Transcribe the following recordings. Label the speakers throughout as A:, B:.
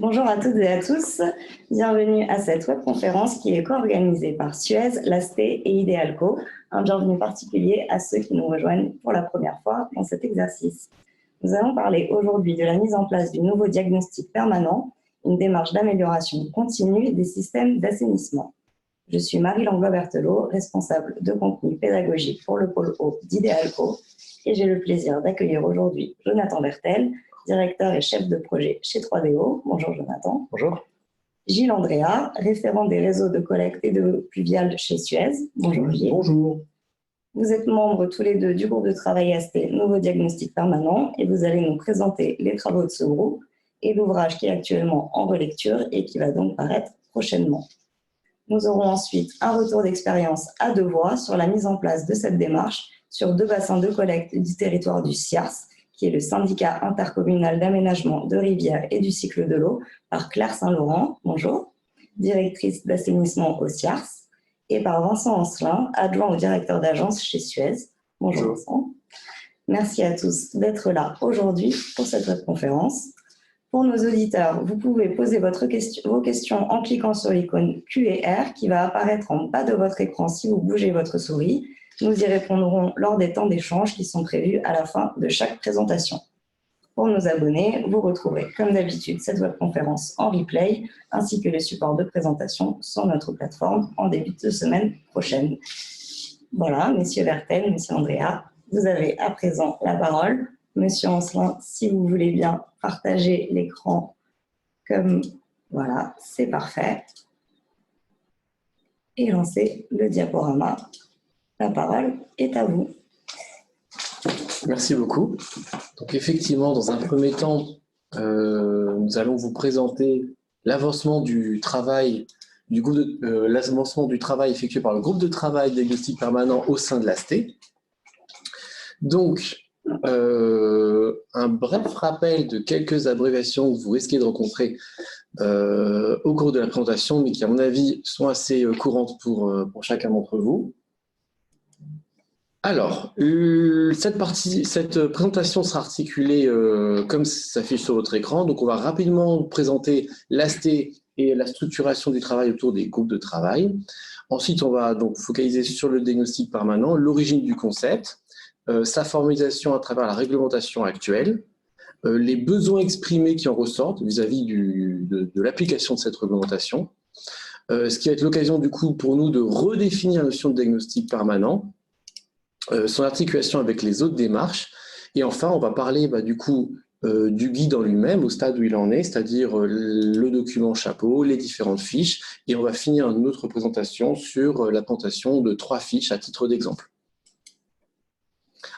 A: Bonjour à toutes et à tous, bienvenue à cette webconférence qui est co-organisée par Suez, l'AST et Idealco. Un bienvenue particulier à ceux qui nous rejoignent pour la première fois dans cet exercice. Nous allons parler aujourd'hui de la mise en place du nouveau diagnostic permanent, une démarche d'amélioration continue des systèmes d'assainissement. Je suis Marie Langlois-Berthelot, responsable de contenu pédagogique pour le pôle Eau d'Idealco, et j'ai le plaisir d'accueillir aujourd'hui Jonathan Bertel, directeur et chef de projet chez 3DO. Bonjour Jonathan.
B: Bonjour.
A: Gilles Andrea, référent des réseaux de collecte et de pluviales chez Suez. Bonjour Gilles.
B: Bonjour.
A: Vous êtes membres tous les deux du groupe de travail AST Nouveau Diagnostic Permanent et vous allez nous présenter les travaux de ce groupe et l'ouvrage qui est actuellement en relecture et qui va donc paraître prochainement. Nous aurons ensuite un retour d'expérience à deux voix sur la mise en place de cette démarche sur deux bassins de collecte du territoire du SIARS, qui est le syndicat intercommunal d'aménagement de rivières et du cycle de l'eau, par Claire Saint-Laurent, bonjour, directrice d'assainissement au SIARS, et par Vincent Ancelin, adjoint au directeur d'agence chez Suez. Bonjour Vincent. Merci à tous d'être là aujourd'hui pour cette webconférence. Pour nos auditeurs, vous pouvez poser vos questions en cliquant sur l'icône Q&R qui va apparaître en bas de votre écran si vous bougez votre souris. Nous y répondrons lors des temps d'échange qui sont prévus à la fin de chaque présentation. Pour nos abonnés, vous retrouverez comme d'habitude cette webconférence en replay ainsi que les supports de présentation sur notre plateforme en début de semaine prochaine. Voilà, Monsieur Bertel, Monsieur Andrea, vous avez à présent la parole. Monsieur Ancelin, si vous voulez bien partager l'écran comme voilà, c'est parfait. Et lancer le diaporama. La parole est à vous.
B: Merci beaucoup. Donc effectivement, dans un premier temps, nous allons vous présenter l'avancement du travail effectué par le groupe de travail diagnostic permanent au sein de l'AST. Donc, un bref rappel de quelques abréviations que vous risquez de rencontrer au cours de la présentation, mais qui, à mon avis, sont assez courantes pour chacun d'entre vous. Alors, cette présentation sera articulée comme ça s'affiche sur votre écran. Donc, on va rapidement présenter l'AST et la structuration du travail autour des groupes de travail. Ensuite, on va donc focaliser sur le diagnostic permanent, l'origine du concept, sa formalisation à travers la réglementation actuelle, les besoins exprimés qui en ressortent vis-à-vis de l'application de cette réglementation, ce qui va être l'occasion du coup pour nous de redéfinir la notion de diagnostic permanent, son articulation avec les autres démarches, et enfin on va parler du coup du guide en lui-même au stade où il en est, c'est-à-dire le document chapeau, les différentes fiches, et on va finir notre présentation sur la présentation de 3 fiches à titre d'exemple.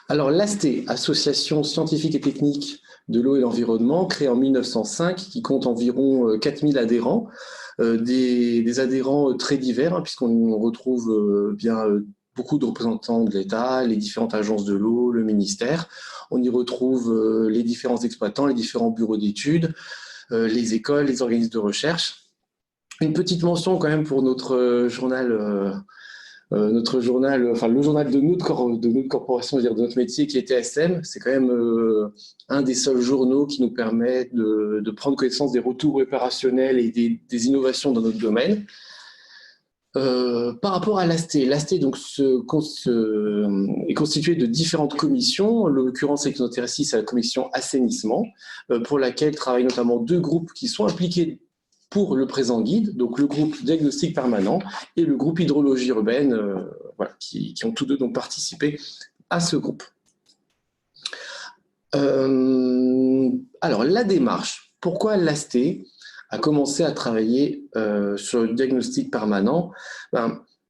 B: Alors l'AST, Association scientifique et technique de l'eau et l'environnement, créée en 1905, qui compte environ 4000 adhérents, des adhérents très divers, puisqu'on retrouve bien beaucoup de représentants de l'État, les différentes agences de l'eau, le ministère. On y retrouve les différents exploitants, les différents bureaux d'études, les écoles, les organismes de recherche. Une petite mention quand même pour notre journal, le journal de notre corporation, de notre métier qui est TSM. C'est quand même un des seuls journaux qui nous permet de prendre connaissance des retours opérationnels et des innovations dans notre domaine. Par rapport à l'AST, l'AST donc est constitué de différentes commissions. L'occurrence, c'est que nous intéresse ici à la commission assainissement, pour laquelle travaillent notamment 2 groupes qui sont impliqués pour le présent guide, donc le groupe diagnostic permanent et le groupe hydrologie urbaine, qui ont tous deux donc participé à ce groupe. Alors la démarche, pourquoi l'AST a commencé à travailler sur le diagnostic permanent?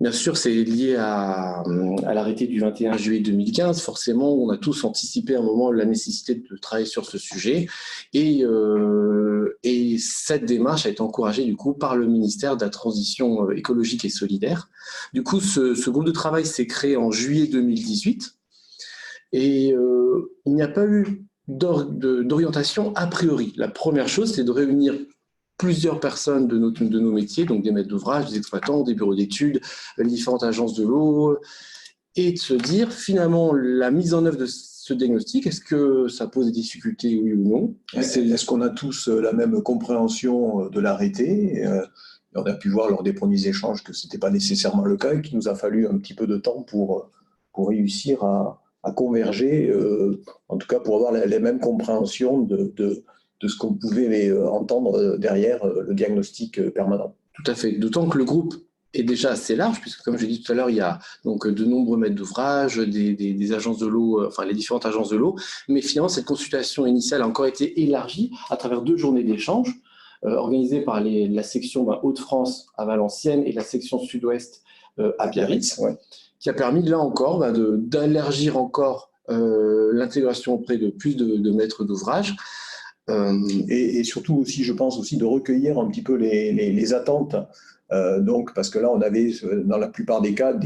B: Bien sûr, c'est lié à l'arrêté du 21 juillet 2015. Forcément, on a tous anticipé à un moment la nécessité de travailler sur ce sujet. Et cette démarche a été encouragée du coup par le ministère de la Transition écologique et solidaire. Du coup, ce groupe de travail s'est créé en juillet 2018. Et il n'y a pas eu d'orientation a priori. La première chose, c'est de réunir plusieurs personnes de nos métiers, donc des maîtres d'ouvrage, des exploitants, des bureaux d'études, les différentes agences de l'eau, et de se dire finalement la mise en œuvre de ce diagnostic, est-ce que ça pose des difficultés, oui ou non?
C: Est-ce qu'on a tous la même compréhension de l'arrêté? On a pu voir lors des premiers échanges que ce n'était pas nécessairement le cas et qu'il nous a fallu un petit peu de temps pour réussir à converger, en tout cas pour avoir les mêmes compréhensions de ce qu'on pouvait entendre derrière le diagnostic permanent.
B: Tout à fait, d'autant que le groupe est déjà assez large, puisque comme je l'ai dit tout à l'heure, il y a donc de nombreux maîtres d'ouvrage, des agences de l'eau, enfin les différentes agences de l'eau, mais finalement cette consultation initiale a encore été élargie à travers 2 journées d'échange, organisées par la section Hauts-de-France à Valenciennes et la section Sud-Ouest à Biarritz,
C: Ouais.
B: qui a permis là encore d'élargir encore l'intégration auprès de plus de maîtres d'ouvrage.
C: Et surtout aussi, je pense aussi de recueillir un petit peu les attentes. Donc, parce que là, on avait dans la plupart des cas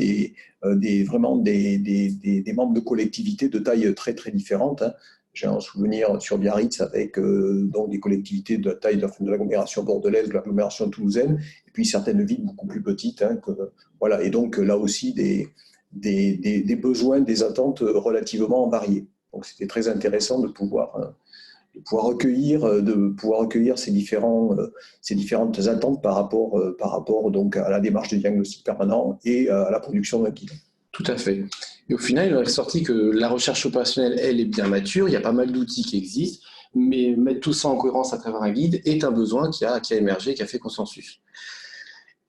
C: vraiment des membres de collectivités de taille très très différentes. Hein. J'ai un souvenir sur Biarritz avec donc des collectivités de taille de l'agglomération bordelaise, de l'agglomération toulousaine, et puis certaines villes beaucoup plus petites. Hein, voilà. Et donc là aussi des besoins, des attentes relativement variés. Donc c'était très intéressant de pouvoir recueillir ces différentes attentes par rapport donc à la démarche de diagnostic permanent et à la production d'un guide.
B: Tout à fait. Et au final, il est ressorti que la recherche opérationnelle, elle, est bien mature. Il y a pas mal d'outils qui existent, mais mettre tout ça en cohérence à travers un guide est un besoin qui a émergé, qui a fait consensus.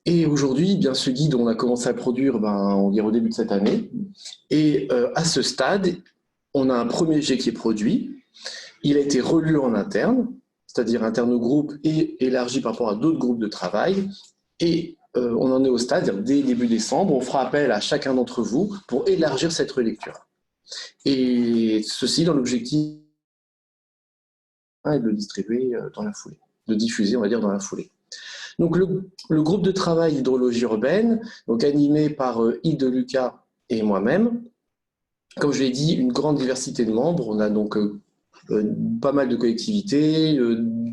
B: Et aujourd'hui, bien ce guide, on a commencé à le produire, on dirait au début de cette année. Et à ce stade, on a un premier jet qui est produit. Il a été relu en interne, c'est-à-dire interne au groupe et élargi par rapport à d'autres groupes de travail. Et on en est au stade, dès début décembre, on fera appel à chacun d'entre vous pour élargir cette relecture. Et ceci dans l'objectif de le distribuer dans la foulée, de diffuser, on va dire, dans la foulée. Donc le groupe de travail hydrologie urbaine, donc animé par Yves de Lucas et moi-même, comme je l'ai dit, une grande diversité de membres. On a donc pas mal de collectivités,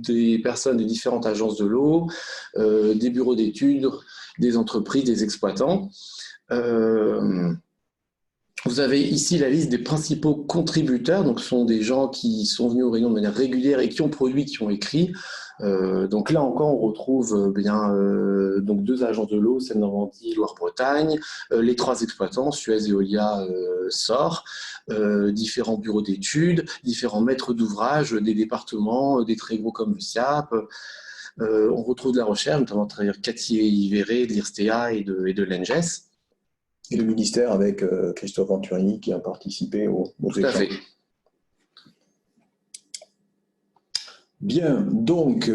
B: des personnes des différentes agences de l'eau, des bureaux d'études, des entreprises, des exploitants. Vous avez ici la liste des principaux contributeurs, donc ce sont des gens qui sont venus aux réunions de manière régulière et qui ont produit, qui ont écrit. Donc là encore, on retrouve donc 2 agences de l'eau, Seine-Normandie, Loire-Bretagne, les 3 exploitants, Suez, Veolia, SOR, différents bureaux d'études, différents maîtres d'ouvrage des départements, des très gros comme le SIAP. On retrouve de la recherche, notamment à travers Cathy Ivéré, de l'IRSTEA et de l'ENGES.
C: Et le ministère avec Christophe Venturini qui a participé aux
B: Tout à fait.
C: Bien, donc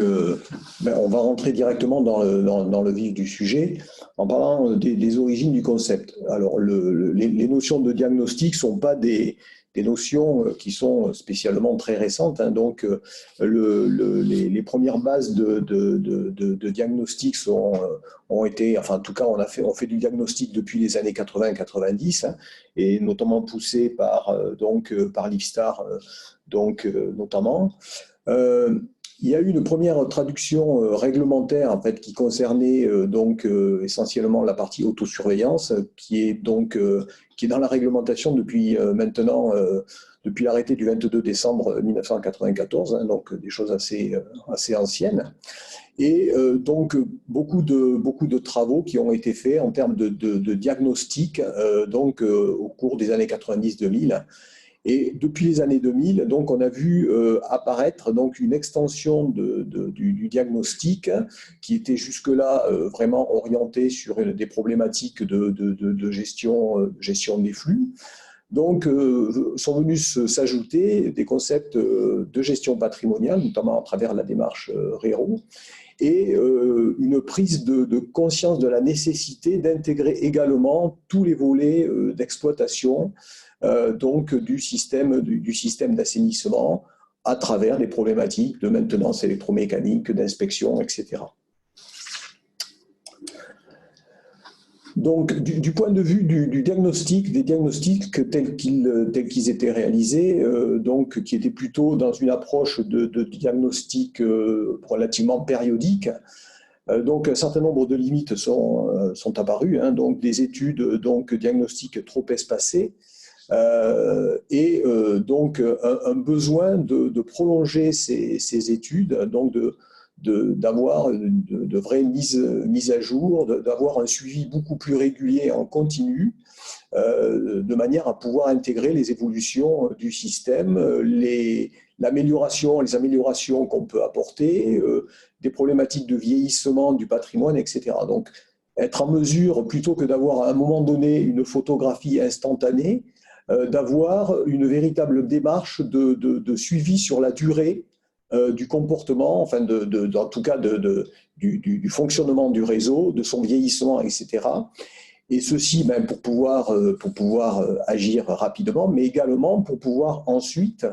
C: on va rentrer directement dans le vif du sujet en parlant des origines du concept. Alors, les notions de diagnostic ne sont pas des notions qui sont spécialement très récentes. Hein. Donc, les premières bases de diagnostic ont été, enfin en tout cas, on fait du diagnostic depuis les années 80-90, hein, et notamment poussé par l'IFSTAR, notamment. Il y a eu une première traduction réglementaire en fait, qui concernait essentiellement la partie autosurveillance, qui est dans la réglementation depuis maintenant, depuis l'arrêté du 22 décembre 1994, hein, donc des choses assez anciennes. Et donc beaucoup de travaux qui ont été faits en termes de diagnostic au cours des années 90-2000. Et depuis les années 2000, donc, on a vu apparaître donc, une extension du diagnostic qui était jusque-là vraiment orientée sur des problématiques de gestion des flux. Donc, sont venus s'ajouter des concepts de gestion patrimoniale, notamment à travers la démarche RERO, et une prise de conscience de la nécessité d'intégrer également tous les volets d'exploitation du système d'assainissement à travers les problématiques de maintenance électromécanique, d'inspection, etc. Donc, du point de vue du diagnostic, des diagnostics tels qu'ils étaient réalisés, qui étaient plutôt dans une approche de diagnostic relativement périodique, donc un certain nombre de limites sont apparues, hein, donc des études diagnostiques trop espacées, Donc un besoin de prolonger ces études, donc d'avoir de vraies mises à jour, d'avoir un suivi beaucoup plus régulier en continu, de manière à pouvoir intégrer les évolutions du système, les améliorations qu'on peut apporter, des problématiques de vieillissement du patrimoine, etc. Donc, être en mesure, plutôt que d'avoir à un moment donné une photographie instantanée, d'avoir une véritable démarche de suivi sur la durée du comportement, enfin en tout cas du fonctionnement du réseau, de son vieillissement, etc. Et ceci pour pouvoir agir rapidement, mais également pour pouvoir ensuite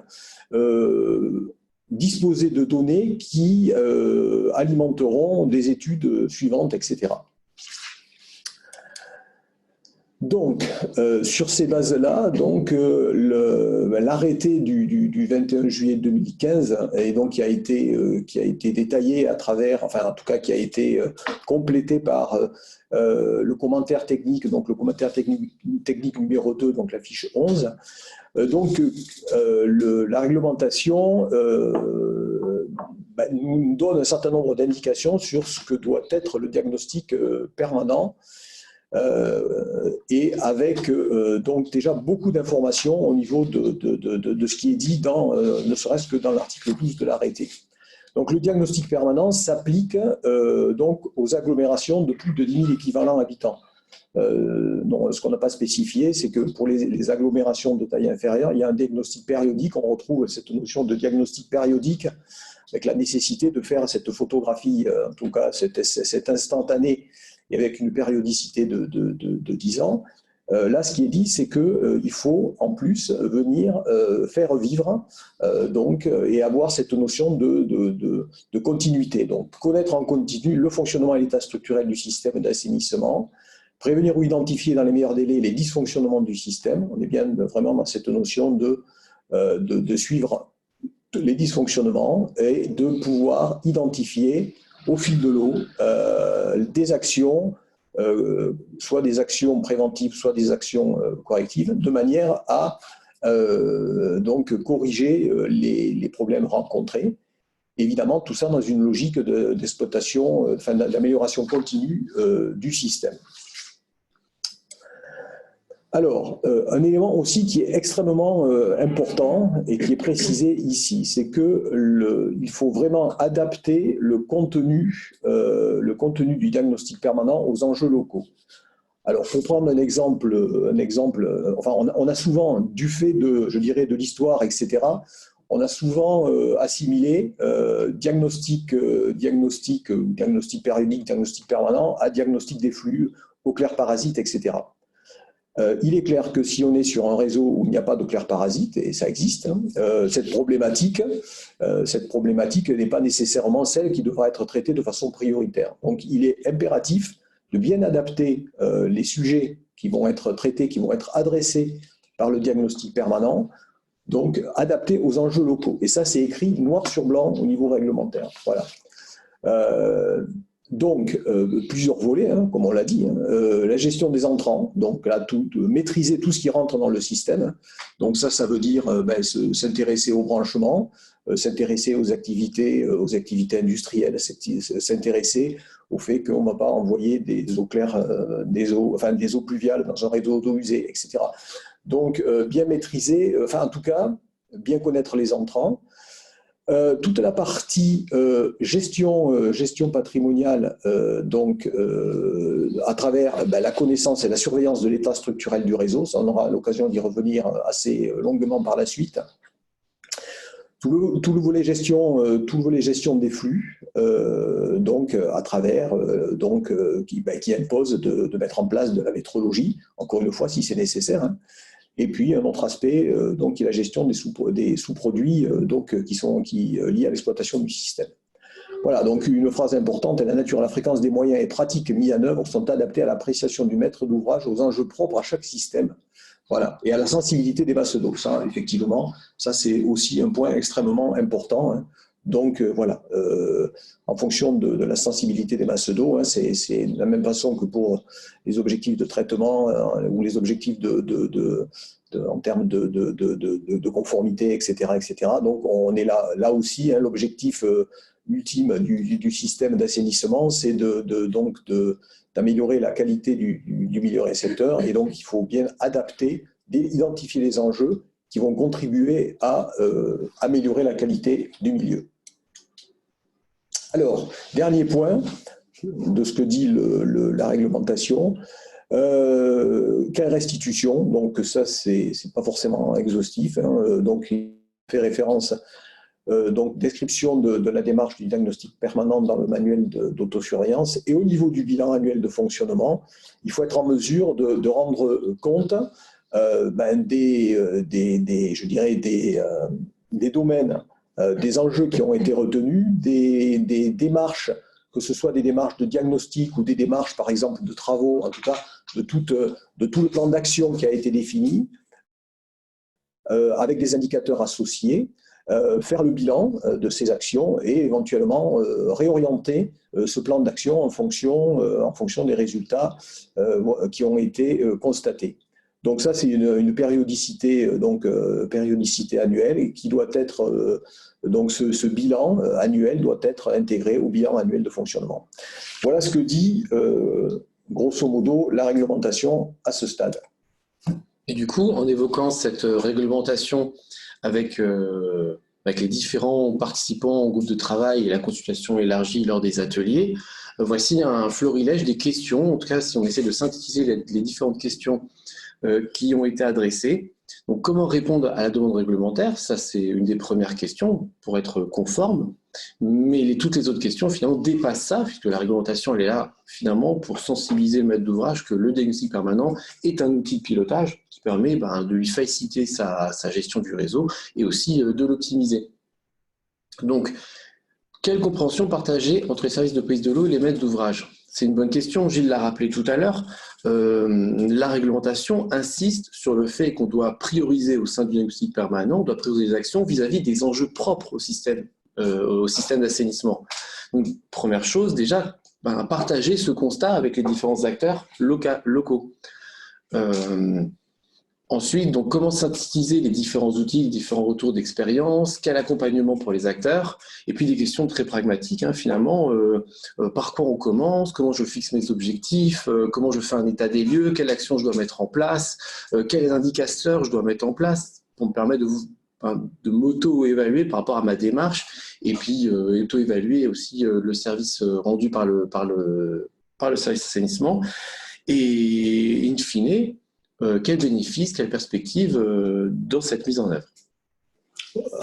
C: disposer de données qui alimenteront des études suivantes, etc. Donc, sur ces bases-là, l'arrêté du 21 juillet 2015, et donc qui a été détaillé à travers, enfin en tout cas qui a été complété par le commentaire technique, donc le commentaire technique numéro 2, donc la fiche 11. La réglementation nous donne un certain nombre d'indications sur ce que doit être le diagnostic permanent. Et avec donc déjà beaucoup d'informations au niveau de ce qui est dit ne serait-ce que dans l'article 12 de l'arrêté. Donc le diagnostic permanent s'applique donc aux agglomérations de plus de 10 000 équivalents habitants. Ce qu'on n'a pas spécifié, c'est que pour les agglomérations de taille inférieure, il y a un diagnostic périodique. On retrouve cette notion de diagnostic périodique avec la nécessité de faire cette photographie, en tout cas cet instantané, et avec une périodicité de 10 ans. Là, ce qui est dit, c'est qu'il faut en plus venir faire vivre et avoir cette notion de continuité. Donc, connaître en continu le fonctionnement et l'état structurel du système d'assainissement, prévenir ou identifier dans les meilleurs délais les dysfonctionnements du système. On est bien vraiment dans cette notion de suivre les dysfonctionnements et de pouvoir identifier au fil de l'eau des actions, soit des actions préventives, soit des actions correctives, de manière à corriger les problèmes rencontrés. Évidemment, tout ça dans une logique d'exploitation, d'amélioration continue du système. Alors, un élément aussi qui est extrêmement important et qui est précisé ici, c'est qu'il faut vraiment adapter le contenu du diagnostic permanent aux enjeux locaux. Alors, pour prendre un exemple, enfin, on a souvent, du fait de l'histoire, etc., on a souvent assimilé diagnostic périodique, diagnostic permanent à diagnostic des flux, au clair parasite, etc. Il est clair que si on est sur un réseau où il n'y a pas de clair parasite, et ça existe, cette problématique n'est pas nécessairement celle qui devra être traitée de façon prioritaire. Donc il est impératif de bien adapter les sujets qui vont être traités, qui vont être adressés par le diagnostic permanent, donc adaptés aux enjeux locaux. Et ça, c'est écrit noir sur blanc au niveau réglementaire. Voilà. Plusieurs volets, comme on l'a dit. La gestion des entrants, donc là, maîtriser tout ce qui rentre dans le système. Donc ça veut dire s'intéresser au branchement, s'intéresser aux activités industrielles, s'intéresser au fait qu'on ne va pas envoyer des eaux claires, des eaux pluviales dans un réseau d'eau usée, etc. Donc, bien maîtriser, en tout cas, bien connaître les entrants. Toute la partie gestion patrimoniale, à travers la connaissance et la surveillance de l'état structurel du réseau, ça on aura l'occasion d'y revenir assez longuement par la suite. Tout le volet gestion des flux, à travers qui impose de mettre en place de la métrologie, encore une fois si c'est nécessaire. Et puis un autre aspect, qui est la gestion des sous-produits qui liés à l'exploitation du système. Voilà, donc une phrase importante, la nature, la fréquence des moyens et pratiques mis en œuvre sont adaptés à l'appréciation du maître d'ouvrage, aux enjeux propres à chaque système. Voilà, et à la sensibilité des masses d'eau. Ça, effectivement, ça c'est aussi un point extrêmement important. Donc voilà, en fonction de la sensibilité des masses d'eau, hein, c'est de la même façon que pour les objectifs de traitement ou les objectifs en termes de conformité, etc., etc. Donc on est là aussi, hein, l'objectif ultime du système d'assainissement, c'est d'améliorer la qualité du milieu récepteur, et donc il faut bien adapter, identifier les enjeux qui vont contribuer à améliorer la qualité du milieu. Alors, dernier point de ce que dit la réglementation, quelle restitution? Donc ça, c'est pas forcément exhaustif, hein, donc il fait référence, donc description de la démarche du diagnostic permanent dans le manuel d'autosurveillance, et au niveau du bilan annuel de fonctionnement, il faut être en mesure de rendre compte des domaines, des enjeux qui ont été retenus, des démarches, que ce soit des démarches de diagnostic ou des démarches, par exemple, de travaux, en tout cas, de tout le plan d'action qui a été défini, avec des indicateurs associés, faire le bilan de ces actions et éventuellement réorienter ce plan d'action en fonction des résultats qui ont été constatés. Donc ça, c'est une périodicité, périodicité annuelle, et qui doit être, donc ce bilan annuel doit être intégré au bilan annuel de fonctionnement. Voilà ce que dit, grosso modo, la réglementation à ce stade.
B: Et du coup, en évoquant cette réglementation avec les différents participants au groupe de travail et la consultation élargie lors des ateliers, voici un florilège des questions. En tout cas, si on essaie de synthétiser les différentes questions qui ont été adressées. Donc, comment répondre à la demande réglementaire? Ça, c'est une des premières questions pour être conforme. Mais toutes les autres questions, finalement, dépassent ça, puisque la réglementation, elle est là, finalement, pour sensibiliser le maître d'ouvrage que le diagnostic permanent est un outil de pilotage qui permet de lui faciliter sa gestion du réseau et aussi de l'optimiser. Donc, quelle compréhension partagée entre les services de prise de l'eau et les maîtres d'ouvrage? C'est une bonne question, Gilles l'a rappelé tout à l'heure. La réglementation insiste sur le fait qu'on doit prioriser au sein du diagnostic permanent, on doit prioriser les actions vis-à-vis des enjeux propres au système d'assainissement. Donc, première chose, déjà, partager ce constat avec les différents acteurs locaux. Ensuite, donc, comment synthétiser les différents outils, les différents retours d'expérience, quel accompagnement pour les acteurs, et puis des questions très pragmatiques, hein, finalement, par quoi on commence, comment je fixe mes objectifs, comment je fais un état des lieux, quelles actions je dois mettre en place, quels indicateurs je dois mettre en place pour me permettre de m'auto-évaluer par rapport à ma démarche, et puis auto-évaluer aussi le service rendu par le service assainissement, et in fine, quels bénéfices, quelles perspectives dans cette mise en œuvre?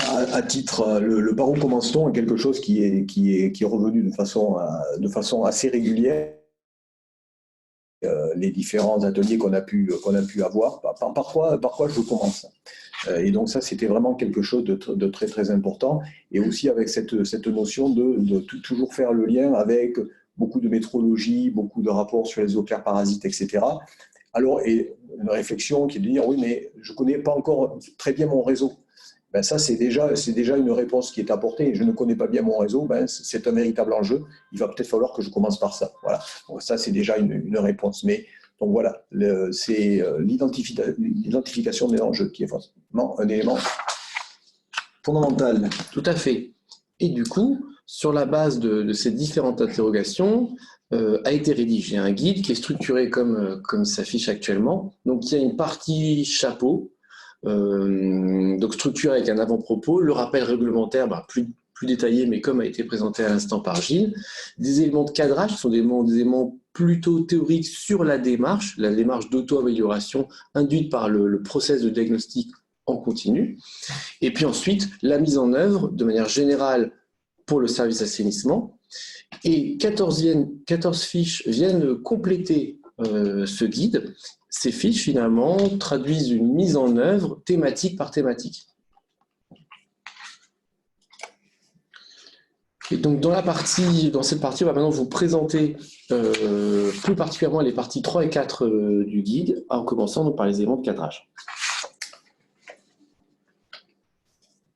C: À titre, le par où commence-t-on est quelque chose qui est revenu de façon assez régulière. Les différents ateliers qu'on a pu avoir, par quoi je commence. Et donc ça, c'était vraiment quelque chose de très très important, et aussi avec cette notion de toujours faire le lien avec beaucoup de métrologie, beaucoup de rapports sur les eaux claires parasites, etc. Alors, et une réflexion qui est de dire, oui, mais je ne connais pas encore très bien mon réseau. Ben ça, c'est déjà une réponse qui est apportée. Je ne connais pas bien mon réseau, ben c'est un véritable enjeu. Il va peut-être falloir que je commence par ça. Voilà. Donc ça, c'est déjà une réponse. Mais donc voilà, c'est l'identification des enjeux qui est forcément un élément fondamental.
B: Tout à fait. Et du coup, sur la base de ces différentes interrogations, a été rédigé un guide qui est structuré comme il s'affiche actuellement. Donc, il y a une partie chapeau, donc structuré avec un avant-propos, le rappel réglementaire plus détaillé, mais comme a été présenté à l'instant par Gilles, des éléments de cadrage qui sont des éléments plutôt théoriques sur la démarche d'auto-amélioration induite par le process de diagnostic en continu, et puis ensuite la mise en œuvre de manière générale pour le service assainissement, et 14 fiches viennent compléter ce guide. Ces fiches, finalement, traduisent une mise en œuvre thématique par thématique. Et donc, dans cette partie, on va maintenant vous présenter plus particulièrement les parties 3 et 4 du guide, en commençant donc par les éléments de cadrage.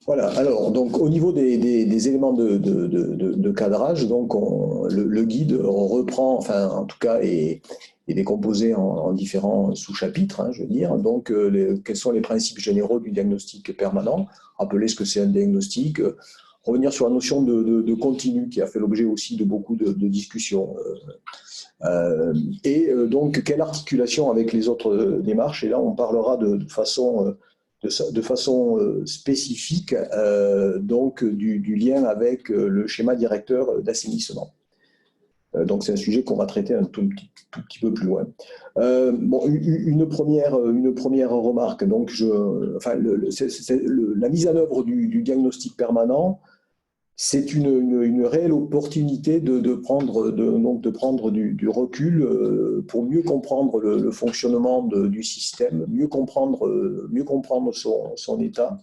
C: Voilà, alors donc au niveau des éléments de cadrage, donc le guide reprend, enfin en tout cas est décomposé en différents sous-chapitres, hein, je veux dire. Donc quels sont les principes généraux du diagnostic permanent, rappeler ce que c'est un diagnostic, revenir sur la notion de continu qui a fait l'objet aussi de beaucoup de discussions. Donc quelle articulation avec les autres démarches, et là on parlera de façon spécifique donc du lien avec le schéma directeur d'assainissement. Donc c'est un sujet qu'on va traiter un tout petit peu plus loin. Bon, une première remarque. Donc la mise en œuvre du diagnostic permanent, c'est une réelle opportunité de prendre du recul pour mieux comprendre le fonctionnement du système, mieux comprendre son état,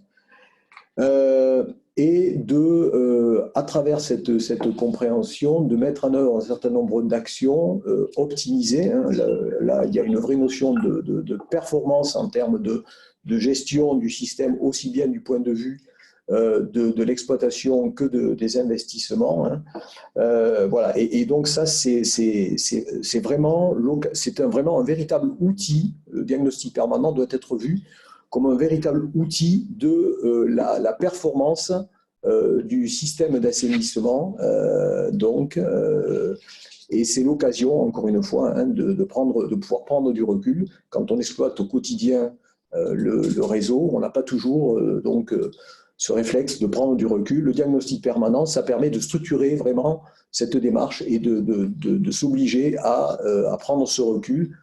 C: et à travers cette compréhension, de mettre en œuvre un certain nombre d'actions optimisées. Hein. Là, il y a une vraie notion de performance en termes de gestion du système, aussi bien du point de vue de l'exploitation que des investissements. Hein. Voilà. Et donc ça, c'est vraiment un véritable outil. Le diagnostic permanent doit être vu comme un véritable outil de la performance du système d'assainissement. Et c'est l'occasion, encore une fois, hein, de pouvoir prendre du recul. Quand on exploite au quotidien le réseau, on n'a pas toujours ce réflexe de prendre du recul. Le diagnostic permanent, ça permet de structurer vraiment cette démarche et de s'obliger à prendre ce recul,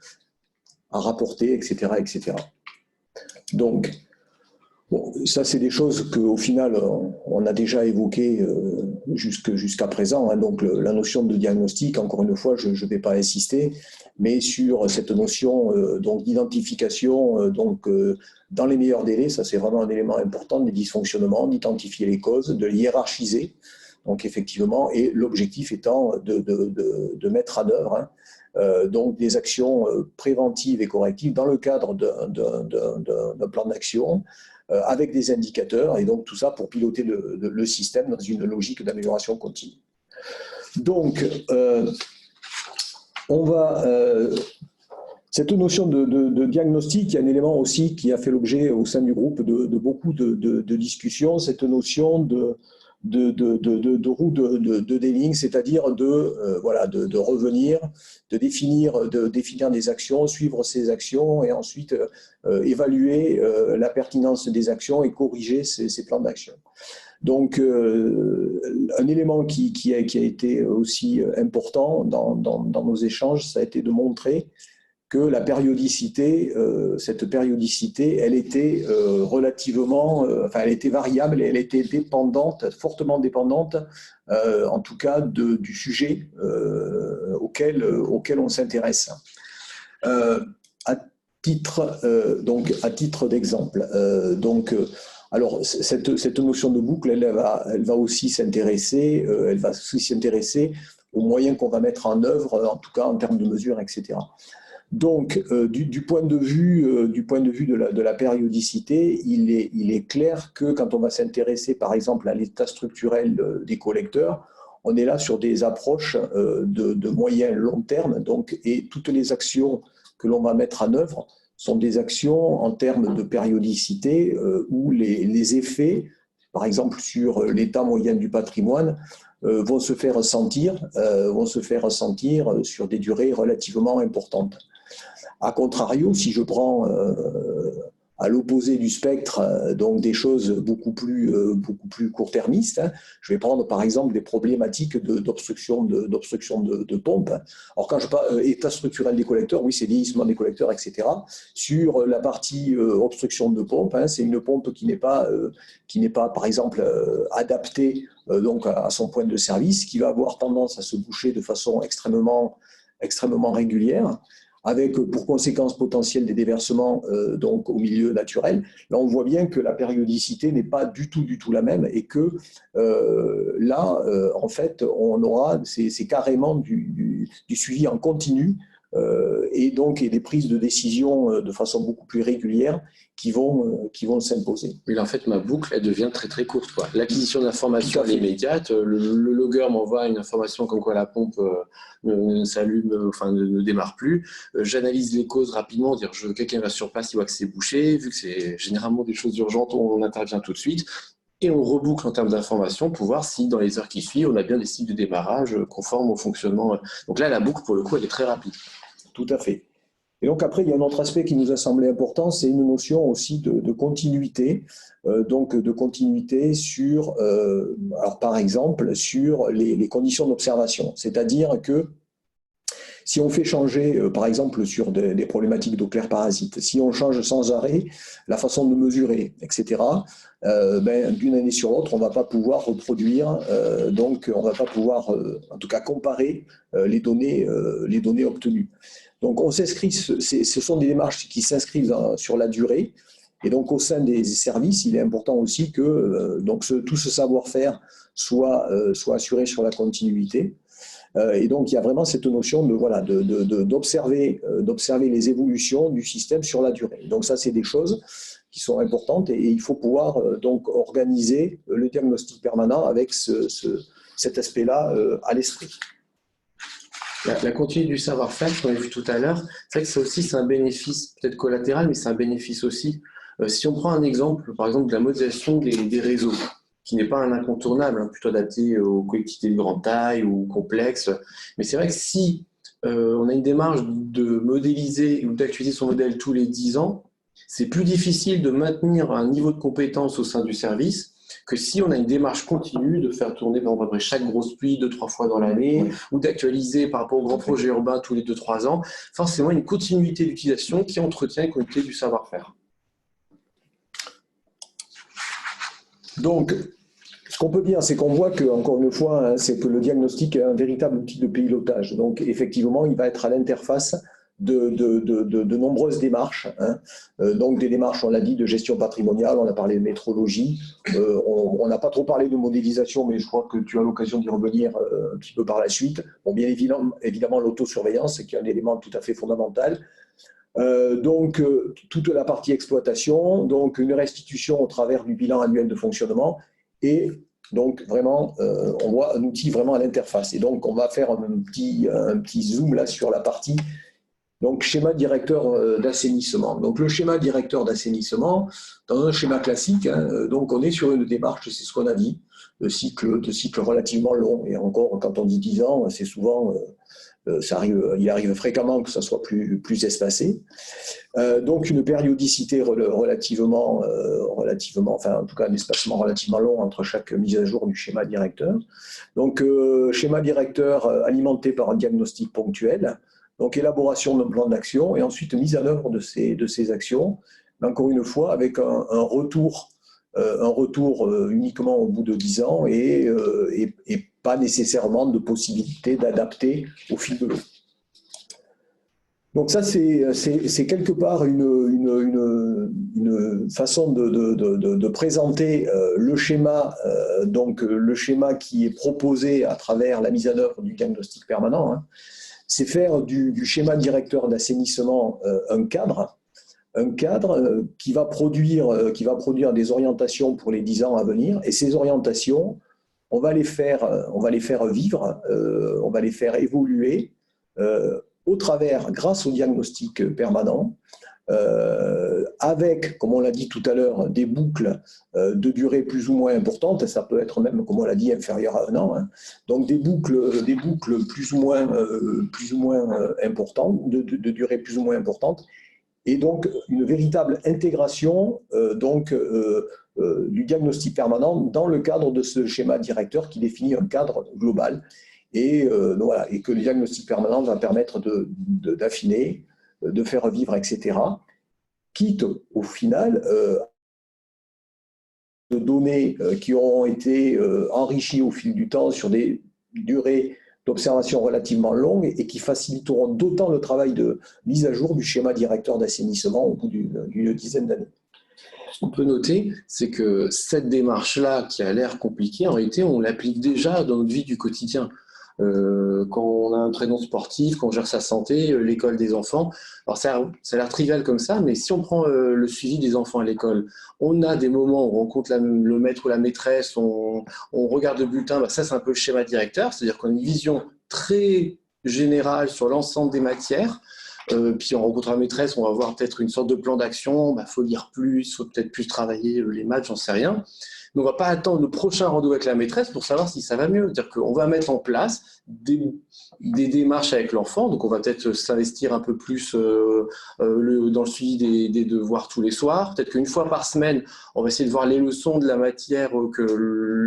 C: à rapporter, etc., etc. Donc, bon, ça, c'est des choses qu'au final, on a déjà évoquées jusqu'à présent. Hein. Donc, la notion de diagnostic, encore une fois, je ne vais pas insister, mais sur cette notion d'identification, dans les meilleurs délais, ça, c'est vraiment un élément important des dysfonctionnements, d'identifier les causes, de les hiérarchiser. Donc, effectivement, et l'objectif étant de mettre en œuvre, hein, donc des actions préventives et correctives dans le cadre d'un plan d'action avec des indicateurs, et donc tout ça pour piloter le système dans une logique d'amélioration continue. Donc, cette notion de diagnostic, il y a un élément aussi qui a fait l'objet au sein du groupe de beaucoup de discussions, cette notion de roue de Deming, c'est-à-dire de revenir, de définir des actions, suivre ces actions et ensuite évaluer la pertinence des actions et corriger ces plans d'action. Donc, un élément qui a été aussi important dans nos échanges, ça a été de montrer que la périodicité, cette périodicité, elle était elle était variable et elle était fortement dépendante, en tout cas du sujet auquel on s'intéresse. À titre d'exemple, alors cette notion de boucle, elle va aussi s'intéresser, aux moyens qu'on va mettre en œuvre, en tout cas en termes de mesures, etc. Donc, du point de vue de la périodicité, il est clair que quand on va s'intéresser, par exemple, à l'état structurel des collecteurs, on est là sur des approches de moyen long terme, et toutes les actions que l'on va mettre en œuvre sont des actions en termes de périodicité où les effets, par exemple sur l'état moyen du patrimoine, vont se faire ressentir sur des durées relativement importantes. A contrario, si je prends à l'opposé du spectre, donc des choses beaucoup plus court-termistes, hein, je vais prendre par exemple des problématiques d'obstruction de pompes. Alors quand je parle état structurel des collecteurs, oui, c'est vieillissement des collecteurs, etc. Sur la partie obstruction de pompe, hein, c'est une pompe qui n'est pas par exemple adaptée donc à son point de service, qui va avoir tendance à se boucher de façon extrêmement régulière, avec pour conséquence potentielle des déversements donc au milieu naturel. Là, on voit bien que la périodicité n'est pas du tout la même, et que en fait, on aura c'est carrément du suivi en continu, et des prises de décision de façon beaucoup plus régulière qui vont s'imposer.
B: Mais là, en fait, ma boucle, elle devient très très courte. L'acquisition d'informations est immédiate. Le logger m'envoie une information comme quoi la pompe ne s'allume, enfin ne démarre plus. J'analyse les causes rapidement, dire quelqu'un va sur place, il voit que c'est bouché. Vu que c'est généralement des choses urgentes, on intervient tout de suite. Et on reboucle en termes d'informations pour voir si dans les heures qui suivent, on a bien des cycles de démarrage conformes au fonctionnement. Donc là, la boucle, pour le coup, elle est très rapide.
C: Tout à fait. Et donc après, il y a un autre aspect qui nous a semblé important, c'est une notion aussi de continuité. Donc de continuité sur, alors par exemple, sur les conditions d'observation. C'est-à-dire que si on fait changer, par exemple, sur des problématiques d'eau claire parasite, si on change sans arrêt la façon de mesurer, etc., d'une année sur l'autre, on ne va pas pouvoir reproduire, donc on ne va pas pouvoir, en tout cas, comparer les données obtenues. Donc, on s'inscrit, ce sont des démarches qui s'inscrivent sur la durée. Et donc, au sein des services, il est important aussi que tout ce savoir-faire soit assuré sur la continuité. Et donc, il y a vraiment cette notion d'observer les évolutions du système sur la durée. Donc, ça, c'est des choses qui sont importantes et il faut pouvoir donc organiser le diagnostic permanent avec cet aspect-là à l'esprit.
B: La continuité du savoir-faire, qu'on a vu tout à l'heure, c'est vrai que c'est un bénéfice peut-être collatéral, mais c'est un bénéfice aussi. Si on prend un exemple, par exemple, de la modélisation des réseaux, qui n'est pas un incontournable, plutôt adapté aux collectivités de grande taille ou complexes. Mais c'est vrai que si on a une démarche de modéliser ou d'actualiser son modèle tous les 10 ans, c'est plus difficile de maintenir un niveau de compétence au sein du service que si on a une démarche continue de faire tourner par exemple, chaque grosse pluie 2-3 fois dans l'année, ou d'actualiser par rapport aux grands projets urbains tous les 2-3 ans, forcément une continuité d'utilisation qui entretient une continuité du savoir-faire.
C: Donc, ce qu'on peut dire, c'est qu'on voit que, encore une fois, c'est que le diagnostic est un véritable outil de pilotage. Donc, effectivement, il va être à l'interface de nombreuses démarches. Donc, des démarches, on l'a dit, de gestion patrimoniale, on a parlé de métrologie, on n'a pas trop parlé de modélisation, mais je crois que tu as l'occasion d'y revenir un petit peu par la suite. Bon, bien évidemment, l'autosurveillance, qui est un élément tout à fait fondamental. Donc, toute la partie exploitation, donc une restitution au travers du bilan annuel de fonctionnement et donc vraiment, on voit un outil vraiment à l'interface. Et donc, on va faire un petit zoom là sur la partie donc schéma directeur d'assainissement. Donc, le schéma directeur d'assainissement, dans un schéma classique, donc on est sur une démarche, c'est ce qu'on a dit, de cycle relativement long. Et encore, quand on dit 10 ans, c'est souvent... il arrive fréquemment que ça soit plus espacé. Donc une périodicité relativement, enfin en tout cas un espacement relativement long entre chaque mise à jour du schéma directeur. Donc schéma directeur alimenté par un diagnostic ponctuel, donc élaboration d'un plan d'action et ensuite mise en œuvre de ces actions, encore une fois avec un retour uniquement au bout de 10 ans et pas nécessairement de possibilité d'adapter au fil de l'eau. Donc ça, c'est quelque part une façon de présenter le schéma, donc le schéma qui est proposé à travers la mise en œuvre du diagnostic permanent. C'est faire du schéma directeur d'assainissement un cadre qui va produire des orientations pour les 10 ans à venir. Et ces orientations, on va les faire vivre, on va les faire évoluer grâce au diagnostic permanent, avec, comme on l'a dit tout à l'heure, des boucles de durée plus ou moins importantes. Ça peut être même, comme on l'a dit, inférieur à 1 an. Donc des boucles plus ou moins importantes, de durée plus ou moins importante. Et donc, une véritable intégration du diagnostic permanent dans le cadre de ce schéma directeur qui définit un cadre global. Et que le diagnostic permanent va permettre d'affiner, de faire vivre, etc. Quitte, au final, de données qui auront été enrichies au fil du temps sur des durées d'observation relativement longues et qui faciliteront d'autant le travail de mise à jour du schéma directeur d'assainissement au bout d'une dizaine d'années.
B: Ce qu'on peut noter, c'est que cette démarche-là, qui a l'air compliquée, en réalité, on l'applique déjà dans notre vie du quotidien. quand on a un prénom sportif, quand on gère sa santé, l'école des enfants. Alors ça a l'air trivial comme ça, mais si on prend le suivi des enfants à l'école, on a des moments où on rencontre le maître ou la maîtresse, on regarde le bulletin, ça c'est un peu le schéma directeur, c'est-à-dire qu'on a une vision très générale sur l'ensemble des matières. Puis en rencontrant la maîtresse, on va voir peut-être une sorte de plan d'action, faut lire plus, faut peut-être plus travailler les maths, j'en sais rien. Mais on ne va pas attendre le prochain rendez-vous avec la maîtresse pour savoir si ça va mieux. C'est-à-dire qu'on va mettre en place des démarches avec l'enfant. Donc on va peut-être s'investir un peu plus dans le suivi des devoirs tous les soirs. Peut-être qu'une fois par semaine, on va essayer de voir les leçons de la matière que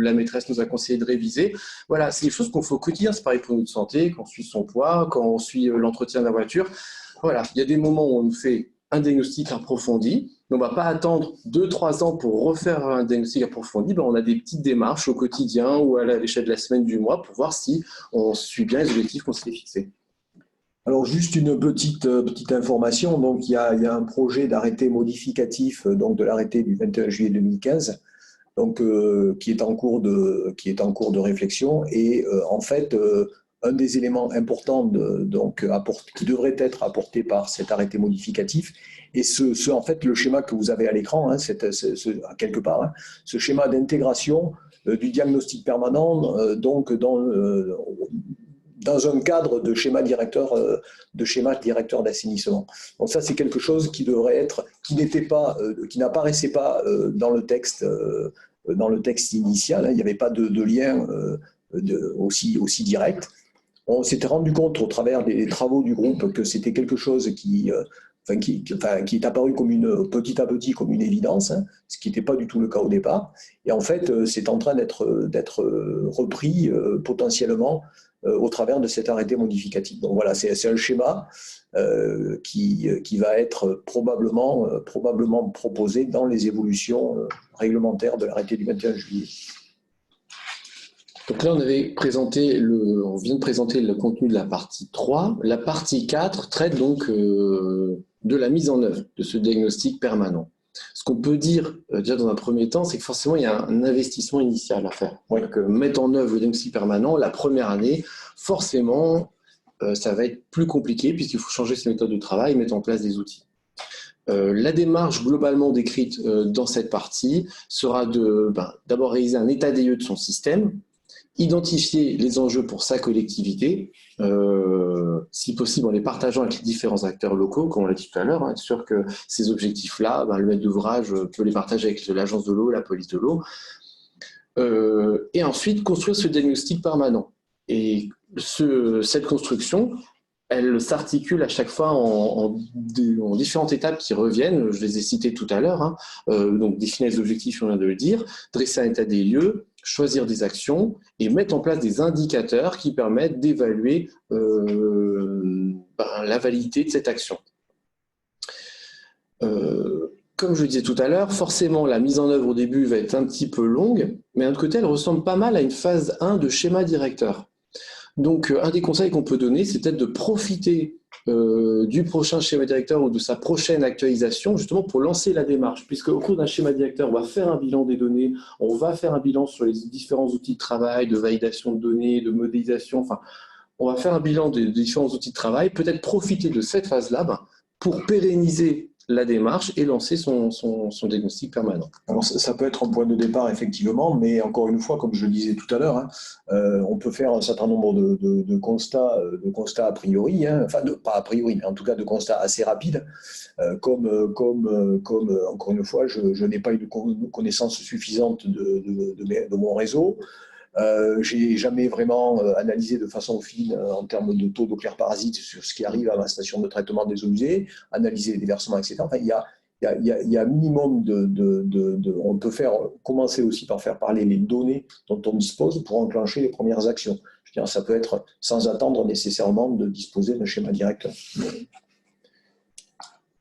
B: la maîtresse nous a conseillé de réviser. Voilà, c'est des choses qu'on fait au quotidien. C'est pareil pour notre santé, quand on suit son poids, quand on suit l'entretien de la voiture. Voilà, il y a des moments où on fait un diagnostic approfondi. On ne va pas attendre 2-3 ans pour refaire un diagnostic approfondi. On a des petites démarches au quotidien ou à l'échelle de la semaine, du mois, pour voir si on suit bien les objectifs qu'on s'était fixés.
C: Alors juste une petite information, donc il y a un projet d'arrêté modificatif donc de l'arrêté du 21 juillet 2015 donc, qui est en cours de réflexion et en fait un des éléments importants qui devrait être apporté par cet arrêté modificatif et en fait le schéma que vous avez à l'écran, quelque part, ce schéma d'intégration du diagnostic permanent donc dans un cadre de schéma directeur d'assainissement. Donc ça, c'est quelque chose qui n'apparaissait pas dans le texte initial. Il n'y avait pas de lien aussi direct. On s'était rendu compte au travers des travaux du groupe que c'était quelque chose qui est apparu petit à petit comme une évidence, ce qui n'était pas du tout le cas au départ. Et en fait, c'est en train d'être repris potentiellement au travers de cet arrêté modificatif. Donc voilà, c'est un schéma qui va être probablement proposé dans les évolutions réglementaires de l'arrêté du 21 juillet.
B: Donc là, on vient de présenter le contenu de la partie 3. La partie 4 traite donc de la mise en œuvre de ce diagnostic permanent. Ce qu'on peut dire déjà dans un premier temps, c'est que forcément, il y a un investissement initial à faire.
C: Oui.
B: Donc, mettre en œuvre le diagnostic permanent, la première année, forcément, ça va être plus compliqué puisqu'il faut changer ses méthodes de travail et mettre en place des outils. La démarche globalement décrite dans cette partie sera d'abord réaliser un état des lieux de son système, identifier les enjeux pour sa collectivité, si possible en les partageant avec les différents acteurs locaux, comme on l'a dit tout à l'heure, être sûr que ces objectifs-là, le maître d'ouvrage peut les partager avec l'agence de l'eau, la police de l'eau, et ensuite construire ce diagnostic permanent. Et cette construction, elle s'articule à chaque fois en différentes étapes qui reviennent, je les ai citées tout à l'heure, donc définir les objectifs, on vient de le dire, dresser un état des lieux, choisir des actions et mettre en place des indicateurs qui permettent d'évaluer la validité de cette action. Comme je le disais tout à l'heure, forcément la mise en œuvre au début va être un petit peu longue, mais d'un autre côté elle ressemble pas mal à une phase 1 de schéma directeur. Donc, un des conseils qu'on peut donner, c'est peut-être de profiter du prochain schéma directeur ou de sa prochaine actualisation, justement pour lancer la démarche. Puisque au cours d'un schéma directeur, on va faire un bilan des données, on va faire un bilan sur les différents outils de travail, de validation de données, de modélisation, enfin, on va faire un bilan des différents outils de travail, peut-être profiter de cette phase-là pour pérenniser la démarche et lancer son diagnostic permanent.
C: Alors, ça peut être un point de départ, effectivement, mais encore une fois, comme je le disais tout à l'heure, on peut faire un certain nombre de constats a priori, pas a priori, mais en tout cas de constats assez rapides, comme encore une fois, je n'ai pas eu de connaissance suffisante de mon réseau. J'ai jamais vraiment analysé de façon fine en termes de taux d'oclère-parasite sur ce qui arrive à ma station de traitement des eaux usées, analyser les déversements, etc. Enfin, il y a un minimum on peut commencer aussi par faire parler les données dont on dispose pour enclencher les premières actions. Je veux dire, ça peut être sans attendre nécessairement de disposer d'un schéma directeur.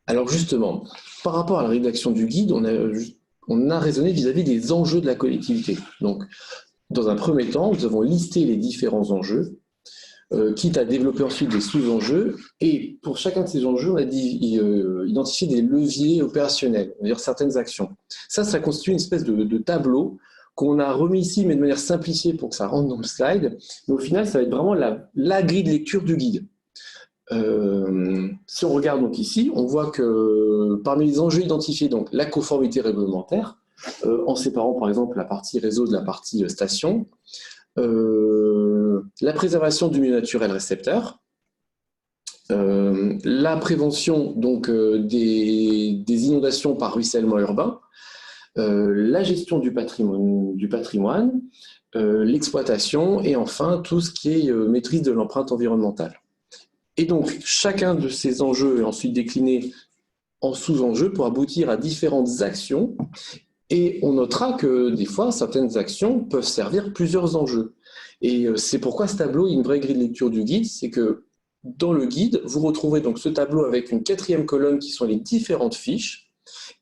B: Alors justement, par rapport à la rédaction du guide, on a raisonné vis-à-vis des enjeux de la collectivité. Donc, dans un premier temps, nous avons listé les différents enjeux, quitte à développer ensuite des sous-enjeux. Et pour chacun de ces enjeux, on a identifié des leviers opérationnels, on va dire certaines actions. Ça constitue une espèce de tableau qu'on a remis ici, mais de manière simplifiée pour que ça rentre dans le slide. Mais au final, ça va être vraiment la grille de lecture du guide. Si on regarde donc ici, on voit que parmi les enjeux identifiés, donc la conformité réglementaire, en séparant par exemple la partie réseau de la partie station, la préservation du milieu naturel récepteur, la prévention donc, des inondations par ruissellement urbain, la gestion du patrimoine, l'exploitation et enfin tout ce qui est maîtrise de l'empreinte environnementale. Et donc chacun de ces enjeux est ensuite décliné en sous-enjeux pour aboutir à différentes actions. Et on notera que des fois, certaines actions peuvent servir plusieurs enjeux. Et c'est pourquoi ce tableau est une vraie grille de lecture du guide, c'est que dans le guide, vous retrouvez donc ce tableau avec une 4e colonne qui sont les différentes fiches.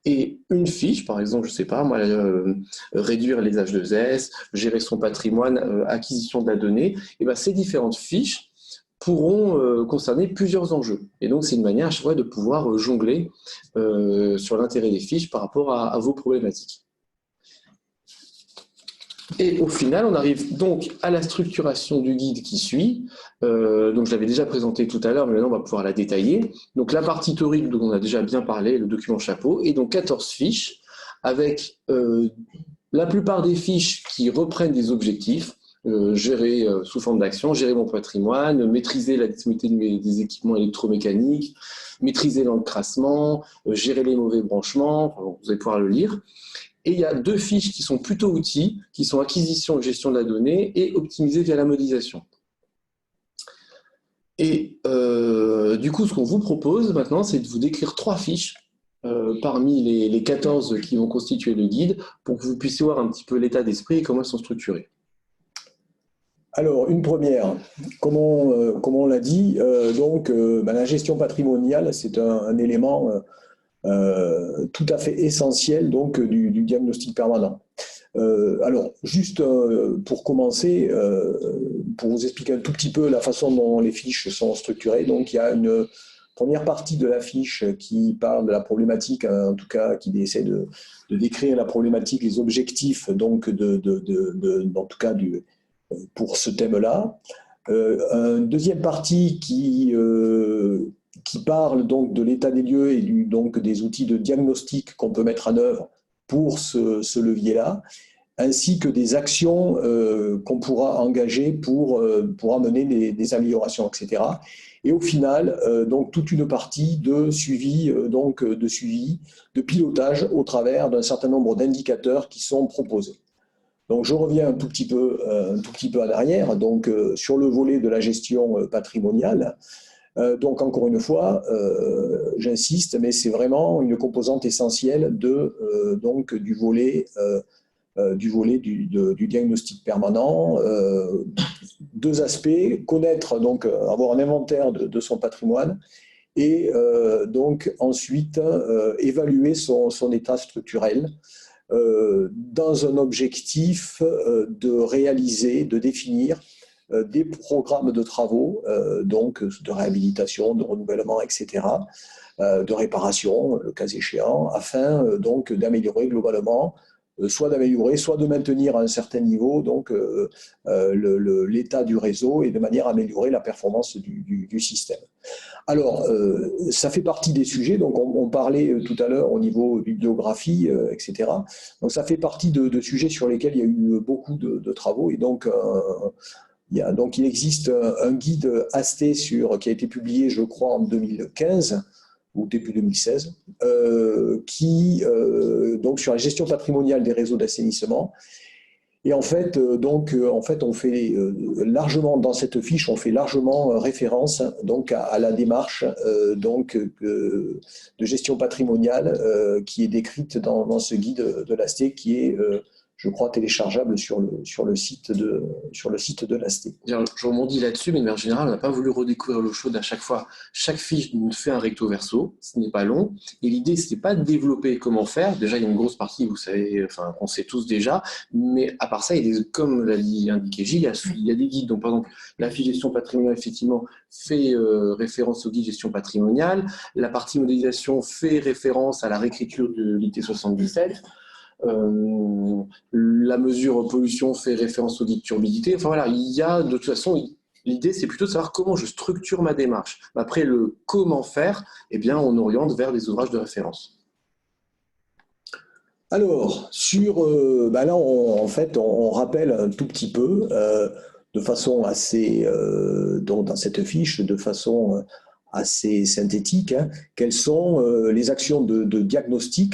B: Et une fiche, par exemple, je ne sais pas, moi, réduire les H2S, gérer son patrimoine, acquisition de la donnée, et bien ces différentes fiches pourront concerner plusieurs enjeux. Et donc, c'est une manière à chaque fois de pouvoir jongler sur l'intérêt des fiches par rapport à vos problématiques. Et au final, on arrive donc à la structuration du guide qui suit. Donc, je l'avais déjà présenté tout à l'heure, mais maintenant, on va pouvoir la détailler. Donc, la partie théorique, dont on a déjà bien parlé, le document chapeau, et donc 14 fiches, avec la plupart des fiches qui reprennent des objectifs, gérer sous forme d'action, gérer mon patrimoine, maîtriser la disponibilité des équipements électromécaniques, maîtriser l'encrassement, gérer les mauvais branchements, vous allez pouvoir le lire. Et il y a 2 fiches qui sont plutôt outils, qui sont acquisition et gestion de la donnée et optimisée via la modélisation. Et du coup, ce qu'on vous propose maintenant, c'est de vous décrire 3 fiches parmi les 14 qui vont constituer le guide pour que vous puissiez voir un petit peu l'état d'esprit et comment elles sont structurées.
C: Alors, une première, comme on l'a dit, la gestion patrimoniale, c'est un élément tout à fait essentiel donc, du diagnostic permanent. Alors, juste pour commencer, pour vous expliquer un tout petit peu la façon dont les fiches sont structurées, donc il y a une première partie de la fiche qui parle de la problématique, en tout cas qui essaie de décrire la problématique, les objectifs donc en tout cas pour ce thème-là. Une deuxième partie qui parle donc de l'état des lieux et donc des outils de diagnostic qu'on peut mettre en œuvre pour ce levier-là, ainsi que des actions qu'on pourra engager pour amener des améliorations, etc. Et au final, donc toute une partie de suivi, de pilotage au travers d'un certain nombre d'indicateurs qui sont proposés. Donc je reviens un tout petit peu en arrière, donc sur le volet de la gestion patrimoniale. Donc encore une fois, j'insiste, mais c'est vraiment une composante essentielle du volet du diagnostic permanent. 2 aspects, connaître, donc avoir un inventaire de son patrimoine et donc ensuite évaluer son état structurel dans un objectif de réaliser, de définir des programmes de travaux, donc de réhabilitation, de renouvellement, etc., de réparation, le cas échéant, afin donc d'améliorer globalement, soit de maintenir à un certain niveau donc l'état du réseau et de manière à améliorer la performance du système. Alors, ça fait partie des sujets, donc on parlait tout à l'heure au niveau bibliographie, etc. Donc ça fait partie de sujets sur lesquels il y a eu beaucoup de travaux, et donc il existe un guide ASTE qui a été publié, je crois, en 2015 ou début 2016, donc sur la gestion patrimoniale des réseaux d'assainissement. Et en fait, on fait largement, dans cette fiche, on fait largement référence donc, à la démarche de gestion patrimoniale qui est décrite dans ce guide de l'ASTE qui est, je crois, téléchargeable sur le site de l'ASTE.
B: Je rebondis là-dessus, mais de manière générale, on n'a pas voulu redécouvrir l'eau chaude à chaque fois. Chaque fiche nous fait un recto verso, ce n'est pas long. Et l'idée, ce n'est pas de développer comment faire. Déjà, il y a une grosse partie, vous savez, enfin, on sait tous déjà. Mais à part ça, comme l'a indiqué Gilles, il y a des guides. Donc, par exemple, la fiche gestion patrimoniale, effectivement, fait référence au guide gestion patrimoniale. La partie modélisation fait référence à la réécriture de l'IT 77. La mesure pollution fait référence aux guides turbidité. Enfin voilà, il y a de toute façon, l'idée c'est plutôt de savoir comment je structure ma démarche. Après le comment faire, eh bien on oriente vers des ouvrages de référence.
C: Alors, là, en fait, on rappelle un tout petit peu, de façon assez, donc dans cette fiche, de façon assez synthétique, hein, quelles sont les actions de diagnostic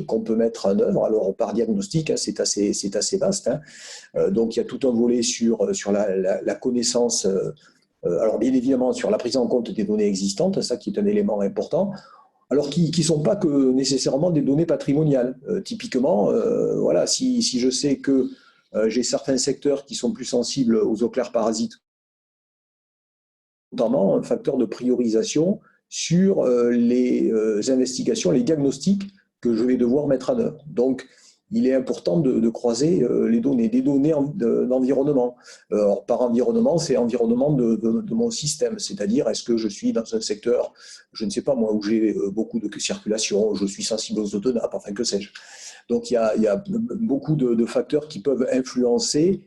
C: qu'on peut mettre en œuvre. Alors, par diagnostic, hein, c'est assez vaste, hein. Donc, il y a tout un volet sur la connaissance, alors bien évidemment sur la prise en compte des données existantes, ça qui est un élément important. Alors qui ne sont pas que nécessairement des données patrimoniales. Typiquement, voilà, si je sais que j'ai certains secteurs qui sont plus sensibles aux eaux claires parasites, notamment un facteur de priorisation sur les investigations, les diagnostics que je vais devoir mettre en œuvre. Donc, il est important de croiser les données, des données d'environnement. Par environnement, c'est environnement de mon système, c'est-à-dire est-ce que je suis dans un secteur, je ne sais pas moi, où j'ai beaucoup de circulation, je suis sensible aux eaux de nappe, enfin que sais-je. Donc il y a beaucoup de facteurs qui peuvent influencer,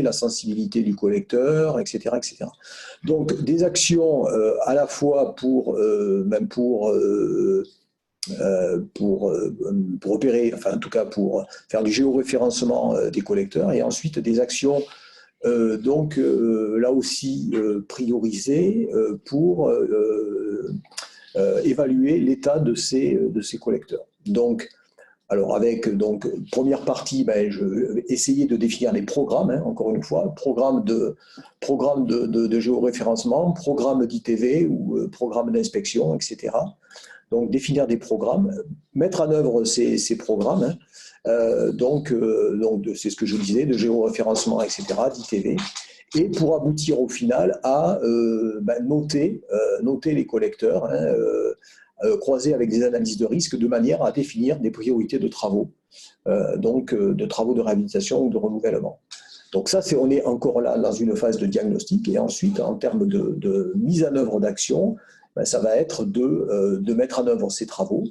C: la sensibilité du collecteur, etc., etc. Donc des actions à la fois pour opérer, enfin en tout cas pour faire du géoréférencement des collecteurs, et ensuite des actions là aussi priorisées pour évaluer l'état de ces collecteurs. Donc, alors première partie, je vais essayer de définir les programmes, hein, encore une fois, programme de géoréférencement, programme d'ITV ou programme d'inspection, etc. Donc, définir des programmes, mettre en œuvre ces programmes, hein, c'est ce que je disais, de géoréférencement, etc., d'ITV, et pour aboutir au final à noter les collecteurs, hein, croiser avec des analyses de risque de manière à définir des priorités de travaux, de travaux de réhabilitation ou de renouvellement. Donc ça, on est encore là dans une phase de diagnostic, et ensuite, en termes de mise en œuvre d'action, ça va être de mettre en œuvre ces travaux,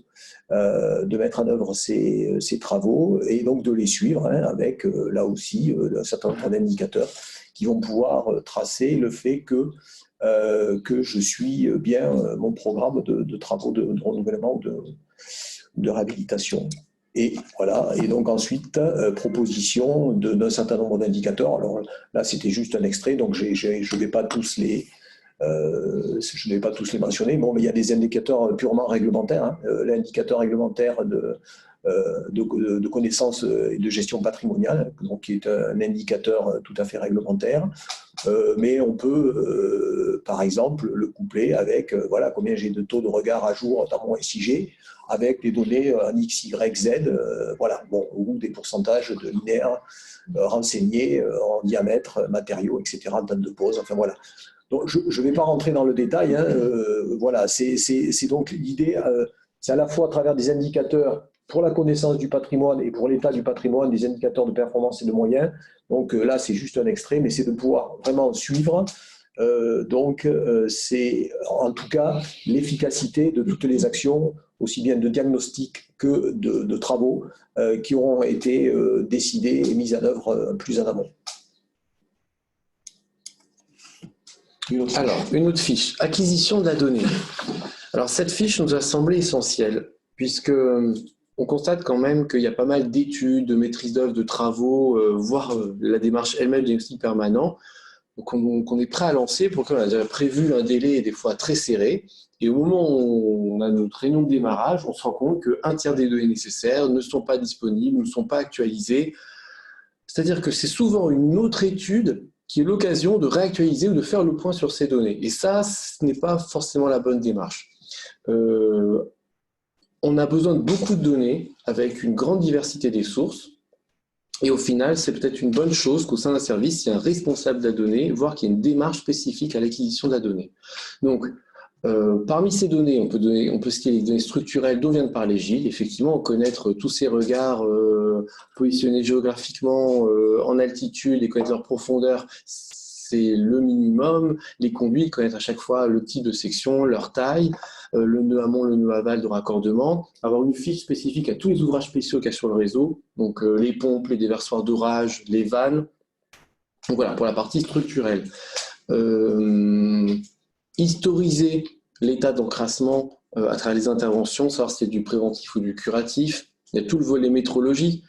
C: et donc de les suivre, hein, avec là aussi un certain nombre d'indicateurs qui vont pouvoir tracer le fait que je suis bien mon programme de travaux de renouvellement de réhabilitation. Et voilà, et donc ensuite, proposition d'un certain nombre d'indicateurs. Alors là, c'était juste un extrait, donc je ne vais pas tous les mentionner. Bon, mais il y a des indicateurs purement réglementaires, hein. L'indicateur réglementaire de connaissance et de gestion patrimoniale, donc qui est un indicateur tout à fait réglementaire, mais on peut, par exemple, le coupler avec voilà, combien j'ai de taux de regard à jour dans mon SIG, avec des données en X, Y, Z, voilà, bon, ou des pourcentages de linéaires renseignés en diamètre, matériaux, etc., date de pose, enfin voilà. Donc, je ne vais pas rentrer dans le détail, hein, voilà, c'est donc l'idée, c'est à la fois à travers des indicateurs pour la connaissance du patrimoine et pour l'état du patrimoine, des indicateurs de performance et de moyens. Donc là, c'est juste un extrait, mais c'est de pouvoir vraiment suivre. C'est en tout cas l'efficacité de toutes les actions, aussi bien de diagnostic que de travaux qui auront été décidés et mis en œuvre plus en amont.
B: Alors, une autre fiche, acquisition de la donnée. Alors, cette fiche nous a semblé essentielle, puisque on constate quand même qu'il y a pas mal d'études, de maîtrise d'œuvre, de travaux, voire la démarche elle-même de diagnostic permanent, qu'on est prêt à lancer, pour lequel on a déjà prévu un délai des fois très serré. Et au moment où on a notre réunion de démarrage, on se rend compte qu'un tiers des données nécessaires ne sont pas disponibles, ne sont pas actualisées. C'est-à-dire que c'est souvent une autre étude qui est l'occasion de réactualiser ou de faire le point sur ces données. Et ça, ce n'est pas forcément la bonne démarche. On a besoin de beaucoup de données avec une grande diversité des sources. Et au final, c'est peut-être une bonne chose qu'au sein d'un service, il y ait un responsable de la donnée, voire qu'il y ait une démarche spécifique à l'acquisition de la donnée. Donc, parmi ces données, on peut citer les données structurelles dont vient de parler Gilles. Effectivement, connaître tous ces regards positionnés géographiquement en altitude et connaître leur profondeur, c'est le minimum. Les conduites, connaître à chaque fois le type de section, leur taille, le nœud amont, le nœud aval de raccordement, avoir une fiche spécifique à tous les ouvrages spéciaux qu'il y a sur le réseau, donc les pompes, les déversoirs d'orage, les vannes. Donc voilà, pour la partie structurelle. Historiser l'état d'encrassement à travers les interventions, savoir si c'est du préventif ou du curatif. Il y a tout le volet métrologie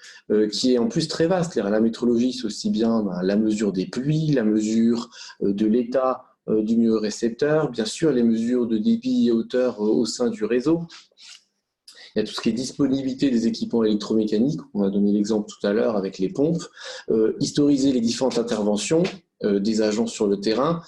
B: qui est en plus très vaste. La métrologie, c'est aussi bien la mesure des pluies, la mesure de l'état du milieu récepteur, bien sûr les mesures de débit et hauteur au sein du réseau. Il y a tout ce qui est disponibilité des équipements électromécaniques, on a donné l'exemple tout à l'heure avec les pompes, historiser les différentes interventions des agents sur le terrain,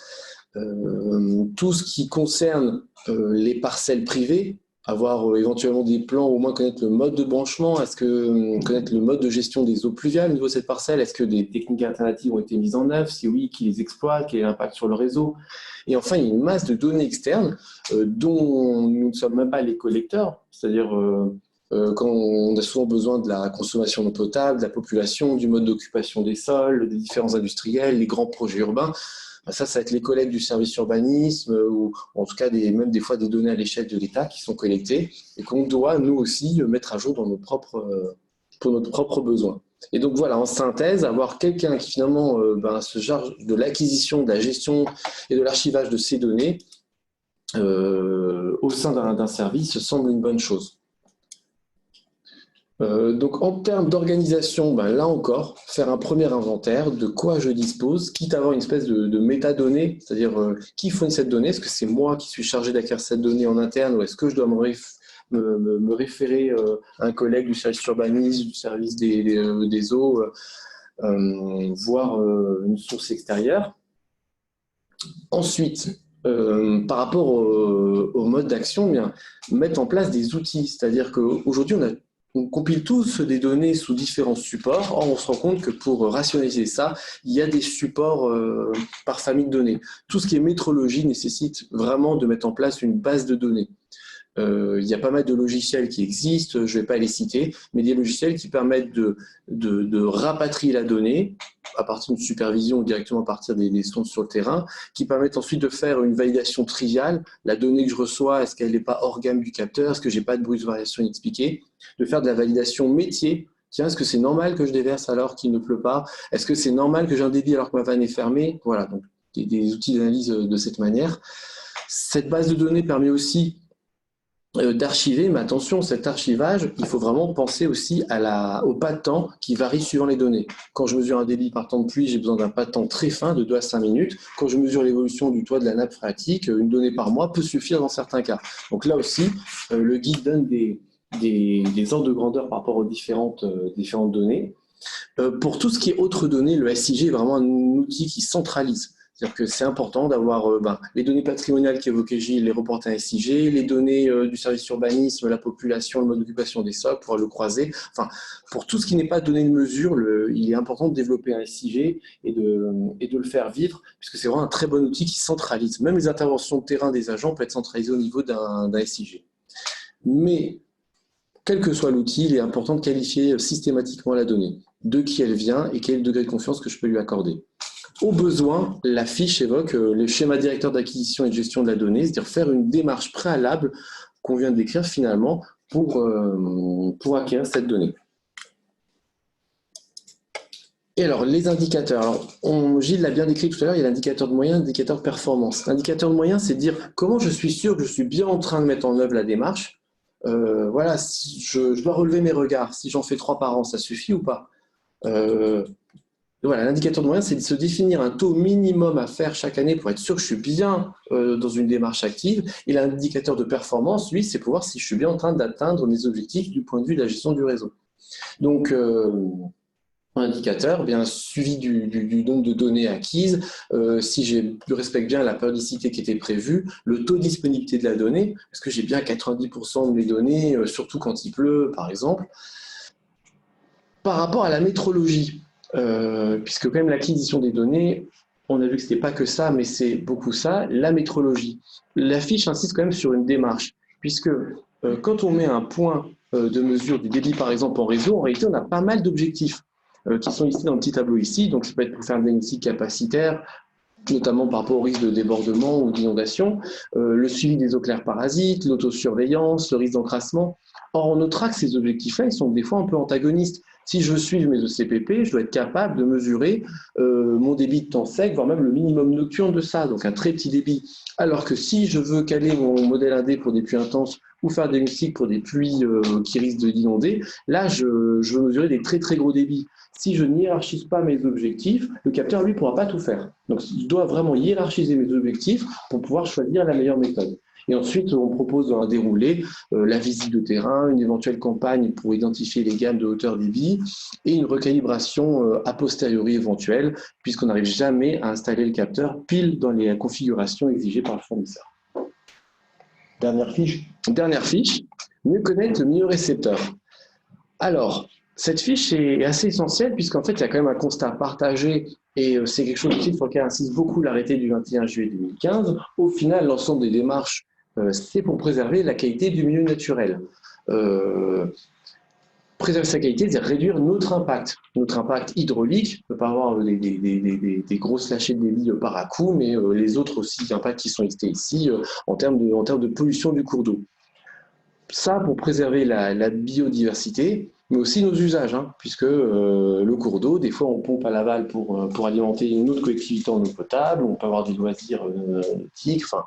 B: tout ce qui concerne les parcelles privées, avoir éventuellement des plans, au moins connaître le mode de branchement, connaître le mode de gestion des eaux pluviales au niveau de cette parcelle, est-ce que des techniques alternatives ont été mises en œuvre, si oui, qui les exploite, quel est l'impact sur le réseau. Et enfin, il y a une masse de données externes dont nous ne sommes même pas les collecteurs, c'est-à-dire quand on a souvent besoin de la consommation d'eau potable, de la population, du mode d'occupation des sols, des différents industriels, les grands projets urbains. Ça va être les collègues du service urbanisme ou en tout cas même des fois des données à l'échelle de l'État qui sont collectées et qu'on doit nous aussi mettre à jour pour notre propre besoin. Et donc voilà, en synthèse, avoir quelqu'un qui finalement se charge de l'acquisition, de la gestion et de l'archivage de ces données au sein d'un service semble une bonne chose. Donc en termes d'organisation, là encore, faire un premier inventaire de quoi je dispose, quitte à avoir une espèce de métadonnée, c'est-à-dire qui fournit cette donnée, est-ce que c'est moi qui suis chargé d'acquérir cette donnée en interne ou est-ce que je dois me référer à un collègue du service urbanisme, du service des eaux, voire une source extérieure. Ensuite, par rapport au mode d'action, mettre en place des outils, c'est-à-dire qu'aujourd'hui on compile tous des données sous différents supports. Or, on se rend compte que pour rationaliser ça, il y a des supports par famille de données. Tout ce qui est métrologie nécessite vraiment de mettre en place une base de données. Il y a pas mal de logiciels qui existent, je ne vais pas les citer, mais des logiciels qui permettent de rapatrier la donnée à partir d'une supervision ou directement à partir des sondes sur le terrain, qui permettent ensuite de faire une validation triviale. La donnée que je reçois, est-ce qu'elle n'est pas hors gamme du capteur? Est-ce que je n'ai pas de bruit de variation inexpliquée? De faire de la validation métier. Tiens, est-ce que c'est normal que je déverse alors qu'il ne pleut pas? Est-ce que c'est normal que j'ai un débit alors que ma vanne est fermée? Voilà, donc des outils d'analyse de cette manière. Cette base de données permet aussi d'archiver, mais attention, cet archivage, il faut vraiment penser aussi au pas de temps qui varie suivant les données. Quand je mesure un débit par temps de pluie, j'ai besoin d'un pas de temps très fin, de 2 à 5 minutes. Quand je mesure l'évolution du toit de la nappe phréatique, une donnée par mois peut suffire dans certains cas. Donc là aussi, le guide donne des ordres de grandeur par rapport aux différentes données. Pour tout ce qui est autres données, le SIG est vraiment un outil qui centralise. C'est-à-dire que c'est important d'avoir les données patrimoniales qu'évoquait Gilles, les reporter à SIG, les données du service urbanisme, la population, le mode d'occupation des sols, pouvoir le croiser. Enfin, pour tout ce qui n'est pas donné de mesure, il est important de développer un SIG et de le faire vivre, puisque c'est vraiment un très bon outil qui centralise. Même les interventions de terrain des agents peuvent être centralisées au niveau d'un SIG. Mais, quel que soit l'outil, il est important de qualifier systématiquement la donnée, de qui elle vient et quel est le degré de confiance que je peux lui accorder. Au besoin, la fiche évoque le schéma directeur d'acquisition et de gestion de la donnée, c'est-à-dire faire une démarche préalable qu'on vient de décrire finalement pour acquérir cette donnée. Et alors, les indicateurs. Alors, Gilles l'a bien décrit tout à l'heure, il y a l'indicateur de moyens, l'indicateur de performance. L'indicateur de moyens, c'est de dire comment je suis sûr que je suis bien en train de mettre en œuvre la démarche. Voilà, si je dois relever mes regards, si j'en fais 3 par an, ça suffit ou pas? Voilà, l'indicateur de moyens, c'est de se définir un taux minimum à faire chaque année pour être sûr que je suis bien dans une démarche active. Et l'indicateur de performance, lui, c'est pour voir si je suis bien en train d'atteindre mes objectifs du point de vue de la gestion du réseau. Donc, un indicateur, suivi du nombre de données acquises, si je respecte bien la périodicité qui était prévue, le taux de disponibilité de la donnée, est-ce que j'ai bien 90% de mes données, surtout quand il pleut, par exemple. Par rapport à la métrologie, puisque quand même l'acquisition des données, on a vu que ce n'était pas que ça, mais c'est beaucoup ça, la métrologie. La fiche insiste quand même sur une démarche, puisque quand on met un point de mesure du débit, par exemple, en réseau, en réalité, on a pas mal d'objectifs qui sont ici dans le petit tableau ici. Donc, ça peut être pour faire un diagnostic capacitaire, notamment par rapport au risque de débordement ou d'inondation, le suivi des eaux claires parasites, l'autosurveillance, le risque d'encrassement. Or, on notera que ces objectifs-là, ils sont des fois un peu antagonistes. Si je veux suivre mes ECPP, je dois être capable de mesurer mon débit de temps sec, voire même le minimum nocturne de ça, donc un très petit débit. Alors que si je veux caler mon modèle AD pour des pluies intenses ou faire des diagnostics pour des pluies qui risquent d'inonder, là, je veux mesurer des très très gros débits. Si je n'hiérarchise pas mes objectifs, le capteur, lui, ne pourra pas tout faire. Donc, je dois vraiment hiérarchiser mes objectifs pour pouvoir choisir la meilleure méthode. Et ensuite, on propose dans un déroulé la visite de terrain, une éventuelle campagne pour identifier les gammes de hauteur débit et une recalibration a posteriori éventuelle, puisqu'on n'arrive jamais à installer le capteur pile dans les configurations exigées par le fournisseur.
C: Dernière fiche.
B: Dernière fiche, mieux connaître le milieu récepteur. Alors, cette fiche est assez essentielle puisqu'en fait, il y a quand même un constat partagé et c'est quelque chose aussi sur lequel insiste beaucoup l'arrêté du 21 juillet 2015. Au final, l'ensemble des démarches, c'est pour préserver la qualité du milieu naturel. Préserver sa qualité, c'est réduire notre impact hydraulique, ne pas avoir des grosses lâchées de débit par à coup, mais les autres aussi impacts qui sont listés ici en termes de pollution du cours d'eau. Ça pour préserver la biodiversité, mais aussi nos usages, puisque le cours d'eau, des fois on pompe à l'aval pour alimenter une autre collectivité en eau potable, on peut avoir des loisirs nautiques, enfin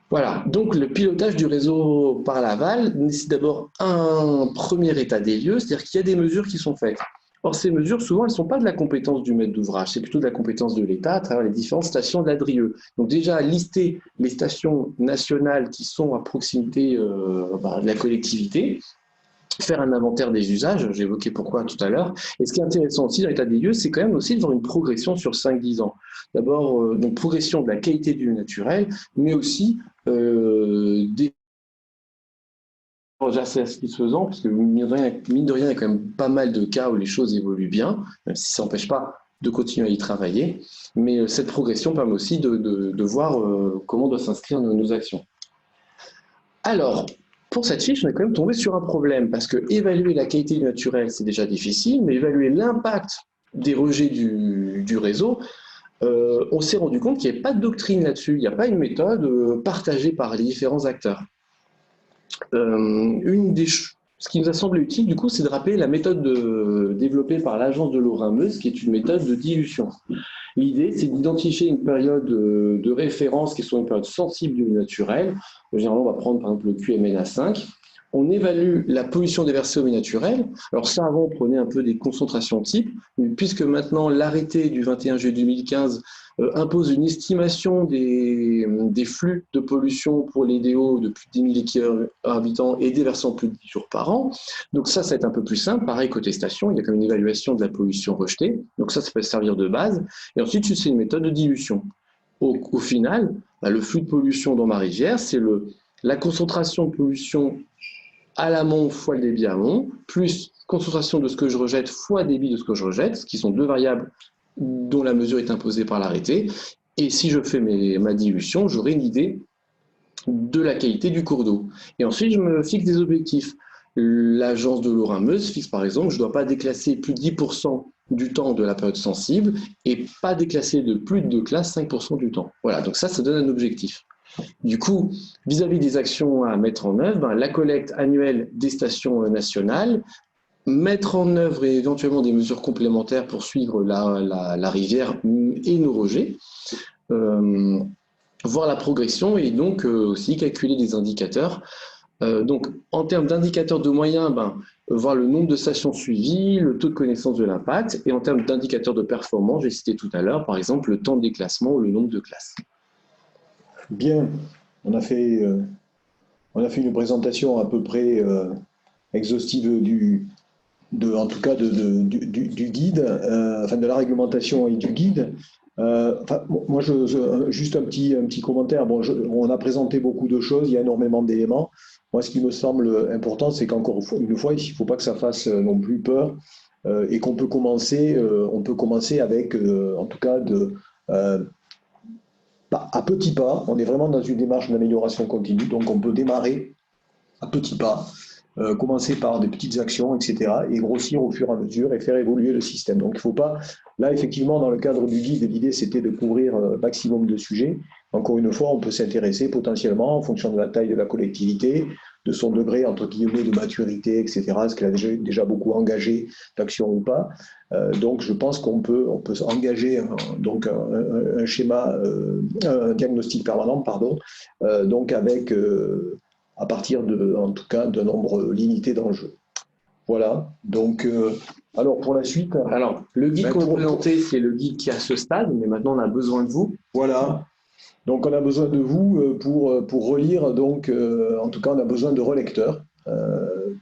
B: voilà. Donc le pilotage du réseau par l'aval nécessite d'abord un premier état des lieux, c'est-à-dire qu'il y a des mesures qui sont faites. Or, ces mesures, souvent, elles ne sont pas de la compétence du maître d'ouvrage, c'est plutôt de la compétence de l'État à travers les différentes stations de l'ADRIE. Donc déjà, lister les stations nationales qui sont à proximité de la collectivité, faire un inventaire des usages, j'évoquais pourquoi tout à l'heure. Et ce qui est intéressant aussi dans l'état des lieux, c'est quand même aussi de voir une progression sur 5-10 ans. D'abord, donc progression de la qualité du naturel, mais aussi des assez satisfaisant, parce que mine de rien, il y a quand même pas mal de cas où les choses évoluent bien, même si ça n'empêche pas de continuer à y travailler. Mais cette progression permet aussi de voir comment doivent s'inscrire nos actions. Alors, pour cette fiche, on est quand même tombé sur un problème, parce que évaluer la qualité du naturel, c'est déjà difficile, mais évaluer l'impact des rejets du réseau, on s'est rendu compte qu'il n'y avait pas de doctrine là-dessus, il n'y a pas une méthode partagée par les différents acteurs. Ce qui nous a semblé utile, du coup, c'est de rappeler la méthode développée par l'Agence de l'eau Rhin-Meuse, qui est une méthode de dilution. L'idée, c'est d'identifier une période de référence qui soit une période sensible du naturel. Généralement, on va prendre par exemple le QMNA5. On évalue la pollution déversée au milieu naturel. Alors ça, avant, on prenait un peu des concentrations type, mais puisque maintenant l'arrêté du 21 juillet 2015 impose une estimation des flux de pollution pour les DO de plus de 10 000 équivalents habitants et déversant plus de 10 jours par an. Donc ça va être un peu plus simple. Pareil, côté station, il y a comme une évaluation de la pollution rejetée. Donc ça peut servir de base. Et ensuite, c'est une méthode de dilution. Au final, le flux de pollution dans ma rivière, c'est la concentration de pollution à l'amont fois le débit amont, plus concentration de ce que je rejette fois débit de ce que je rejette, qui sont deux variables dont la mesure est imposée par l'arrêté. Et si je fais ma dilution, j'aurai une idée de la qualité du cours d'eau. Et ensuite, je me fixe des objectifs. L'agence de l'eau Rhin-Meuse fixe par exemple, je ne dois pas déclasser plus de 10% du temps de la période sensible et pas déclasser de plus de 2 classes 5% du temps. Voilà, donc ça donne un objectif. Du coup, vis-à-vis des actions à mettre en œuvre, la collecte annuelle des stations nationales, mettre en œuvre éventuellement des mesures complémentaires pour suivre la rivière et nos rejets, voir la progression et donc aussi calculer des indicateurs. Donc, en termes d'indicateurs de moyens, voir le nombre de stations suivies, le taux de connaissance de l'impact, et en termes d'indicateurs de performance, j'ai cité tout à l'heure, par exemple, le temps de déclassement ou le nombre de classes.
C: Bien, on a fait une présentation à peu près exhaustive en tout cas du guide, enfin de la réglementation et du guide. Moi, juste un petit commentaire. Bon, on a présenté beaucoup de choses, il y a énormément d'éléments. Moi, ce qui me semble important, c'est qu'encore une fois, il ne faut pas que ça fasse non plus peur et qu'on peut commencer, avec, en tout cas, à petits pas. On est vraiment dans une démarche d'amélioration continue, donc on peut démarrer à petits pas commencer par des petites actions, etc., et grossir au fur et à mesure et faire évoluer le système. Donc, il ne faut pas... Là, effectivement, dans le cadre du guide, l'idée, c'était de couvrir un maximum de sujets. Encore une fois, on peut s'intéresser potentiellement en fonction de la taille de la collectivité, de son degré, entre guillemets, de maturité, etc., est-ce qu'elle a déjà beaucoup engagé d'action ou pas. Donc, je pense qu'on peut engager un schéma, un diagnostic permanent, pardon, donc avec... à partir en tout cas d'un nombre limité d'enjeux. Voilà, donc alors pour la suite...
B: Alors, le guide qu'on a présenté, c'est le guide qui est à ce stade, mais maintenant on a besoin de vous.
C: Voilà, donc on a besoin de vous pour relire, donc en tout cas on a besoin de relecteurs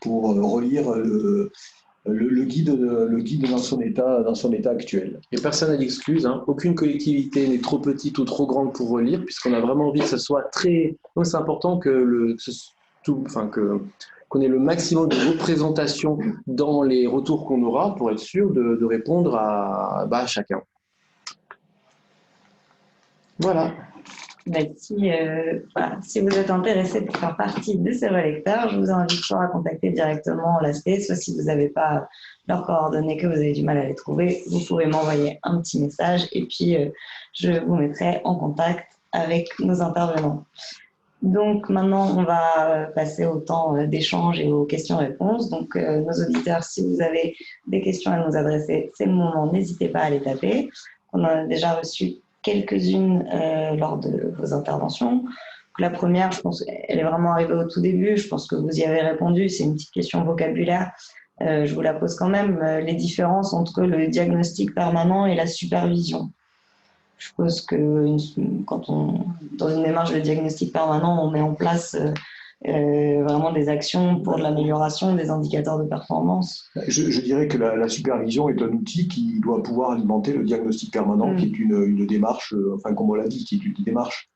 C: pour relire le guide dans son état actuel.
B: Et personne n'a d'excuse, hein. Aucune collectivité n'est trop petite ou trop grande pour relire, puisqu'on a vraiment envie que ce soit très... Donc c'est important qu'on ait le maximum de représentation dans les retours qu'on aura pour être sûr de répondre à chacun. Voilà.
A: Si vous êtes intéressé pour faire partie de ces relecteurs, je vous invite soit à contacter directement l'ASP, soit si vous n'avez pas leurs coordonnées, que vous avez du mal à les trouver, vous pouvez m'envoyer un petit message et puis je vous mettrai en contact avec nos intervenants. Donc maintenant, on va passer au temps d'échange et aux questions-réponses. Donc nos auditeurs, si vous avez des questions à nous adresser, c'est le moment, n'hésitez pas à les taper. On en a déjà reçu quelques-unes lors de vos interventions. Donc, la première, je pense qu'elle est vraiment arrivée au tout début. Je pense que vous y avez répondu. C'est une petite question vocabulaire. Je vous la pose quand même. Les différences entre le diagnostic permanent et la supervision. Je suppose que dans une démarche de diagnostic permanent, on met en place vraiment des actions pour l'amélioration des indicateurs de performance.
C: Je dirais que la supervision est un outil qui doit pouvoir alimenter le diagnostic permanent, qui est une démarche, comme on l'a dit, qui est une démarche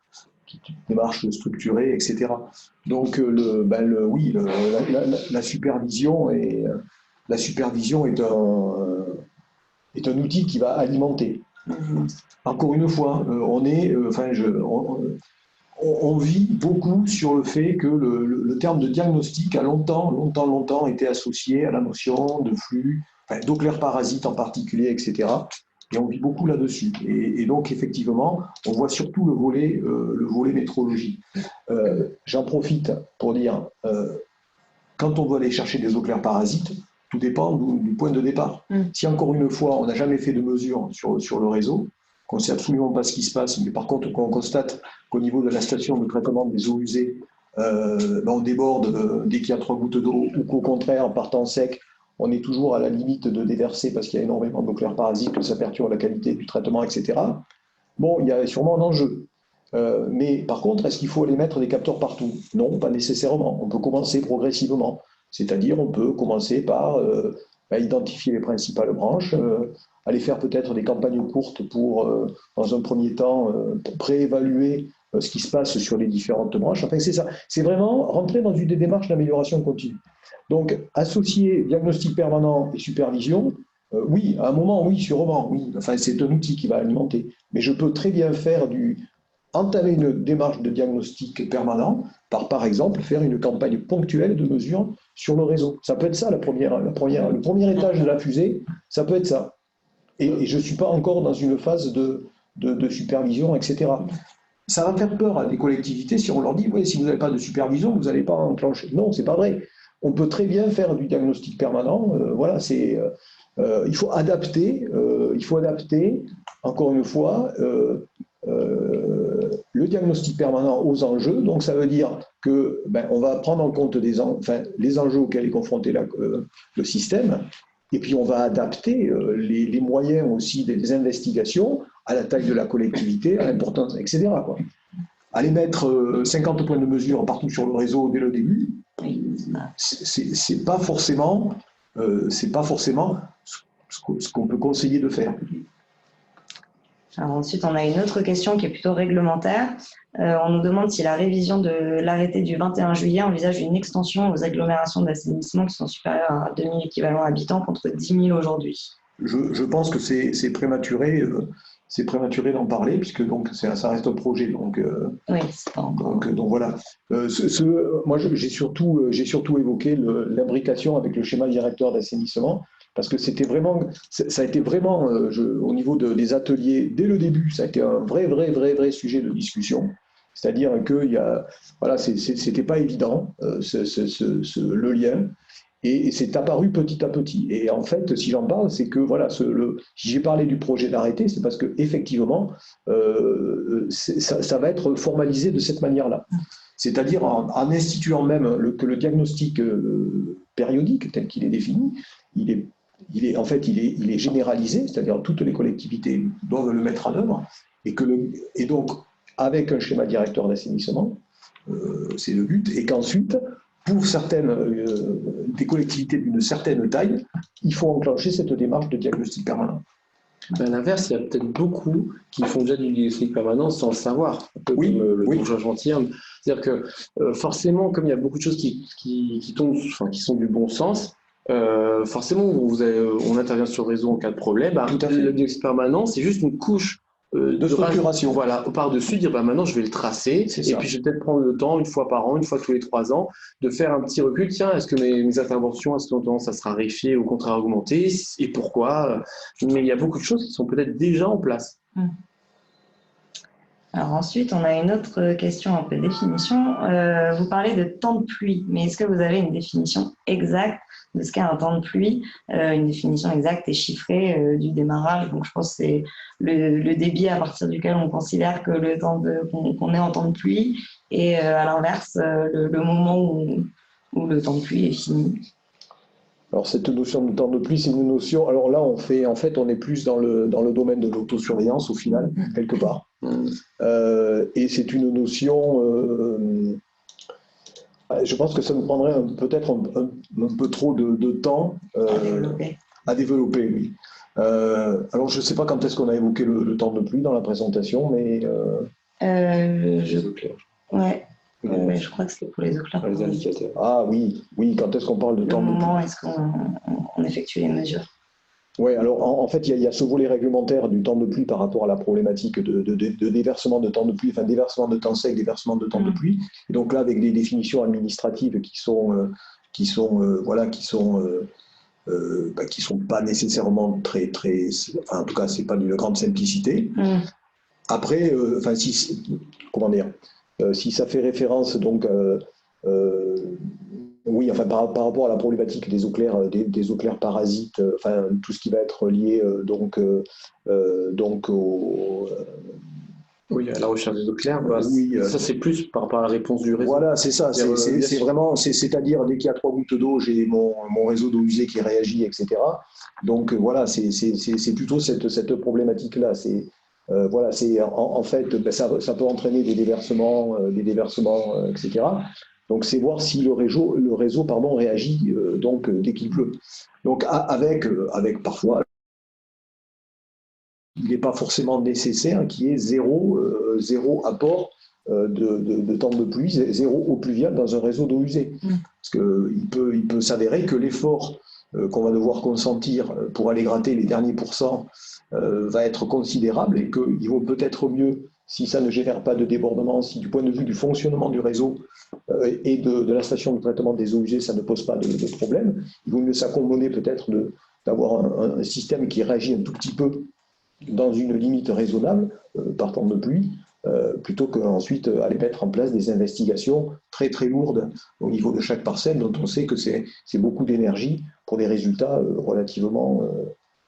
C: structurée, etc. Donc, oui, la supervision est un outil qui va alimenter. Encore une fois, on vit beaucoup sur le fait que le terme de diagnostic a longtemps été associé à la notion de flux, d'oclair parasite en particulier, etc. Et on vit beaucoup là-dessus. Et donc, effectivement, on voit surtout le volet métrologie. J'en profite pour dire, quand on veut aller chercher des oclaires parasites, tout dépend du point de départ. Si encore une fois, on n'a jamais fait de mesure sur le réseau, qu'on ne sait absolument pas ce qui se passe, mais par contre qu'on constate qu'au niveau de la station de traitement des eaux usées, on déborde dès qu'il y a 3 gouttes d'eau, ou qu'au contraire, en partant sec, on est toujours à la limite de déverser parce qu'il y a énormément d'oclaires parasites, que ça perturbe la qualité du traitement, etc. Bon, il y a sûrement un enjeu. Mais par contre, est-ce qu'il faut aller mettre des capteurs partout? Non, pas nécessairement. On peut commencer progressivement. C'est-à-dire, on peut commencer par identifier les principales branches, aller faire peut-être des campagnes courtes pour, dans un premier temps, préévaluer ce qui se passe sur les différentes branches. Enfin, c'est ça. C'est vraiment rentrer dans une démarche d'amélioration continue. Donc, associer diagnostic permanent et supervision, oui, à un moment, oui, sûrement, oui. Enfin, c'est un outil qui va alimenter. Mais je peux très bien entamer une démarche de diagnostic permanent par exemple, faire une campagne ponctuelle de mesure sur le réseau. Ça peut être ça, le premier étage de la fusée, ça peut être ça. Et je ne suis pas encore dans une phase de supervision, etc. Ça va faire peur à des collectivités si on leur dit « oui, si vous n'avez pas de supervision, vous n'allez pas enclencher ». Non, ce n'est pas vrai. On peut très bien faire du diagnostic permanent. Il faut adapter, encore une fois, le diagnostic permanent aux enjeux. Donc, ça veut dire que on va prendre en compte les enjeux auxquels est confronté le système, et puis on va adapter les moyens aussi des investigations à la taille de la collectivité, à l'importance, etc. Aller mettre 50 points de mesure partout sur le réseau dès le début, c'est pas forcément ce qu'on peut conseiller de faire.
A: Alors ensuite, on a une autre question qui est plutôt réglementaire. On nous demande si la révision de l'arrêté du 21 juillet envisage une extension aux agglomérations d'assainissement qui sont supérieures à 2000 équivalents habitants contre 10 000 aujourd'hui.
C: Je pense que c'est prématuré. c'est prématuré d'en parler, puisque donc, ça reste un projet. Donc,
A: Oui, c'est pas encore.
C: donc voilà. Moi, j'ai surtout évoqué l'imbrication avec le schéma directeur d'assainissement, parce que ça a été vraiment, au niveau des ateliers, dès le début, ça a été un vrai sujet de discussion. C'est-à-dire que voilà, c'était pas évident, le lien. Et c'est apparu petit à petit. Et en fait, si j'en parle, c'est que voilà, si j'ai parlé du projet d'arrêté, c'est parce que effectivement, ça va être formalisé de cette manière-là. C'est-à-dire en instituant même que le diagnostic périodique tel qu'il est défini, il est généralisé, c'est-à-dire toutes les collectivités doivent le mettre en œuvre, et donc avec un schéma directeur d'assainissement, c'est le but, et qu'ensuite, pour certaines des collectivités d'une certaine taille, il faut enclencher cette démarche de diagnostic permanent.
B: À l'inverse, il y a peut-être beaucoup qui font déjà du diagnostic permanent sans le savoir, un peu comme le bourgeois gentilhomme. C'est-à-dire que forcément, comme il y a beaucoup de choses qui tombent, enfin, qui sont du bon sens, forcément, on intervient sur le réseau en cas de problème. Le diagnostic permanent, c'est juste une couche
C: de structuration.
B: Voilà, par-dessus, dire maintenant je vais le tracer, et puis je vais peut-être prendre le temps, une fois par an, une fois tous les 3 ans, de faire un petit recul. Tiens, est-ce que mes interventions à ce tendance à se raréfier ou au contraire augmenter, et pourquoi? Mais il y a beaucoup de choses qui sont peut-être déjà en place.
A: Alors ensuite, on a une autre question un peu de définition. Vous parlez de temps de pluie, mais est-ce que vous avez une définition exacte de ce qu'est un temps de pluie, une définition exacte et chiffrée du démarrage? Donc je pense que c'est le débit à partir duquel on considère que qu'on est en temps de pluie, et à l'inverse, le moment où le temps de pluie est fini.
C: Alors cette notion de temps de pluie, c'est une notion. Alors là, on est plus dans le domaine de l'autosurveillance au final, quelque part. Et c'est une notion. Je pense que ça nous prendrait peut-être un peu trop de temps à développer. Oui. Alors je ne sais pas quand est-ce qu'on a évoqué le temps de pluie dans la présentation, mais.
B: Les eaux claires.
A: Ouais. Je crois que c'est pour les eaux claires.
B: Les indicateurs.
C: Ah oui, quand est-ce qu'on parle de temps de pluie?
A: Le moment est-ce qu'on effectue les mesures?
C: Oui, alors en fait, il y a ce volet réglementaire du temps de pluie par rapport à la problématique de déversement de temps de pluie, enfin déversement de temps sec, déversement de temps de pluie. Et donc là, avec des définitions administratives qui sont pas nécessairement très, enfin en tout cas, c'est pas d'une grande simplicité. Après, si ça fait référence donc oui, enfin par rapport à la problématique des eaux claires, des eaux claires parasites, enfin tout ce qui va être lié
B: oui, à la recherche des eaux claires, ça c'est plus par rapport à la réponse du réseau.
C: Voilà, c'est ça, c'est vraiment, c'est-à-dire dès qu'il y a 3 gouttes d'eau, j'ai mon réseau d'eau usée qui réagit, etc. Donc voilà, c'est plutôt cette problématique-là. En fait, ça peut entraîner des déversements, etc. Donc c'est voir si le réseau réagit dès qu'il pleut. Donc avec parfois, il n'est pas forcément nécessaire qu'il y ait zéro apport de temps de pluie, zéro eau pluviale dans un réseau d'eau usée. Parce qu'il peut s'avérer que l'effort qu'on va devoir consentir pour aller gratter les derniers pourcents va être considérable, et qu'il vaut peut-être mieux, si ça ne génère pas de débordement, si du point de vue du fonctionnement du réseau et de la station de traitement des eaux usées, ça ne pose pas de problème, il vaut mieux s'accommoder peut-être d'avoir un système qui réagit un tout petit peu dans une limite raisonnable par temps de pluie, plutôt qu'ensuite aller mettre en place des investigations très très lourdes au niveau de chaque parcelle, dont on sait que c'est beaucoup d'énergie pour des résultats relativement,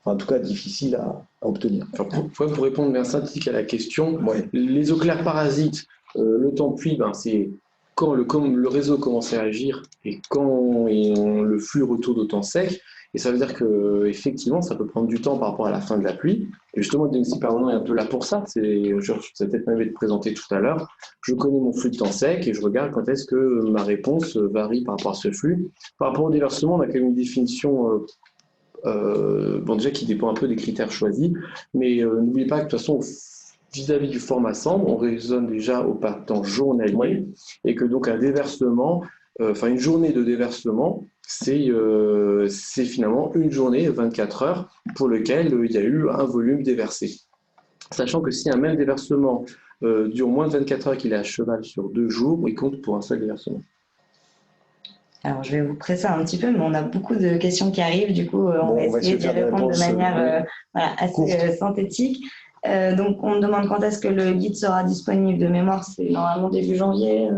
C: en tout cas difficiles à obtenir.
B: Enfin, pour répondre bien synthétique à la question, les eaux claires parasites, le temps de pluie, c'est quand le réseau commence à agir et quand le flux retourne au temps sec. Et ça veut dire qu'effectivement, ça peut prendre du temps par rapport à la fin de la pluie. Et justement, le diagnostic permanent est un peu là pour ça. Ça peut-être même été présenté tout à l'heure. Je connais mon flux de temps sec et je regarde quand est-ce que ma réponse varie par rapport à ce flux. Par rapport au déversement, on a quand même une définition déjà qui dépend un peu des critères choisis. Mais n'oubliez pas que de toute façon, vis-à-vis du format SAMB, on raisonne déjà au temps journalier, et que donc un déversement, une journée de déversement, c'est finalement une journée, 24 heures, pour lequel il y a eu un volume déversé. sachant que si un même déversement dure moins de 24 heures qu'il est à cheval sur 2 jours, il compte pour un seul déversement.
A: Alors, je vais vous presser un petit peu, mais on a beaucoup de questions qui arrivent. Du coup, on va essayer d'y répondre de manière voilà, assez synthétique. Donc, on me demande quand est-ce que le guide sera disponible. De mémoire, c'est normalement début janvier.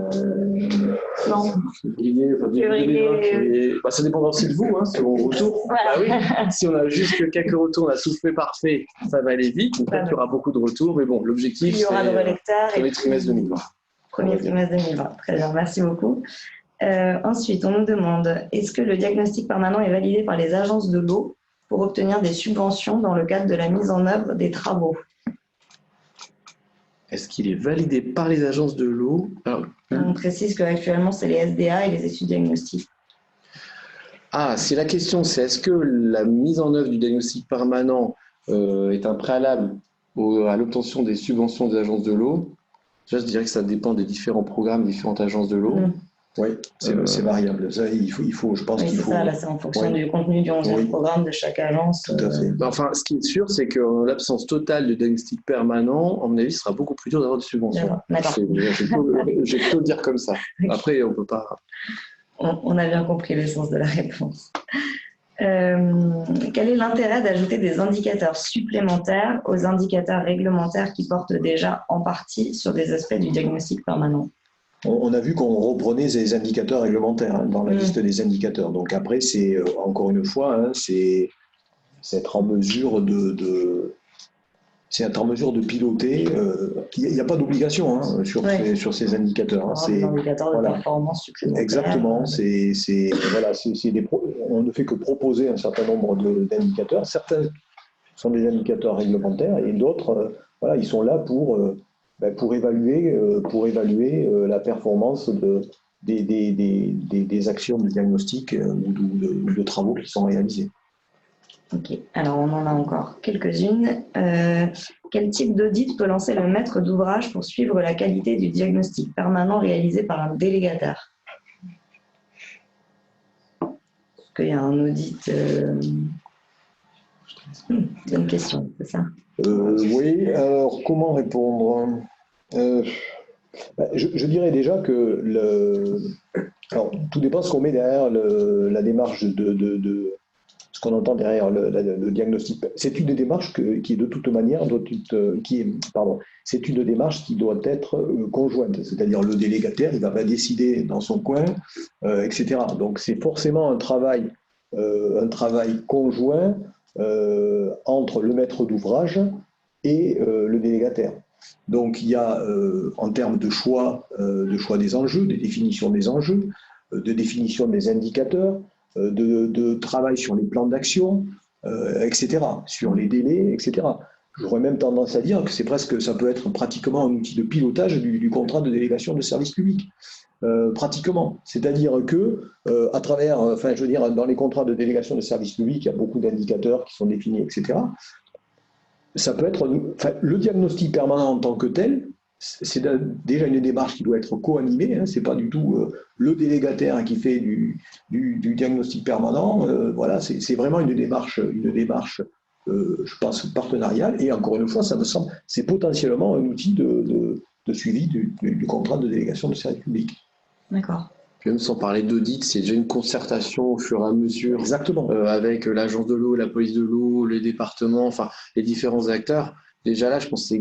A: Non.
B: Février. Bah, ça dépendra aussi de vous, hein, sur vos retours.
A: Voilà.
B: Bah oui, si on a juste quelques retours, on a soufflé parfait, ça va aller vite. Donc, il y aura beaucoup de retours, mais bon, l'objectif,
A: il y aura de relecteurs.
B: Premier trimestre 2020.
A: Premier trimestre 2020. Très bien, merci beaucoup. Ensuite, on nous demande, est-ce que le diagnostic permanent est validé par les agences de l'eau pour obtenir des subventions dans le cadre de la mise en œuvre des travaux?
B: Est-ce qu'il est validé par les agences de l'eau?
A: On précise qu'actuellement, c'est les SDA et les études diagnostiques.
B: Ah, si la question c'est est-ce que la mise en œuvre du diagnostic permanent est un préalable à l'obtention des subventions des agences de l'eau, je dirais que ça dépend des différents programmes, différentes agences de l'eau.
C: Oui, c'est variable. Ça, je pense qu'il faut.
A: Ça, là, c'est en fonction du contenu du 11e programme de chaque agence.
C: Tout à fait.
B: Enfin, ce qui est sûr, c'est qu'en l'absence totale de diagnostic permanent, à mon avis, ce sera beaucoup plus dur d'avoir des subventions.
A: D'accord.
B: J'ai plutôt le dire comme ça. Après, on ne peut pas.
A: On a bien compris le sens de la réponse. Quel est l'intérêt d'ajouter des indicateurs supplémentaires aux indicateurs réglementaires qui portent déjà en partie sur des aspects du diagnostic permanent?
C: On a vu qu'on reprenait les indicateurs réglementaires dans la liste des indicateurs. Donc après, c'est encore une fois, c'est être en mesure de piloter. Il n'y a pas d'obligation sur ces indicateurs.
A: Des indicateurs de performance supplémentaires.
C: Exactement. On ne fait que proposer un certain nombre d'indicateurs. Certains sont des indicateurs réglementaires et d'autres, ils sont là pour évaluer la performance des actions de diagnostic ou de travaux qui sont réalisés.
A: Ok, alors on en a encore quelques-unes. Quel type d'audit peut lancer le maître d'ouvrage pour suivre la qualité du diagnostic permanent réalisé par un délégataire? Est-ce qu'il y a un audit C'est une question, c'est ça?
C: Oui, alors comment répondre? Je dirais déjà que alors, tout dépend de ce qu'on met derrière la démarche de ce qu'on entend derrière le diagnostic. C'est une démarche qui de toute manière c'est une démarche qui doit être conjointe, c'est-à-dire le délégataire, il ne va pas décider dans son coin, etc. Donc c'est forcément un travail conjoint entre le maître d'ouvrage et le délégataire. Donc il y a en termes de choix des enjeux, de définition des enjeux, de définition des indicateurs, de travail sur les plans d'action, etc., sur les délais, etc. J'aurais même tendance à dire que ça peut être pratiquement un outil de pilotage du contrat de délégation de service public. Pratiquement. C'est-à-dire que, à travers, dans les contrats de délégation de service public, il y a beaucoup d'indicateurs qui sont définis, etc. Ça peut être, le diagnostic permanent en tant que tel, c'est déjà une démarche qui doit être co-animée. C'est pas du tout le délégataire qui fait du diagnostic permanent. C'est vraiment une démarche, je pense, partenariale. Et encore une fois, ça me semble, c'est potentiellement un outil de suivi du contrat de délégation de service public.
A: D'accord.
B: Même sans parler d'audit, c'est déjà une concertation au fur et à mesure.
C: Exactement.
B: Avec l'agence de l'eau, la police de l'eau, les départements, enfin les différents acteurs. Déjà là, je pense que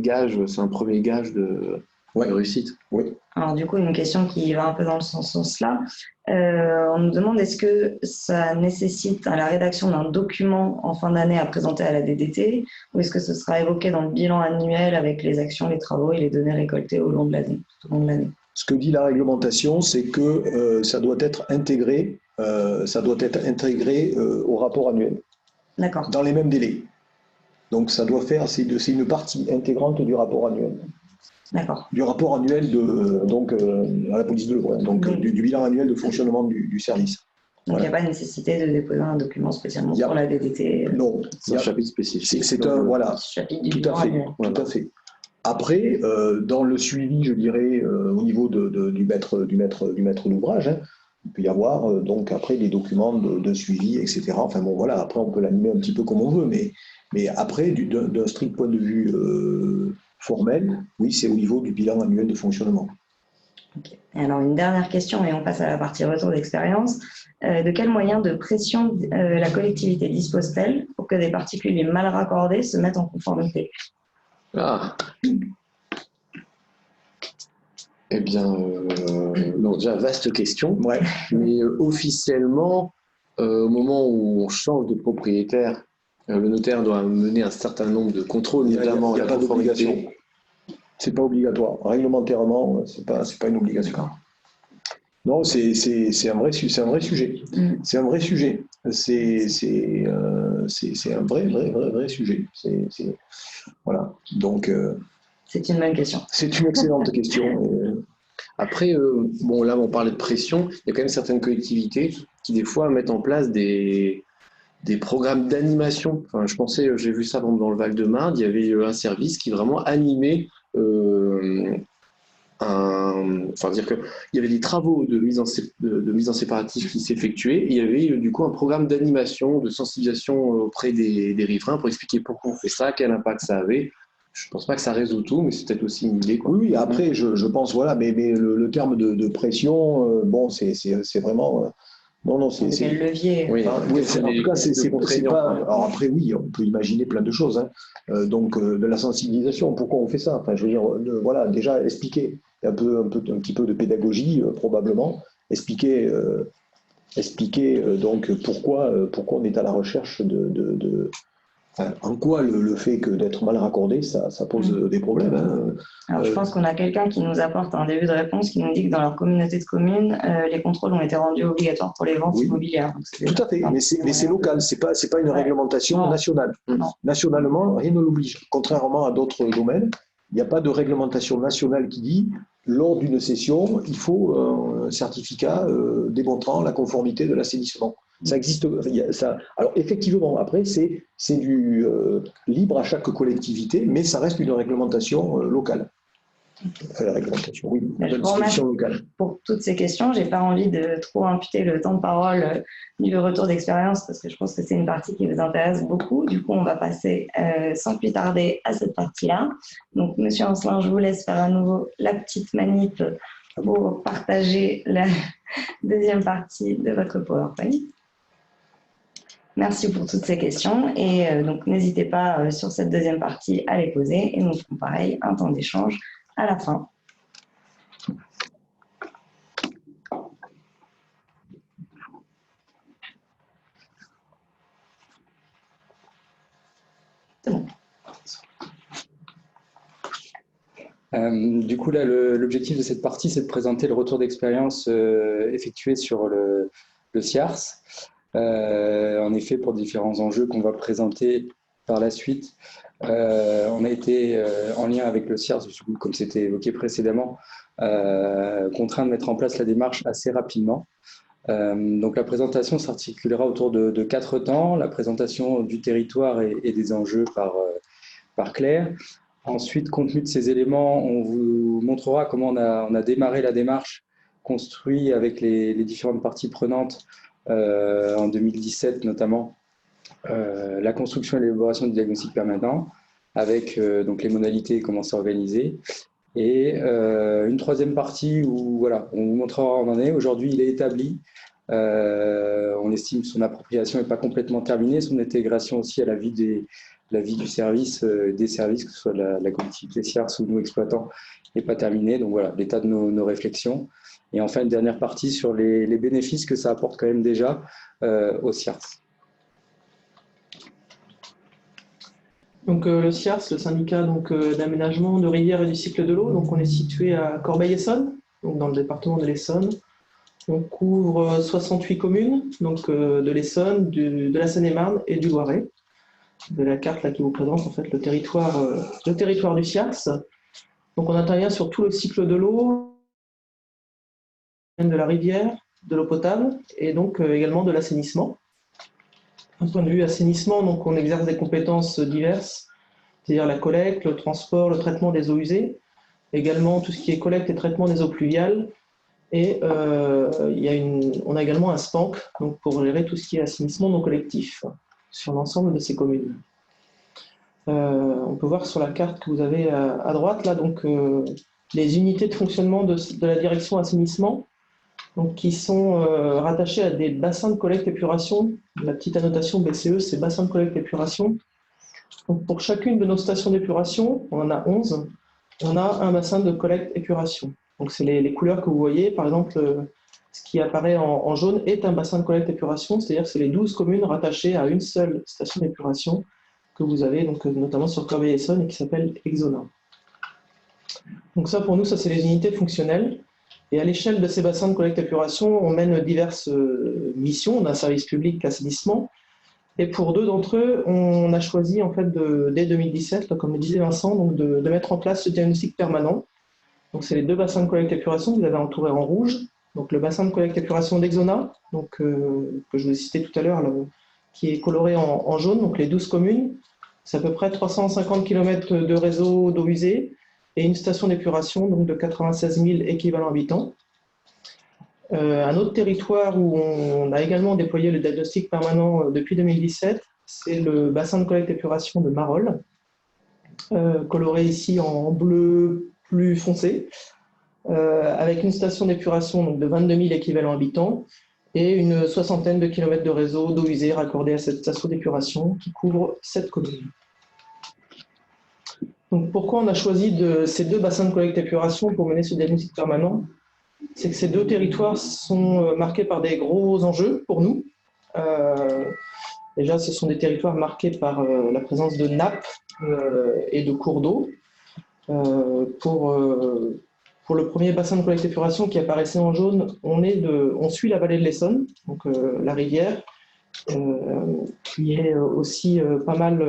B: c'est un premier gage de réussite.
C: Oui.
A: Alors du coup, une question qui va un peu dans ce sens-là. On nous demande est-ce que ça nécessite la rédaction d'un document en fin d'année à présenter à la DDT ou est-ce que ce sera évoqué dans le bilan annuel avec les actions, les travaux et les données récoltées tout au long de l'année?
C: Ce que dit la réglementation, c'est que ça doit être intégré au rapport annuel.
A: D'accord.
C: Dans les mêmes délais. Donc ça doit faire, c'est une partie intégrante du rapport annuel.
A: D'accord.
C: Du rapport annuel à la police de l'eau, donc du bilan annuel de fonctionnement du service.
A: Donc il n'y a pas nécessité de déposer un document spécialement pour la DDT.
C: Non,
B: c'est un chapitre spécifique.
C: C'est un
A: chapitre du
C: bilan annuel. Tout à fait. Après, dans le suivi, je dirais, au niveau du maître d'ouvrage, il peut y avoir donc après des documents de suivi, etc. Enfin bon, voilà, après on peut l'animer un petit peu comme on veut, mais Mais après, d'un strict point de vue formel, oui, c'est au niveau du bilan annuel de fonctionnement.
A: Okay. Alors, une dernière question et on passe à la partie retour d'expérience. De quels moyens de pression la collectivité dispose-t-elle pour que des particuliers mal raccordés se mettent en conformité?
B: Ah. Eh bien, non, déjà, vaste question.
C: Ouais.
B: Mais officiellement, au moment où on change de propriétaire, le notaire doit mener un certain nombre de contrôles, notamment
C: il y a
B: la
C: pas d'obligation.
B: conformité.
C: C'est pas obligatoire. Réglementairement, c'est pas une obligation. Non, c'est un vrai sujet. C'est un vrai sujet. C'est un vrai sujet. Voilà. Donc,
A: c'est une bonne question.
C: C'est une excellente question.
B: Après, bon, là, on parlait de pression. Il y a quand même certaines collectivités qui, des fois, mettent en place des programmes d'animation. Enfin, j'ai vu ça dans le Val-de-Marne, il y avait un service qui vraiment animait dire qu'il y avait des travaux de mise en séparatif qui s'effectuaient, et il y avait du coup un programme d'animation, de sensibilisation auprès des riverains pour expliquer pourquoi on fait ça, quel impact ça avait. Je ne pense pas que ça résout tout, mais c'est peut-être aussi une idée, quoi.
C: Oui, après, je pense, voilà, mais le terme de pression, bon, c'est vraiment... non, c'est...
A: Quel levier.
B: Oui,
C: en tout cas, c'est pas... Alors après, oui, on peut imaginer plein de choses. Donc, de la sensibilisation, pourquoi on fait ça? Enfin, je veux dire, voilà, déjà, expliquer un petit peu de pédagogie, probablement. Expliquer donc pourquoi on est à la recherche Enfin, en quoi le fait d'être mal raccordé, ça pose des problèmes.
A: Alors, je pense qu'on a quelqu'un qui nous apporte un début de réponse qui nous dit que dans leur communauté de communes, les contrôles ont été rendus obligatoires pour les ventes immobilières. Donc,
C: tout à fait, mais c'est local, c'est pas une réglementation nationale.
A: Non.
C: Nationalement, rien ne l'oblige. Contrairement à d'autres domaines, il n'y a pas de réglementation nationale qui dit lors d'une cession, il faut un certificat démontrant la conformité de l'assainissement. Ça existe. Alors effectivement, après, c'est du libre à chaque collectivité, mais ça reste une réglementation locale. Enfin, la réglementation, oui,
A: je vous remercie
C: locale.
A: Pour toutes ces questions. Je n'ai pas envie de trop imputer le temps de parole du retour d'expérience parce que je pense que c'est une partie qui vous intéresse beaucoup. Du coup, on va passer sans plus tarder à cette partie-là. Donc, Monsieur Ancelin, je vous laisse faire à nouveau la petite manip pour partager la deuxième partie de votre PowerPoint. Merci pour toutes ces questions et donc n'hésitez pas sur cette deuxième partie à les poser et nous ferons pareil un temps d'échange à la fin. C'est bon.
D: Du coup, là, l'objectif de cette partie, c'est de présenter le retour d'expérience effectué sur le CIARS. En effet, pour différents enjeux qu'on va présenter par la suite, on a été en lien avec le CIARS, comme c'était évoqué précédemment, contraint de mettre en place la démarche assez rapidement. Donc la présentation s'articulera autour de 4 temps: la présentation du territoire et des enjeux par Claire. Ensuite, compte tenu de ces éléments, on vous montrera comment on a démarré la démarche, construit avec les différentes parties prenantes en 2017 notamment, la construction et l'élaboration du diagnostic permanent, avec donc les modalités et comment c'est organisé. Et une troisième partie où voilà, on vous montrera où on en est. Aujourd'hui, il est établi. On estime que son appropriation n'est pas complètement terminée, son intégration aussi à la vie du service, des services, que ce soit la collectivité CIARS ou nous exploitants, n'est pas terminée. Donc voilà, l'état de nos réflexions. Et enfin, une dernière partie sur les bénéfices que ça apporte quand même déjà au CIARS.
E: Donc le CIARS, le syndicat d'aménagement de rivières et du cycle de l'eau, donc on est situé à Corbeil-Essonnes, donc dans le département de l'Essonne. On couvre 68 communes, donc de l'Essonne, de la Seine-et-Marne et du Loiret. De la carte là, qui vous présente en fait le territoire du CIARS. Donc on intervient sur tout le cycle de l'eau, de la rivière, de l'eau potable et donc également de l'assainissement. D'un point de vue assainissement, donc on exerce des compétences diverses, c'est-à-dire la collecte, le transport, le traitement des eaux usées, également tout ce qui est collecte et traitement des eaux pluviales. Et on a également un SPANC donc pour gérer tout ce qui est assainissement non collectif sur l'ensemble de ces communes. On peut voir sur la carte que vous avez à droite, là, donc, les unités de fonctionnement de la direction assainissement, donc, qui sont rattachées à des bassins de collecte épuration. La petite annotation BCE, c'est bassin de collecte épuration. Donc, pour chacune de nos stations d'épuration, on en a 11, on a un bassin de collecte épuration. Donc, c'est les couleurs que vous voyez. Par exemple, ce qui apparaît en jaune est un bassin de collecte épuration, c'est-à-dire que c'est les 12 communes rattachées à une seule station d'épuration que vous avez, donc, notamment sur Corbeil-Essonnes, et qui s'appelle Exona. Donc ça, pour nous, ça c'est les unités fonctionnelles. Et à l'échelle de ces bassins de collecte épuration, on mène diverses missions d'un service public assainissement. Et pour 2 d'entre eux, on a choisi en fait dès 2017, là, comme le disait Vincent, donc de mettre en place ce diagnostic permanent. Donc c'est les 2 bassins de collecte épuration que vous avez entourés en rouge. Donc le bassin de collecte épuration d'Exona, donc que je vous ai cité tout à l'heure, qui est coloré en jaune, donc les 12 communes. C'est à peu près 350 km de réseau d'eau usée et une station d'épuration donc de 96 000 équivalents habitants. Un autre territoire où on a également déployé le diagnostic permanent depuis 2017, c'est le bassin de collecte épuration de Marolles, coloré ici en bleu plus foncé, avec une station d'épuration donc de 22 000 équivalents habitants et une soixantaine de kilomètres de réseau d'eau usée raccordés à cette station d'épuration qui couvre 7 communes. Donc pourquoi on a choisi ces 2 bassins de collecte épuration pour mener ce diagnostic permanent? C'est que ces 2 territoires sont marqués par des gros enjeux pour nous. Déjà, ce sont des territoires marqués par la présence de nappes et de cours d'eau. Pour le premier bassin de collecte épuration qui apparaissait en jaune, on suit la vallée de l'Essonne, donc la rivière, qui est aussi pas mal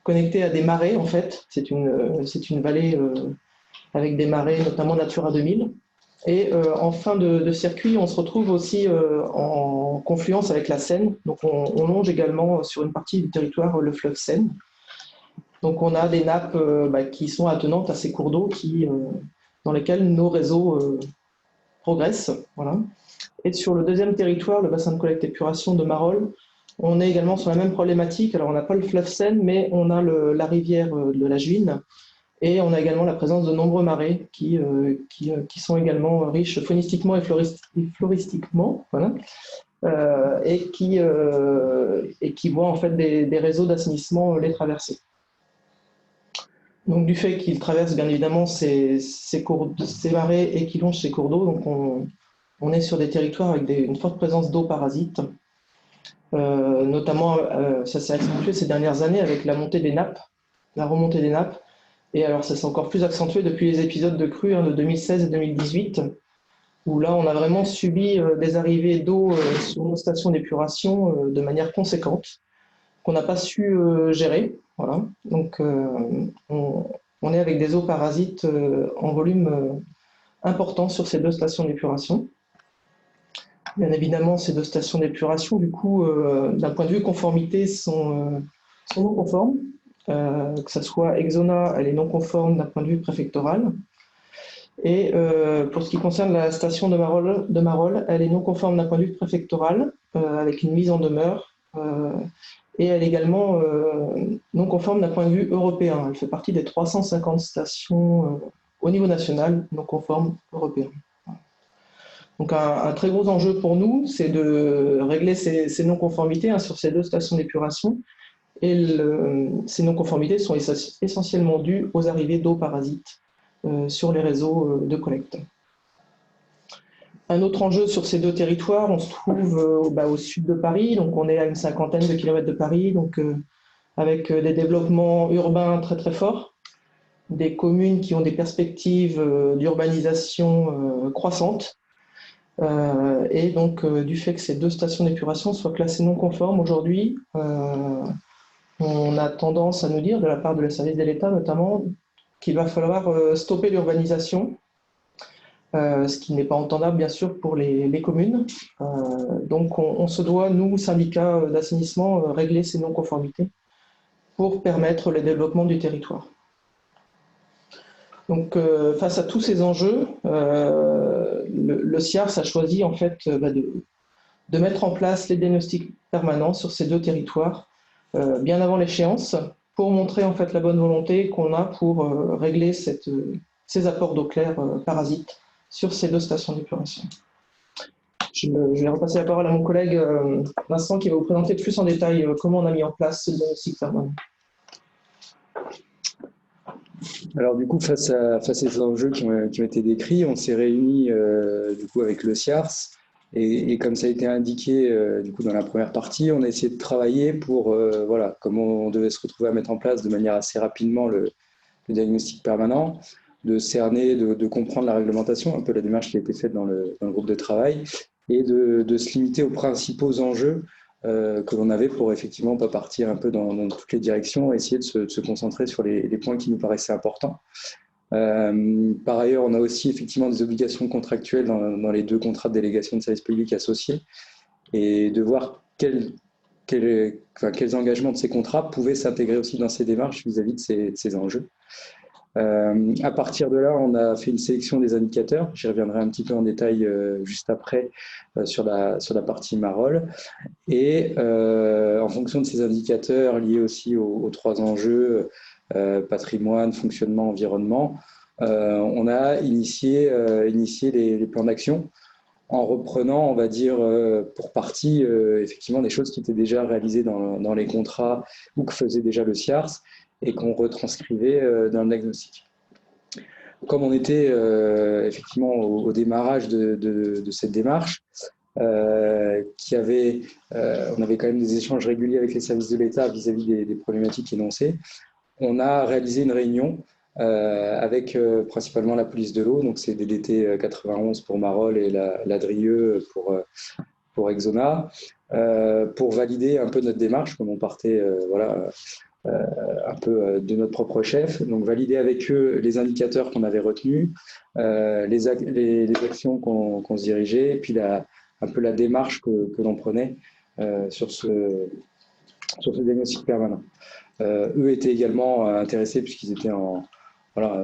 E: connectée à des marais en fait. C'est une vallée avec des marais, notamment Natura 2000. Et en fin de circuit, on se retrouve aussi en confluence avec la Seine. Donc on longe également sur une partie du territoire le fleuve Seine. Donc on a des nappes qui sont attenantes à ces cours d'eau dans lesquels nos réseaux progressent. Voilà. Et sur le deuxième territoire, le bassin de collecte épuration de Marolles, on est également sur la même problématique. Alors on n'a pas le fleuve Seine, mais on a la rivière de la Juine. Et on a également la présence de nombreux marais qui sont également riches faunistiquement et floristiquement, voilà, et qui voient en fait des réseaux d'assainissement les traverser. Donc du fait qu'ils traversent bien évidemment ces marais et qu'ils longent ces cours d'eau, donc on est sur des territoires avec une forte présence d'eau parasite. Notamment, ça s'est accentué ces dernières années avec la remontée des nappes. Et alors, ça s'est encore plus accentué depuis les épisodes de crue de 2016 et 2018, où là, on a vraiment subi des arrivées d'eau sur nos stations d'épuration de manière conséquente, qu'on n'a pas su gérer. Voilà. Donc, on est avec des eaux parasites en volume important sur ces 2 stations d'épuration. Bien évidemment, ces 2 stations d'épuration, du coup, d'un point de vue conformité, sont non conformes. Que ce soit Exona, elle est non conforme d'un point de vue préfectoral. Et pour ce qui concerne la station de Marolles, elle est non conforme d'un point de vue préfectoral, avec une mise en demeure. Et elle est également non conforme d'un point de vue européen. Elle fait partie des 350 stations au niveau national non conformes européens. Donc un très gros enjeu pour nous, c'est de régler ces non-conformités sur ces 2 stations d'épuration. Et ces non-conformités sont essentiellement dues aux arrivées d'eau parasites sur les réseaux de collecte. Un autre enjeu sur ces 2 territoires, on se trouve au sud de Paris, donc on est à une cinquantaine de kilomètres de Paris, donc avec des développements urbains très très forts, des communes qui ont des perspectives d'urbanisation croissantes, et donc du fait que ces 2 stations d'épuration soient classées non conformes aujourd'hui, on a tendance à nous dire, de la part de la service de l'État notamment, qu'il va falloir stopper l'urbanisation, ce qui n'est pas entendable bien sûr pour les communes. Donc on se doit, nous, syndicats d'assainissement, régler ces non-conformités pour permettre le développement du territoire. Donc face à tous ces enjeux, le CIARS a choisi en fait de mettre en place les diagnostics permanents sur ces 2 territoires bien avant l'échéance pour montrer en fait la bonne volonté qu'on a pour régler ces apports d'eau claire parasites sur ces 2 stations d'épuration. Je vais repasser la parole à mon collègue Vincent qui va vous présenter plus en détail comment on a mis en place ce diagnostic permanent.
D: Alors du coup, face à ces enjeux qui ont été décrits, on s'est réunis du coup avec le CIARS et comme ça a été indiqué du coup dans la première partie, on a essayé de travailler pour voilà comment on devait se retrouver à mettre en place de manière assez rapidement le diagnostic permanent, de cerner, de comprendre la réglementation, un peu la démarche qui a été faite dans le groupe de travail, et de se limiter aux principaux enjeux que l'on avait pour effectivement pas partir un peu dans toutes les directions, essayer de se concentrer sur les points qui nous paraissaient importants. Par ailleurs, on a aussi effectivement des obligations contractuelles dans les 2 contrats de délégation de service public associés et de voir quels engagements de ces contrats pouvaient s'intégrer aussi dans ces démarches vis-à-vis de ces enjeux. À partir de là, on a fait une sélection des indicateurs. J'y reviendrai un petit peu en détail juste après sur la partie Marolles. Et en fonction de ces indicateurs liés aussi aux 3 enjeux, patrimoine, fonctionnement, environnement, on a initié les plans d'action en reprenant, on va dire, pour partie, effectivement, des choses qui étaient déjà réalisées dans les contrats ou que faisait déjà le CIARS et qu'on retranscrivait dans le diagnostic. Comme on était effectivement au démarrage de cette démarche, on avait quand même des échanges réguliers avec les services de l'État vis-à-vis des problématiques énoncées, on a réalisé une réunion avec principalement la police de l'eau, donc c'est DDT 91 pour Marolles et la Drieux pour Exona, pour valider un peu notre démarche, comme on partait un peu de notre propre chef, donc valider avec eux les indicateurs qu'on avait retenus, les actions qu'on se dirigeait, et puis un peu la démarche que l'on prenait sur ce diagnostic permanent. Eux étaient également intéressés puisqu'ils étaient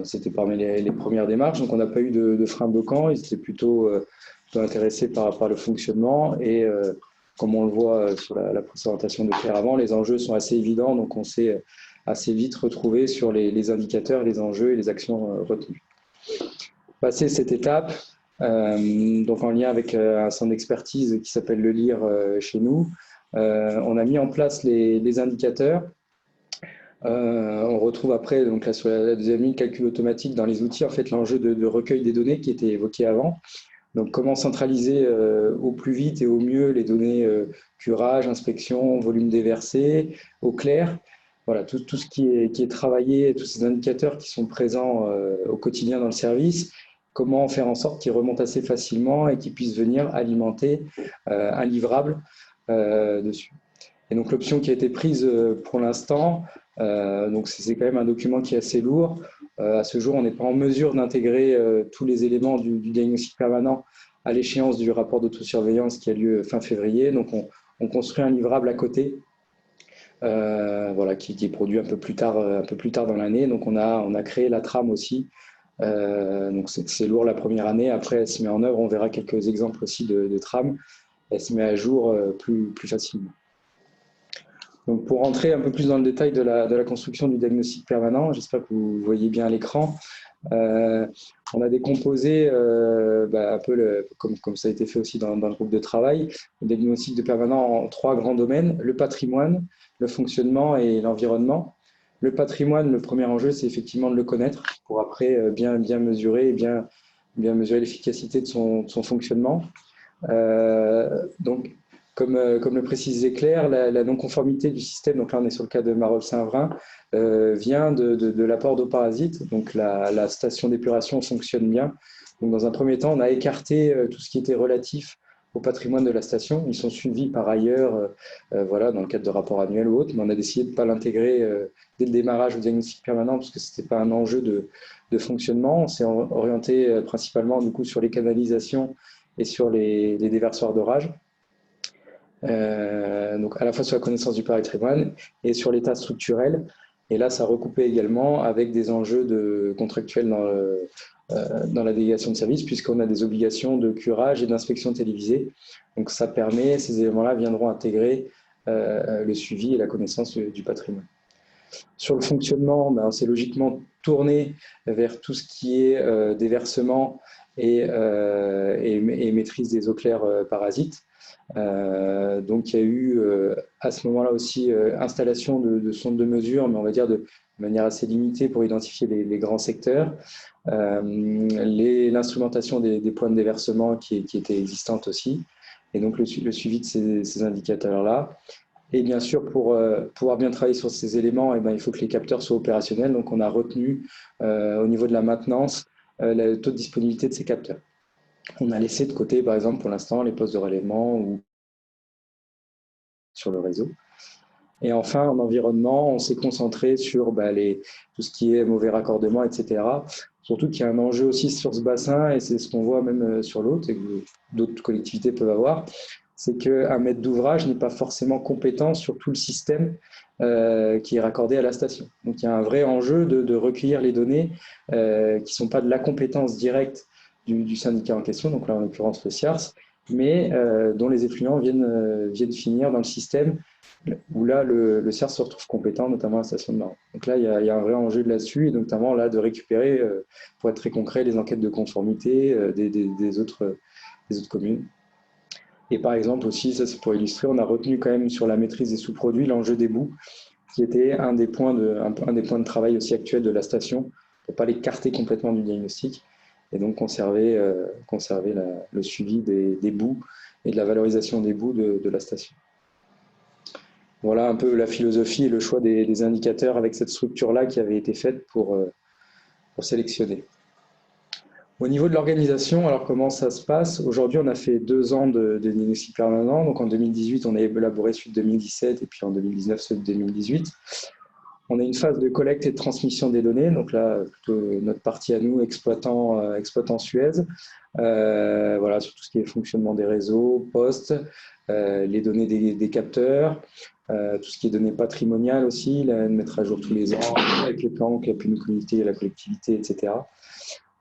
D: c'était parmi les premières démarches, donc on n'a pas eu de frein bloquant, ils étaient plutôt intéressés par le fonctionnement et comme on le voit sur la présentation de Claire avant, les enjeux sont assez évidents, donc on s'est assez vite retrouvé sur les indicateurs, les enjeux et les actions retenues. Passer cette étape, donc en lien avec un centre d'expertise qui s'appelle le LIR chez nous, on a mis en place les indicateurs. On retrouve après, donc là sur la deuxième ligne, calcul automatique dans les outils, en fait l'enjeu de recueil des données qui était évoqué avant. Donc comment centraliser au plus vite et au mieux les données curage, inspection, volume déversé, eau claire. Voilà, tout ce qui est travaillé, tous ces indicateurs qui sont présents au quotidien dans le service, comment faire en sorte qu'ils remontent assez facilement et qu'ils puissent venir alimenter un livrable dessus. Et donc l'option qui a été prise pour l'instant, donc c'est quand même un document qui est assez lourd. À ce jour, on n'est pas en mesure d'intégrer tous les éléments du diagnostic permanent à l'échéance du rapport d'autosurveillance qui a lieu fin février. Donc on construit un livrable à côté, qui est produit un peu plus tard dans l'année. Donc on a créé la trame aussi. Donc c'est lourd la première année. Après, elle se met en œuvre. On verra quelques exemples aussi de trame. Elle se met à jour plus facilement. Donc pour rentrer un peu plus dans le détail de la construction du diagnostic permanent, j'espère que vous voyez bien à l'écran, on a décomposé un peu comme ça a été fait aussi dans le groupe de travail, le diagnostic de permanent en 3 grands domaines, le patrimoine, le fonctionnement et l'environnement. Le patrimoine, le premier enjeu, c'est effectivement de le connaître pour après bien mesurer et bien mesurer l'efficacité de son fonctionnement. Donc, comme le précisait Claire, la non-conformité du système, donc là on est sur le cas de Marolles-Saint-Vrain, vient de l'apport d'eau parasite. Donc la station d'épuration fonctionne bien. Donc dans un premier temps, on a écarté tout ce qui était relatif au patrimoine de la station. Ils sont suivis par ailleurs dans le cadre de rapports annuels ou autres, mais on a décidé de ne pas l'intégrer dès le démarrage au diagnostic permanent parce que ce n'était pas un enjeu de fonctionnement. On s'est orienté principalement du coup, sur les canalisations et sur les déversoirs d'orage. Donc à la fois sur la connaissance du patrimoine et sur l'état structurel. Et là, ça recoupait également avec des enjeux contractuels dans la délégation de service, puisqu'on a des obligations de curage et d'inspection télévisée. Donc ça permet, ces éléments-là viendront intégrer le suivi et la connaissance du patrimoine. Sur le fonctionnement, on s'est logiquement tourné vers tout ce qui est déversement et maîtrise des eaux claires parasites. Donc il y a eu à ce moment-là aussi installation de sondes de mesure, mais on va dire de manière assez limitée pour identifier les grands secteurs. L'instrumentation des points de déversement qui étaient existantes aussi, et donc le suivi de ces indicateurs-là. Et bien sûr, pour pouvoir bien travailler sur ces éléments, il faut que les capteurs soient opérationnels. Donc on a retenu au niveau de la maintenance le taux de disponibilité de ces capteurs. On a laissé de côté, par exemple, pour l'instant, les postes de relèvement ou sur le réseau. Et enfin, en environnement, on s'est concentré sur tout ce qui est mauvais raccordement, etc. Surtout qu'il y a un enjeu aussi sur ce bassin, et c'est ce qu'on voit même sur l'autre, et que d'autres collectivités peuvent avoir, c'est qu'un maître d'ouvrage n'est pas forcément compétent sur tout le système qui est raccordé à la station. Donc il y a un vrai enjeu de recueillir les données qui ne sont pas de la compétence directe du syndicat en question, donc là en l'occurrence le CIARS, mais dont les effluents viennent finir dans le système où là le CIARS se retrouve compétent, notamment à la station de Maron. Donc là il y a un vrai enjeu là-dessus, et notamment là de récupérer, pour être très concret, les enquêtes de conformité des autres communes. Et par exemple aussi, ça c'est pour illustrer, on a retenu quand même sur la maîtrise des sous-produits l'enjeu des boues, qui était un des points de travail aussi actuels de la station, pour ne pas l'écarter complètement du diagnostic, et donc conserver le suivi des boues et de la valorisation des boues de la station. Voilà un peu la philosophie et le choix des indicateurs avec cette structure-là qui avait été faite pour sélectionner. Au niveau de l'organisation, alors comment ça se passe? Aujourd'hui, on a fait 2 ans de diagnostic permanent. Donc en 2018, on a élaboré celui de 2017 et puis en 2019, celui de 2018. On a une phase de collecte et de transmission des données. Donc là, plutôt notre partie à nous, exploitant Suez. Voilà, sur tout ce qui est fonctionnement des réseaux, postes, les données des capteurs, tout ce qui est données patrimoniales aussi, mettre à jour tous les ans avec les plans qui appuient nos communautés et la collectivité, etc.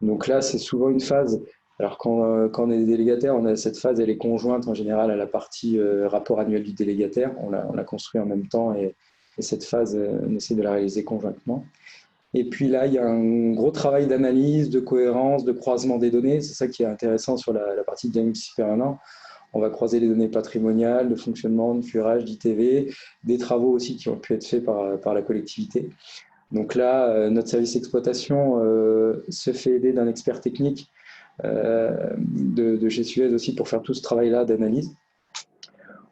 D: Donc là, c'est souvent une phase. Alors quand on est délégataire, on a cette phase, elle est conjointe en général à la partie rapport annuel du délégataire. On l'a construit en même temps, et cette phase, on essaie de la réaliser conjointement. Et puis là, il y a un gros travail d'analyse, de cohérence, de croisement des données. C'est ça qui est intéressant sur la partie de diagnostic permanent. On va croiser les données patrimoniales, de fonctionnement, de curage, d'ITV, des travaux aussi qui ont pu être faits par la collectivité. Donc là, notre service exploitation se fait aider d'un expert technique de chez Suez aussi pour faire tout ce travail-là d'analyse.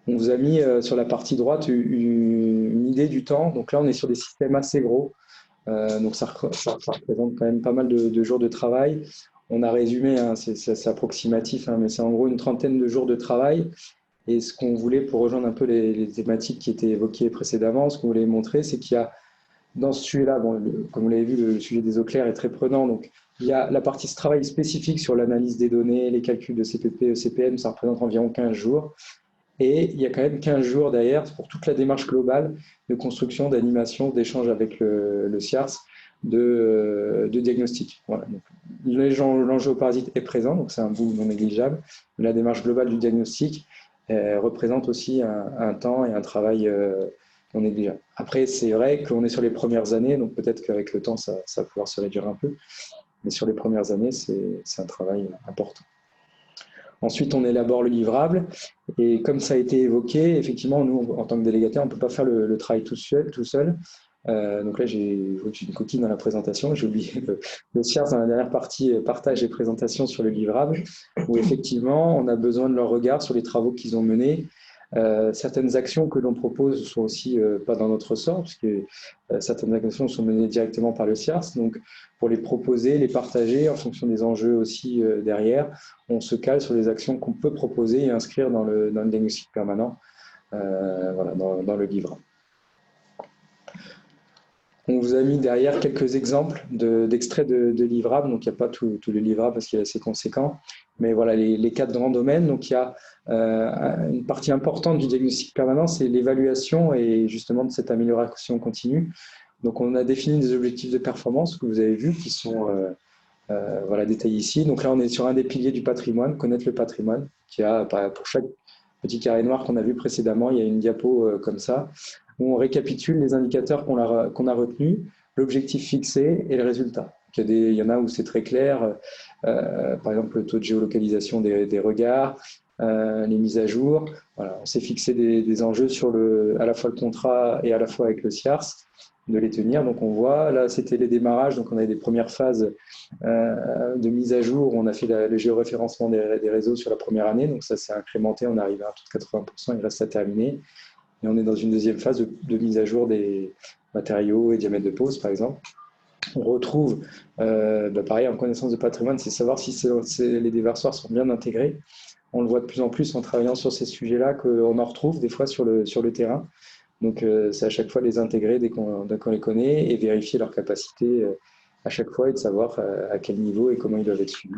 D: On vous a mis sur la partie droite une idée du temps. Donc là, on est sur des systèmes assez gros. Donc ça représente quand même pas mal de jours de travail. On a résumé, hein, c'est approximatif, hein, mais c'est en gros une 30aine de jours de travail. Et ce qu'on voulait, pour rejoindre un peu les thématiques qui étaient évoquées précédemment, ce qu'on voulait montrer, c'est qu'il y a dans ce sujet-là, comme vous l'avez vu, le sujet des eaux claires est très prenant. Donc, il y a la partie de travail spécifique sur l'analyse des données, les calculs de CPP, ECPM, ça représente environ 15 jours. Et il y a quand même 15 jours derrière pour toute la démarche globale de construction, d'animation, d'échange avec le CIARS, de diagnostic. Voilà. L'enjeu aux parasites est présent, donc c'est un bout non négligeable. La démarche globale du diagnostic représente aussi un temps et un travail non négligeable. Après, c'est vrai qu'on est sur les premières années, donc peut-être qu'avec le temps, ça va pouvoir se réduire un peu. Mais sur les premières années, c'est un travail important. Ensuite, on élabore le livrable. Et comme ça a été évoqué, effectivement, nous, en tant que délégataire, on ne peut pas faire le travail tout seul. Donc là, j'ai une coquille dans la présentation. J'ai oublié le CIARS dans la dernière partie partage et présentation sur le livrable, où effectivement, on a besoin de leur regard sur les travaux qu'ils ont menés. Certaines actions que l'on propose sont aussi pas dans notre ressort, puisque certaines actions sont menées directement par le CIARS. Donc, pour les proposer, les partager en fonction des enjeux aussi derrière, on se cale sur les actions qu'on peut proposer et inscrire dans le diagnostic permanent, voilà, dans le livre. On vous a mis derrière quelques exemples d'extraits de livrables. Donc, il n'y a pas tout le livrable parce qu'il est assez conséquent. Mais voilà, les 4 grands domaines. Donc, il y a une partie importante du diagnostic permanent, c'est l'évaluation et justement de cette amélioration continue. Donc, on a défini des objectifs de performance que vous avez vus qui sont voilà, détaillés ici. Donc là, on est sur un des piliers du patrimoine, connaître le patrimoine, qui a pour chaque petit carré noir qu'on a vu précédemment, il y a une diapo comme ça, où on récapitule les indicateurs qu'on a retenus, l'objectif fixé et le résultat. Il y en a où c'est très clair, par exemple le taux de géolocalisation des regards, les mises à jour. Voilà, on s'est fixé des enjeux sur à la fois le contrat et à la fois avec le CIARS, de les tenir. Donc on voit, là c'était les démarrages, donc on avait des premières phases de mise à jour, on a fait le géoréférencement des réseaux sur la première année, donc ça s'est incrémenté, on arrive à un taux de 80%, il reste à terminer. Et on est dans une deuxième phase de mise à jour des matériaux et diamètres de pose, par exemple. On retrouve, pareil, en connaissance de patrimoine, c'est savoir si les déversoirs sont bien intégrés. On le voit de plus en plus en travaillant sur ces sujets-là, qu'on en retrouve des fois sur le terrain. Donc, c'est à chaque fois les intégrer dès qu'on les connaît et vérifier leur capacité à chaque fois et de savoir à quel niveau et comment ils doivent être suivis.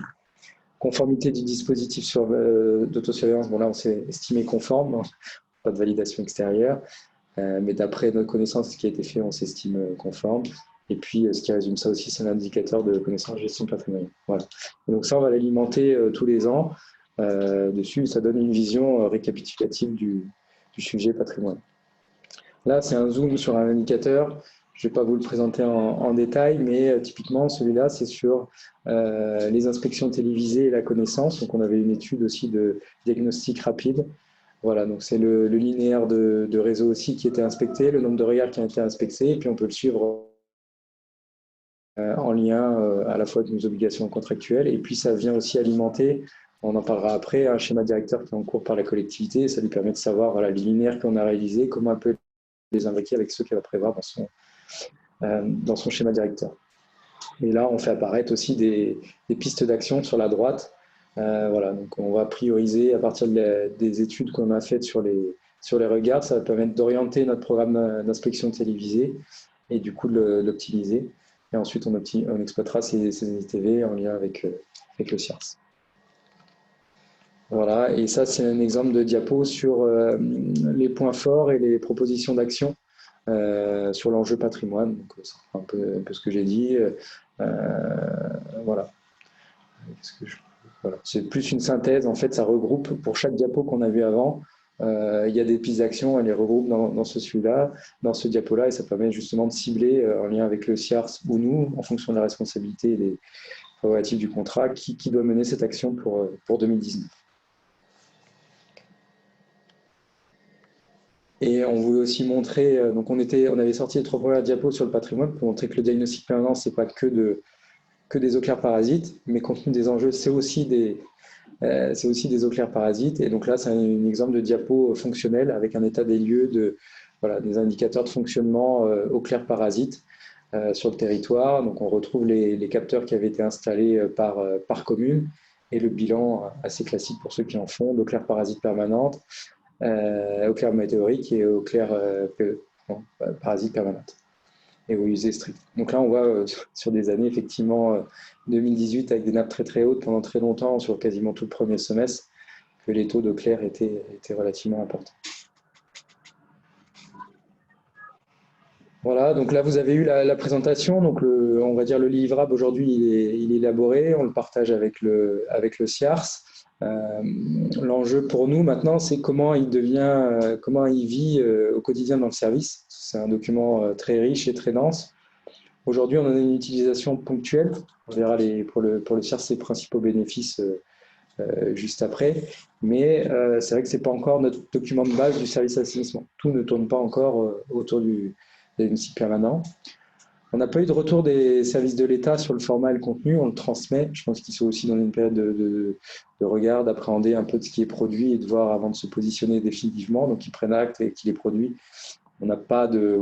D: Conformité du dispositif d'autosurveillance, bon là on s'est estimé conforme, pas de validation extérieure, mais d'après notre connaissance, ce qui a été fait, on s'estime conforme. Et puis, ce qui résume ça aussi, c'est un indicateur de connaissance de gestion patrimoniale. Voilà. Et donc ça, on va l'alimenter tous les ans dessus. Ça donne une vision récapitulative du sujet patrimoine. Là, c'est un zoom sur un indicateur. Je ne vais pas vous le présenter en détail, mais typiquement, celui-là, c'est sur les inspections télévisées et la connaissance. Donc, on avait une étude aussi de diagnostic rapide. Voilà, donc c'est le linéaire de réseau aussi qui était inspecté, le nombre de regards qui a été inspecté, et puis on peut le suivre en lien à la fois avec nos obligations contractuelles, et puis ça vient aussi alimenter, on en parlera après, un schéma directeur qui est en cours par la collectivité, et ça lui permet de savoir voilà, les linéaires qu'on a réalisés, comment elle peut les imbriquer avec ceux qu'elle va prévoir dans son schéma directeur. Et là, on fait apparaître aussi des pistes d'action sur la droite. Voilà, donc on va prioriser à partir des études qu'on a faites sur les regards. Ça va permettre d'orienter notre programme d'inspection télévisée et du coup de l'optimiser. Et ensuite, on exploitera ces ITV en lien avec le CIARS. Voilà, et ça, c'est un exemple de diapo sur les points forts et les propositions d'action sur l'enjeu patrimoine. Donc, c'est un peu ce que j'ai dit. Voilà. Voilà. C'est plus une synthèse. En fait, ça regroupe pour chaque diapo qu'on a vu avant. Il y a des pistes d'action, elle les regroupe dans ce diapo-là, et ça permet justement de cibler en lien avec le CIARS ou nous, en fonction de la responsabilité et des prérogatives du contrat, qui doit mener cette action pour 2019. Et on voulait aussi montrer, donc on avait sorti les 3 premières diapos sur le patrimoine pour montrer que le diagnostic permanent, ce n'est pas que des eaux claires parasites, mais compte tenu des enjeux, c'est aussi des eaux claires parasites. Et donc là, c'est un exemple de diapo fonctionnel avec un état des lieux des indicateurs de fonctionnement eaux claires parasites sur le territoire. Donc on retrouve les capteurs qui avaient été installés par commune et le bilan assez classique pour ceux qui en font, d'eau claire parasite permanente, eau claire météorique et eau claire parasite permanente et eau usée stricte. Donc là, on voit sur des années, effectivement, 2018, avec des nappes très très hautes pendant très longtemps, sur quasiment tout le premier semestre, que les taux d'eau claire étaient relativement importants. Voilà, donc là, vous avez eu la présentation. Donc, on va dire le livrable, aujourd'hui, il est élaboré. On le partage avec le CIARS. L'enjeu pour nous, maintenant, c'est comment il vit au quotidien dans le service. C'est un document très riche et très dense. Aujourd'hui, on en a une utilisation ponctuelle. On verra pour le CIARS ses principaux bénéfices juste après. Mais c'est vrai que ce n'est pas encore notre document de base du service assainissement. Tout ne tourne pas encore autour du diagnostic permanent. On n'a pas eu de retour des services de l'État sur le format et le contenu, on le transmet. Je pense qu'ils sont aussi dans une période de regard, d'appréhender un peu de ce qui est produit et de voir avant de se positionner définitivement. Donc, ils prennent acte et qu'ils les produisent. On n'a pas de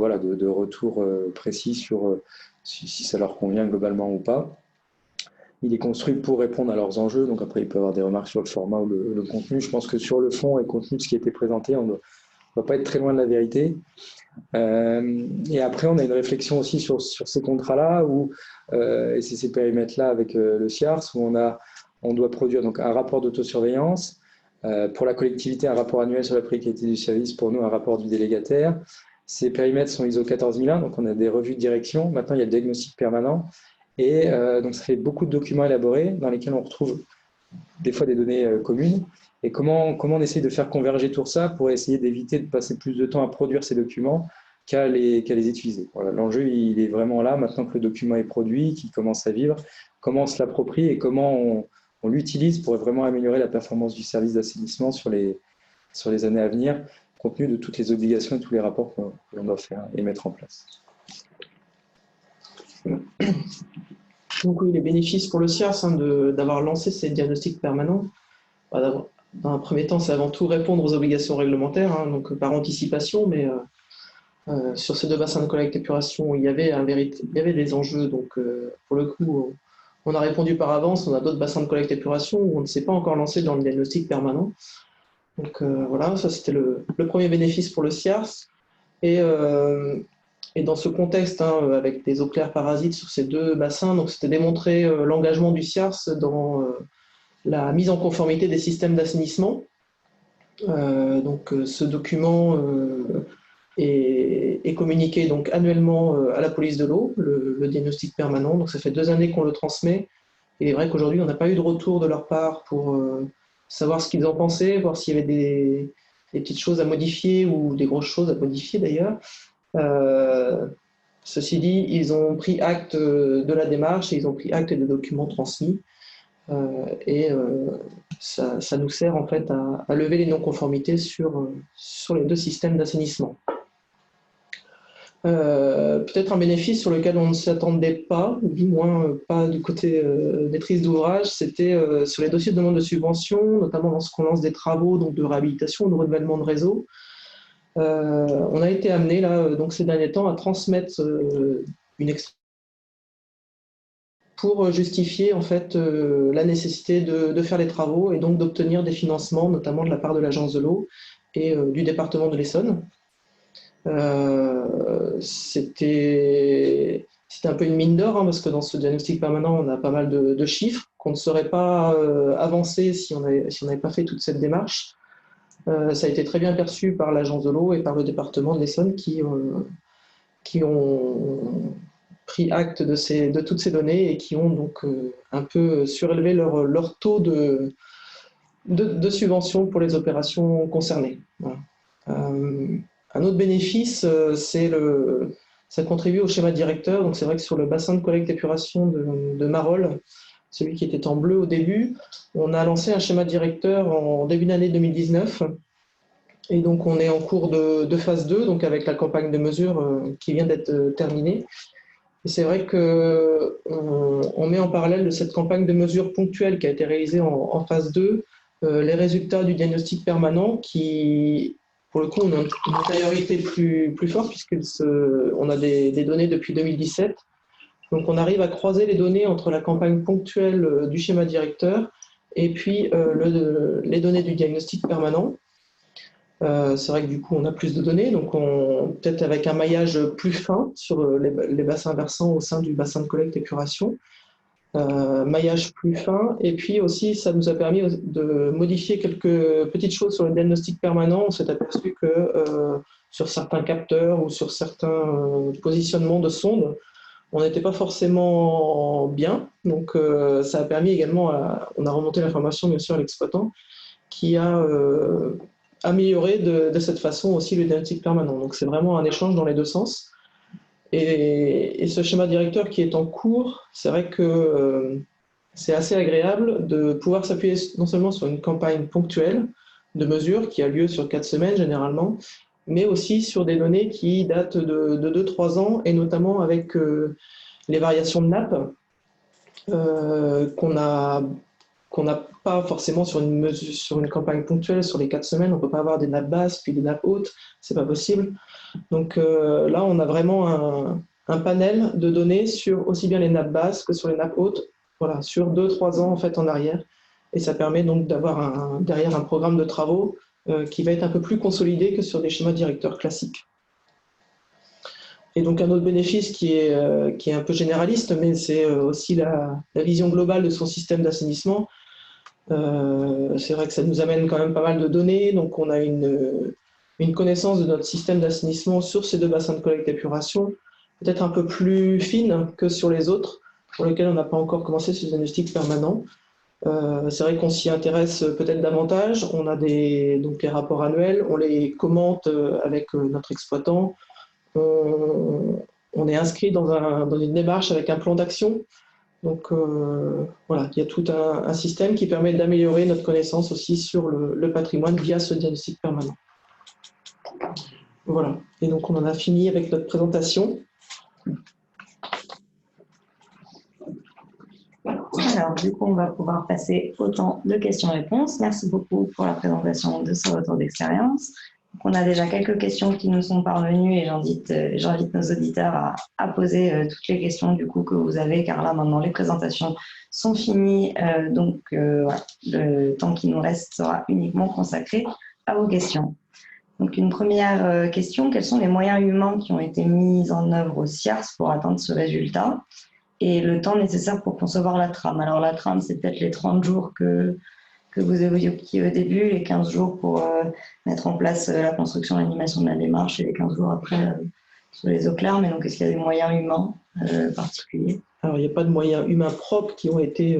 D: retour précis sur si ça leur convient globalement ou pas. Il est construit pour répondre à leurs enjeux. Donc, après, il peut y avoir des remarques sur le format ou le contenu. Je pense que sur le fond et le contenu de ce qui a été présenté, on ne va pas être très loin de la vérité. Et après, on a une réflexion aussi sur ces contrats-là et c'est ces périmètres-là avec le CIARS où on doit produire donc un rapport d'autosurveillance, pour la collectivité un rapport annuel sur la précarité du service, pour nous un rapport du délégataire. Ces périmètres sont ISO 14001, donc on a des revues de direction. Maintenant, il y a le diagnostic permanent et donc ça fait beaucoup de documents élaborés dans lesquels on retrouve des fois des données communes. Et comment on essaye de faire converger tout ça pour essayer d'éviter de passer plus de temps à produire ces documents qu'à les utiliser. Voilà, l'enjeu, il est vraiment là, maintenant que le document est produit, qu'il commence à vivre, comment on se l'approprie et comment on l'utilise pour vraiment améliorer la performance du service d'assainissement sur les années à venir, compte tenu de toutes les obligations et tous les rapports que l'on doit faire et mettre en place.
E: Donc oui, les bénéfices pour le CIARS d'avoir lancé ces diagnostics permanents, dans un premier temps, c'est avant tout répondre aux obligations réglementaires, donc par anticipation, mais sur ces deux bassins de collecte et épuration, il y avait des enjeux. Donc pour le coup, on a répondu par avance. On a d'autres bassins de collecte et épuration où on ne s'est pas encore lancé dans le diagnostic permanent. Donc voilà, ça c'était le premier bénéfice pour le CIARS. Et dans ce contexte, avec des eaux claires parasites sur ces deux bassins, donc c'était démontrer l'engagement du CIARS dans la mise en conformité des systèmes d'assainissement. Donc ce document est communiqué donc annuellement à la police de l'eau, le diagnostic permanent. Donc ça fait 2 années qu'on le transmet. Et il est vrai qu'aujourd'hui, on n'a pas eu de retour de leur part pour savoir ce qu'ils en pensaient, voir s'il y avait des petites choses à modifier ou des grosses choses à modifier d'ailleurs. Ceci dit, ils ont pris acte de la démarche et ils ont pris acte des documents transmis. Ça nous sert en fait à lever les non-conformités sur les deux systèmes d'assainissement. Peut-être un bénéfice sur lequel on ne s'attendait pas, ou du moins pas du côté maîtrise d'ouvrage, c'était sur les dossiers de demande de subvention, notamment lorsqu'on lance des travaux donc de réhabilitation, de renouvellement de réseau. On a été amené là, donc ces derniers temps à transmettre une extraction pour justifier en fait la nécessité de faire les travaux et donc d'obtenir des financements, notamment de la part de l'Agence de l'eau et du département de l'Essonne. C'était un peu une mine d'or, parce que dans ce diagnostic permanent, on a pas mal de chiffres qu'on ne saurait pas avancer si on n'avait pas fait toute cette démarche. Ça a été très bien perçu par l'Agence de l'eau et par le département de l'Essonne qui ont pris acte de toutes ces données et qui ont donc un peu surélevé leur taux de subvention pour les opérations concernées. Voilà. Un autre bénéfice, ça contribue au schéma directeur. Donc c'est vrai que sur le bassin de collecte et épuration de Marolles, celui qui était en bleu au début, on a lancé un schéma directeur en début d'année 2019. Et donc on est en cours de phase 2, donc avec la campagne de mesures qui vient d'être terminée. Et c'est vrai qu'on met en parallèle de cette campagne de mesures ponctuelle qui a été réalisée en phase 2 les résultats du diagnostic permanent qui, pour le coup, on a une antériorité plus forte puisqu'on a des données depuis 2017. Donc on arrive à croiser les données entre la campagne ponctuelle du schéma directeur et puis les données du diagnostic permanent. C'est vrai que du coup on a plus de données, donc peut-être avec un maillage plus fin sur les bassins versants au sein du bassin de collecte et épuration, maillage plus fin, et puis aussi ça nous a permis de modifier quelques petites choses sur le diagnostic permanent. On s'est aperçu que sur certains capteurs ou sur certains positionnements de sondes, on n'était pas forcément bien, donc ça a permis également, on a remonté l'information bien sûr à l'exploitant, qui a améliorer de cette façon aussi le diagnostic permanent. Donc c'est vraiment un échange dans les deux sens. Et ce schéma directeur qui est en cours, c'est vrai que c'est assez agréable de pouvoir s'appuyer non seulement sur une campagne ponctuelle de mesures qui a lieu sur 4 semaines généralement, mais aussi sur des données qui datent de 2-3 ans, et notamment avec les variations de nappe qu'on n'a pas forcément sur une campagne ponctuelle sur les 4 semaines. On ne peut pas avoir des nappes basses puis des nappes hautes, c'est pas possible. Donc là, on a vraiment un panel de données sur aussi bien les nappes basses que sur les nappes hautes, voilà, sur 2-3 ans en fait en arrière. Et ça permet donc d'avoir derrière un programme de travaux qui va être un peu plus consolidé que sur des schémas directeurs classiques. Et donc un autre bénéfice qui est un peu généraliste, mais c'est aussi la vision globale de son système d'assainissement. C'est vrai que ça nous amène quand même pas mal de données, donc on a une connaissance de notre système d'assainissement sur ces deux bassins de collecte et épuration, peut-être un peu plus fine que sur les autres, pour lesquels on n'a pas encore commencé ce diagnostic permanent. C'est vrai qu'on s'y intéresse peut-être davantage. On a donc les rapports annuels, on les commente avec notre exploitant. On est inscrit dans une démarche avec un plan d'action. Donc voilà, il y a tout un système qui permet d'améliorer notre connaissance aussi sur le patrimoine via ce diagnostic permanent. Voilà, et donc on en a fini avec notre présentation.
A: Alors, du coup, on va pouvoir passer au temps de questions-réponses. Merci beaucoup pour la présentation de ce retour d'expérience. On a déjà quelques questions qui nous sont parvenues et j'invite nos auditeurs à poser toutes les questions du coup que vous avez, car là maintenant les présentations sont finies, donc voilà, le temps qui nous reste sera uniquement consacré à vos questions. Donc une première question, quels sont les moyens humains qui ont été mis en œuvre au CIARS pour atteindre ce résultat et le temps nécessaire pour concevoir la trame? Alors la trame, c'est peut-être les 30 jours que vous évoquiez au début, les 15 jours pour mettre en place la construction, l'animation de la démarche et les 15 jours après sur les eaux claires. Mais donc, est-ce qu'il y a des moyens humains particuliers?
E: Alors, il n'y a pas de moyens humains propres qui ont été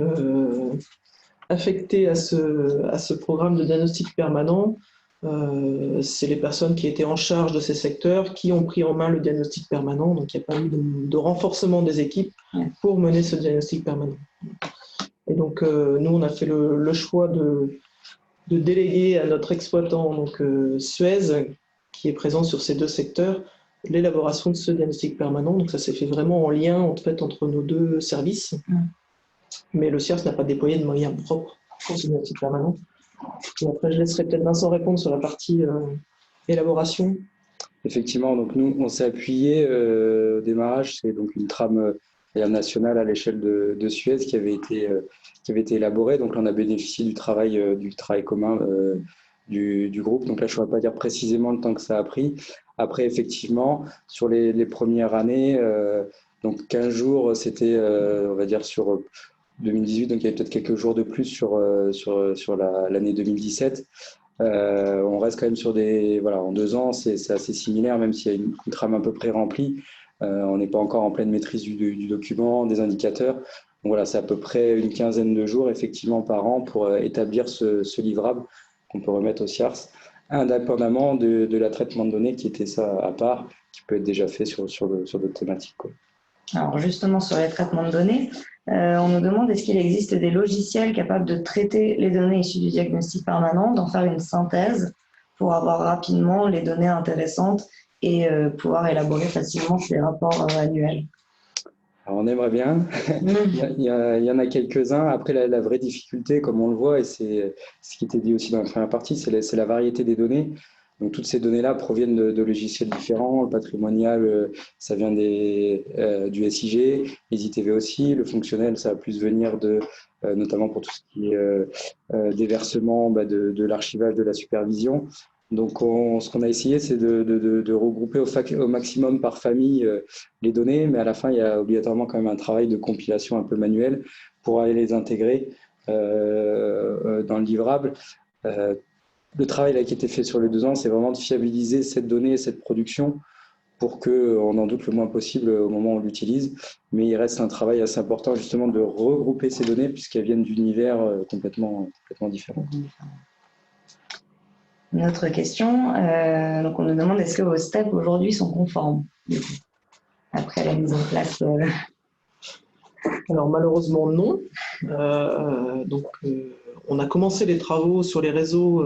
E: affectés à ce programme de diagnostic permanent. C'est les personnes qui étaient en charge de ces secteurs qui ont pris en main le diagnostic permanent. Donc, il n'y a pas eu de renforcement des équipes pour mener ce diagnostic permanent. Et donc, nous, on a fait le choix de déléguer à notre exploitant, donc Suez, qui est présent sur ces deux secteurs, l'élaboration de ce diagnostic permanent. Donc, ça s'est fait vraiment en lien en fait, entre nos deux services. Mais le CIARS n'a pas déployé de moyens propres pour ce diagnostic permanent. Et après, je laisserai peut-être Vincent répondre sur la partie élaboration.
D: Effectivement, donc nous, on s'est appuyé au démarrage, c'est donc une trame nationale à l'échelle de Suez qui avait été élaborée. Donc là, on a bénéficié du travail commun du groupe. Donc là, je ne pourrais pas dire précisément le temps que ça a pris. Après, effectivement, sur les premières années, donc 15 jours, c'était, on va dire, sur 2018, donc il y avait peut-être quelques jours de plus sur l'année 2017. On reste quand même sur en 2 ans, c'est assez similaire, même s'il y a une trame à peu près remplie. On n'est pas encore en pleine maîtrise du document, des indicateurs. Donc voilà, c'est à peu près une quinzaine de jours effectivement par an pour établir ce livrable qu'on peut remettre au CIARS, indépendamment de la traitement de données qui était ça à part, qui peut être déjà fait sur d'autres thématiques, quoi.
A: Alors justement, sur les traitements de données, on nous demande est-ce qu'il existe des logiciels capables de traiter les données issues du diagnostic permanent, d'en faire une synthèse pour avoir rapidement les données intéressantes et pouvoir élaborer facilement ces rapports annuels?
D: Alors on aimerait bien, il y en a quelques-uns. Après, la vraie difficulté, comme on le voit, et c'est ce qui était dit aussi dans la première partie, c'est la variété des données. Donc toutes ces données-là proviennent de logiciels différents. Le patrimonial, ça vient du SIG, les ITV aussi. Le fonctionnel, ça va plus venir notamment pour tout ce qui est déversement de l'archivage, de la supervision. Donc ce qu'on a essayé, c'est de regrouper au maximum par famille les données, mais à la fin, il y a obligatoirement quand même un travail de compilation un peu manuel pour aller les intégrer dans le livrable. Le travail là, qui a été fait sur les 2 ans, c'est vraiment de fiabiliser cette donnée et cette production pour qu'on en doute le moins possible au moment où on l'utilise. Mais il reste un travail assez important justement de regrouper ces données puisqu'elles viennent d'univers complètement différents.
A: Une autre question, donc on nous demande est-ce que vos steps aujourd'hui sont conformes du coup, après la mise en place
E: Alors malheureusement non. On a commencé les travaux sur les réseaux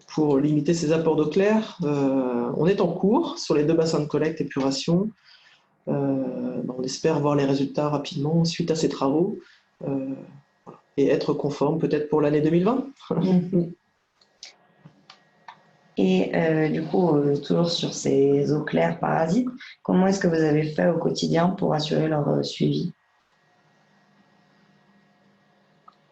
E: pour limiter ces apports d'eau claire. On est en cours sur les 2 bassins de collecte et épuration. On espère voir les résultats rapidement suite à ces travaux et être conforme peut-être pour l'année 2020.
A: Et du coup, toujours sur ces eaux claires parasites, comment est-ce que vous avez fait au quotidien pour assurer leur suivi?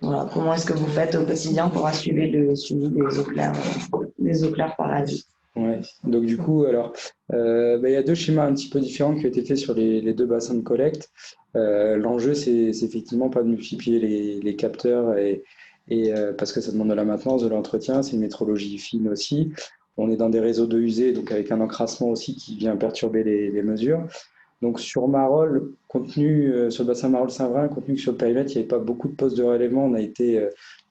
A: Voilà, comment est-ce que vous faites au quotidien pour assurer le suivi des eaux claires parasites?
D: Ouais. Donc du coup, alors, il y a 2 schémas un petit peu différents qui ont été faits sur les 2 bassins de collecte. L'enjeu, c'est effectivement pas de multiplier les capteurs et parce que ça demande de la maintenance, de l'entretien, c'est une métrologie fine aussi. On est dans des réseaux d'eau usée, donc avec un encrassement aussi qui vient perturber les mesures. Donc sur Marolles, sur le bassin Marolles-Saint-Vrain, compte tenu que sur le périmètre, il n'y avait pas beaucoup de postes de relèvement, on a été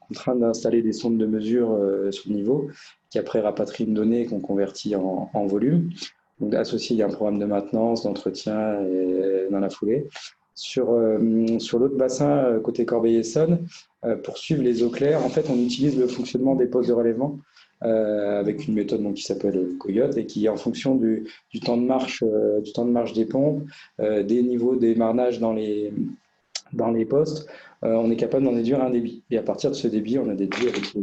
D: contraint d'installer des sondes de mesure sur le niveau, qui après rapatrient une donnée qu'on convertit en volume. Donc associé, il y a un programme de maintenance, d'entretien dans la foulée. Sur l'autre bassin, côté Corbeil-Essonnes, pour suivre les eaux claires, en fait, on utilise le fonctionnement des postes de relèvement avec une méthode qui s'appelle Coyote et qui, en fonction du temps de marche des pompes, des niveaux des marnages dans les postes, on est capable d'en déduire un débit. Et à partir de ce débit, on a déduit avec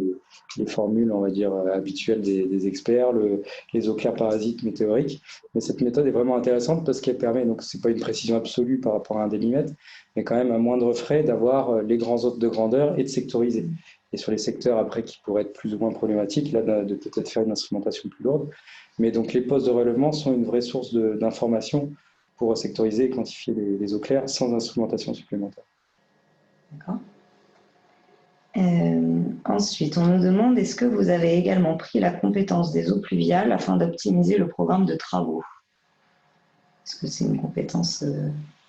D: les formules, on va dire, habituelles des experts, les eaux claires parasites météoriques. Mais cette méthode est vraiment intéressante parce qu'elle permet, donc c'est pas une précision absolue par rapport à un débitmètre, mais quand même à moindre frais d'avoir les grands ordres de grandeur et de sectoriser. Et sur les secteurs après qui pourraient être plus ou moins problématiques, là de peut-être faire une instrumentation plus lourde. Mais donc les postes de relèvement sont une vraie source d'information pour sectoriser et quantifier les eaux claires sans instrumentation supplémentaire.
A: D'accord. Ensuite, on nous demande, est-ce que vous avez également pris la compétence des eaux pluviales afin d'optimiser le programme de travaux? Est-ce que c'est une compétence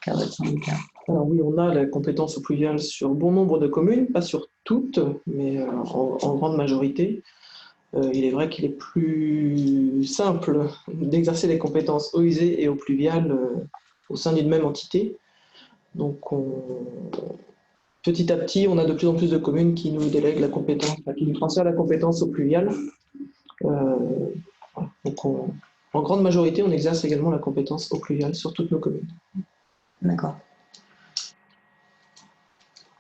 A: qu'a votre syndicat?
E: Alors oui, on a la compétence eaux pluviales sur bon nombre de communes, pas sur toutes, mais en grande majorité. Il est vrai qu'il est plus simple d'exercer les compétences eaux usées et eaux pluviales au sein d'une même entité. Donc, petit à petit, on a de plus en plus de communes qui nous délèguent la compétence, qui nous transfèrent la compétence eaux pluviales. Donc, en grande majorité, on exerce également la compétence eaux pluviales sur toutes nos communes.
A: D'accord.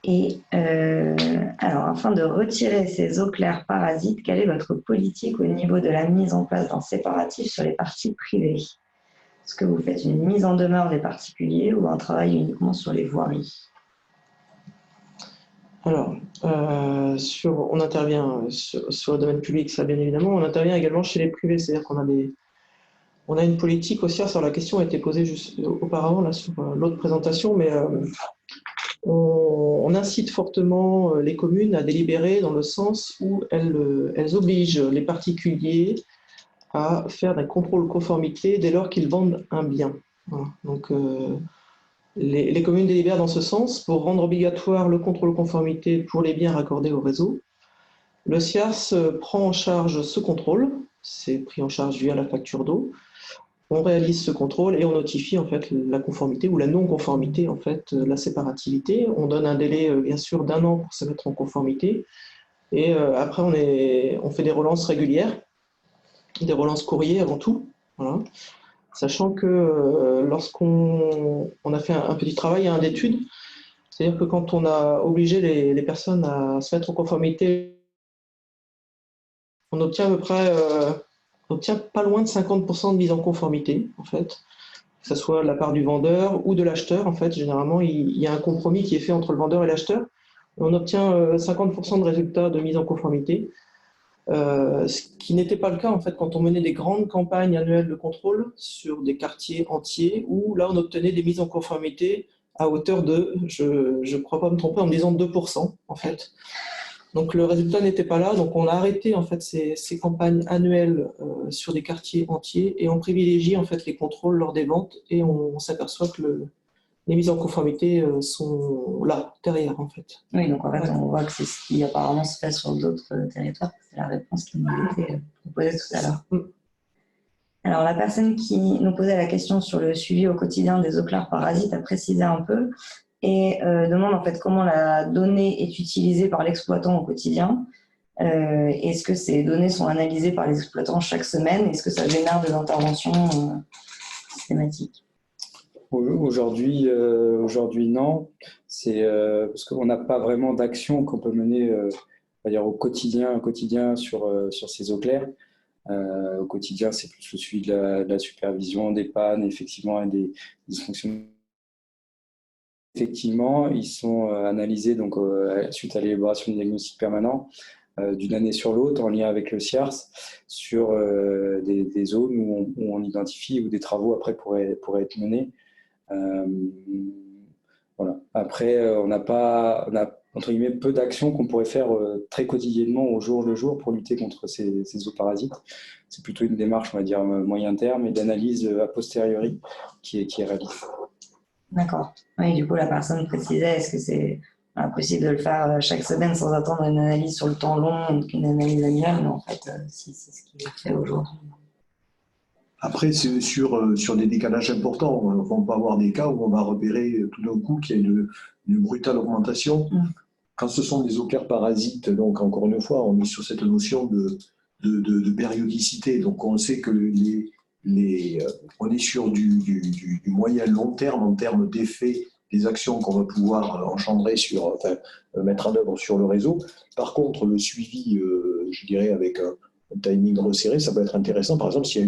A: Et alors, afin de retirer ces eaux claires parasites, quelle est votre politique au niveau de la mise en place d'un séparatif sur les parties privées? Est-ce que vous faites une mise en demeure des particuliers ou un travail uniquement sur les voiries?
E: Alors, on intervient sur le domaine public, ça bien évidemment, on intervient également chez les privés, c'est-à-dire on a une politique aussi, sur la question a été posée juste auparavant là, sur l'autre présentation, mais on incite fortement les communes à délibérer dans le sens où elles obligent les particuliers à faire un contrôle conformité dès lors qu'ils vendent un bien. Voilà. Donc, les communes délibèrent dans ce sens pour rendre obligatoire le contrôle conformité pour les biens raccordés au réseau. Le SIARS prend en charge ce contrôle, c'est pris en charge via la facture d'eau. On réalise ce contrôle et on notifie en fait la conformité ou la non-conformité, en fait, la séparativité. On donne un délai bien sûr d'1 an pour se mettre en conformité. Et après, on fait des relances régulières, des relances courrier avant tout. Voilà. Sachant que lorsqu'on a fait un petit travail, un d'étude, c'est-à-dire que quand on a obligé les personnes à se mettre en conformité, on obtient à peu près, on obtient pas loin de 50% de mise en conformité, en fait, que ce soit de la part du vendeur ou de l'acheteur. En fait, généralement, il y a un compromis qui est fait entre le vendeur et l'acheteur. On obtient 50% de résultats de mise en conformité. Ce qui n'était pas le cas en fait quand on menait des grandes campagnes annuelles de contrôle sur des quartiers entiers où là on obtenait des mises en conformité à hauteur de, je ne crois pas me tromper en me disant 2% en fait. Donc le résultat n'était pas là, donc on a arrêté en fait ces campagnes annuelles sur des quartiers entiers et on privilégie en fait les contrôles lors des ventes et on s'aperçoit que les mises en conformité sont là, derrière en fait.
A: Oui, donc en fait, on voit que c'est ce qui apparemment se fait sur d'autres territoires. C'est la réponse qui nous a été proposée tout à l'heure. Alors, la personne qui nous posait la question sur le suivi au quotidien des eaux claires parasites a précisé un peu et demande en fait comment la donnée est utilisée par l'exploitant au quotidien. Est-ce que ces données sont analysées par les exploitants chaque semaine? Est-ce que ça génère des interventions systématiques?
D: Aujourd'hui, non. C'est parce qu'on n'a pas vraiment d'action qu'on peut mener on va dire au quotidien sur ces eaux claires. Au quotidien, c'est plus le suivi de la supervision, des pannes, effectivement, et des dysfonctionnements. Effectivement, ils sont analysés donc, suite à l'élaboration de diagnostics permanents d'une année sur l'autre en lien avec le SIARS sur des zones où on identifie où des travaux après pourraient être menés. Voilà. Après, on a entre guillemets peu d'actions qu'on pourrait faire très quotidiennement au jour le jour pour lutter contre ces zooparasites. C'est plutôt une démarche, on va dire, moyen terme et d'analyse a posteriori qui est réalisée.
A: D'accord. Oui, du coup, la personne précisait, est-ce que c'est possible de le faire chaque semaine sans attendre une analyse sur le temps long, donc une analyse annuelle, mais en fait, si c'est ce qui est fait aujourd'hui.
C: Après, c'est sur des décalages importants. On peut avoir des cas où on va repérer tout d'un coup qu'il y a une brutale augmentation. Quand ce sont des parasites, donc encore une fois, on est sur cette notion de périodicité. Donc on sait que on est sur du moyen long terme en termes d'effet des actions qu'on va pouvoir engendrer mettre en œuvre sur le réseau. Par contre, le suivi, je dirais, avec un timing resserré, ça peut être intéressant. Par exemple, s'il y a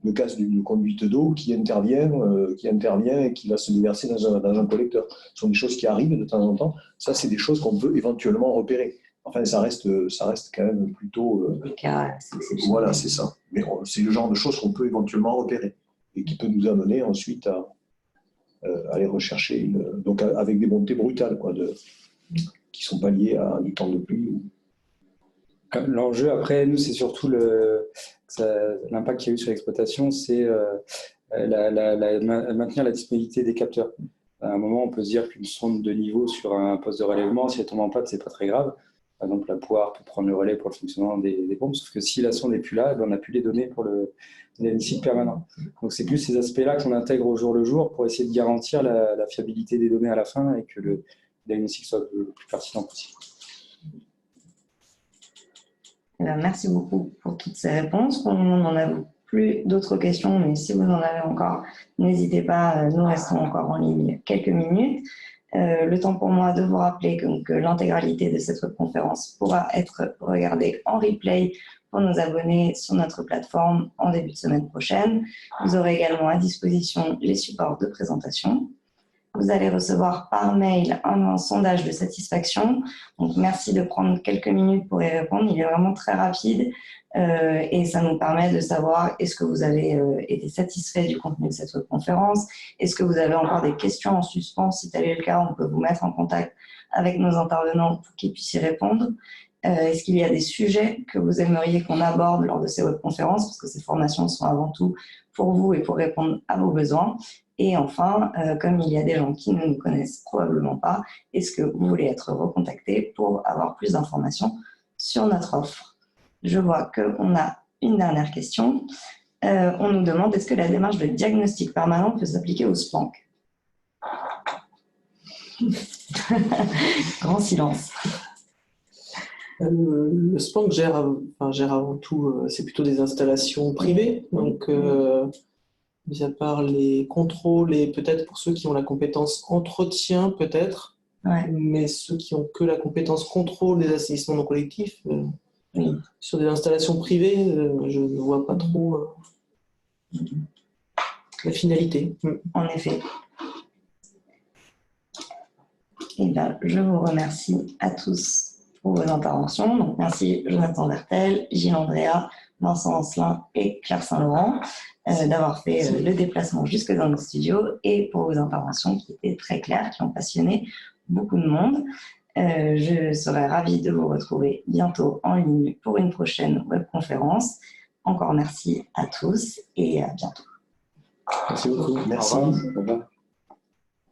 C: une casse d'une conduite d'eau qui intervient et qui va se déverser dans un collecteur. Ce sont des choses qui arrivent de temps en temps. Ça, c'est des choses qu'on peut éventuellement repérer. Enfin, ça reste quand même plutôt... voilà, c'est ça. Mais c'est le genre de choses qu'on peut éventuellement repérer et qui peut nous amener ensuite à aller rechercher, donc avec des montées brutales, qui ne sont pas liées à du temps de pluie.
D: L'enjeu, après, nous, c'est surtout l'impact qu'il y a eu sur l'exploitation, c'est maintenir la disponibilité des capteurs. À un moment, on peut se dire qu'une sonde de niveau sur un poste de relèvement, si elle tombe en panne, c'est pas très grave. Par exemple, la poire peut prendre le relais pour le fonctionnement des pompes, sauf que si la sonde n'est plus là, on n'a plus les données pour le diagnostic permanent. Donc, c'est plus ces aspects-là qu'on intègre au jour le jour pour essayer de garantir la fiabilité des données à la fin et que le diagnostic soit le plus pertinent possible.
A: Merci beaucoup pour toutes ces réponses. On n'en a plus d'autres questions, mais si vous en avez encore, n'hésitez pas, nous restons encore en ligne quelques minutes. Le temps pour moi de vous rappeler que l'intégralité de cette webconférence pourra être regardée en replay pour nos abonnés sur notre plateforme en début de semaine prochaine. Vous aurez également à disposition les supports de présentation. Vous allez recevoir par mail un sondage de satisfaction. Donc, merci de prendre quelques minutes pour y répondre. Il est vraiment très rapide et ça nous permet de savoir est-ce que vous avez été satisfait du contenu de cette webconférence, est-ce que vous avez encore des questions en suspens. Si tel est le cas, on peut vous mettre en contact avec nos intervenants pour qu'ils puissent y répondre. Est-ce qu'il y a des sujets que vous aimeriez qu'on aborde lors de ces webconférences, parce que ces formations sont avant tout pour vous et pour répondre à vos besoins. Et enfin, comme il y a des gens qui ne nous connaissent probablement pas, est-ce que vous voulez être recontacté pour avoir plus d'informations sur notre offre? Je vois qu'on a une dernière question. On nous demande, est-ce que la démarche de diagnostic permanent peut s'appliquer au SPANC? Grand silence.
E: Le SPANC gère avant tout, c'est plutôt des installations privées, donc mis à part les contrôles et peut-être pour ceux qui ont la compétence entretien, peut-être, mais ceux qui ont que la compétence contrôle des assainissements non collectifs, sur des installations privées, je ne vois pas trop la finalité.
A: En effet. Et bien, je vous remercie à tous pour vos interventions. Donc, merci Jonathan Vertel, Gilles Andrea, Vincent Ancelin et Claire Saint-Laurent d'avoir fait le déplacement jusque dans nos studios et pour vos interventions qui étaient très claires, qui ont passionné beaucoup de monde. Je serai ravie de vous retrouver bientôt en ligne pour une prochaine webconférence. Encore merci à tous et à bientôt.
D: Merci beaucoup.
C: Merci.
D: Au revoir.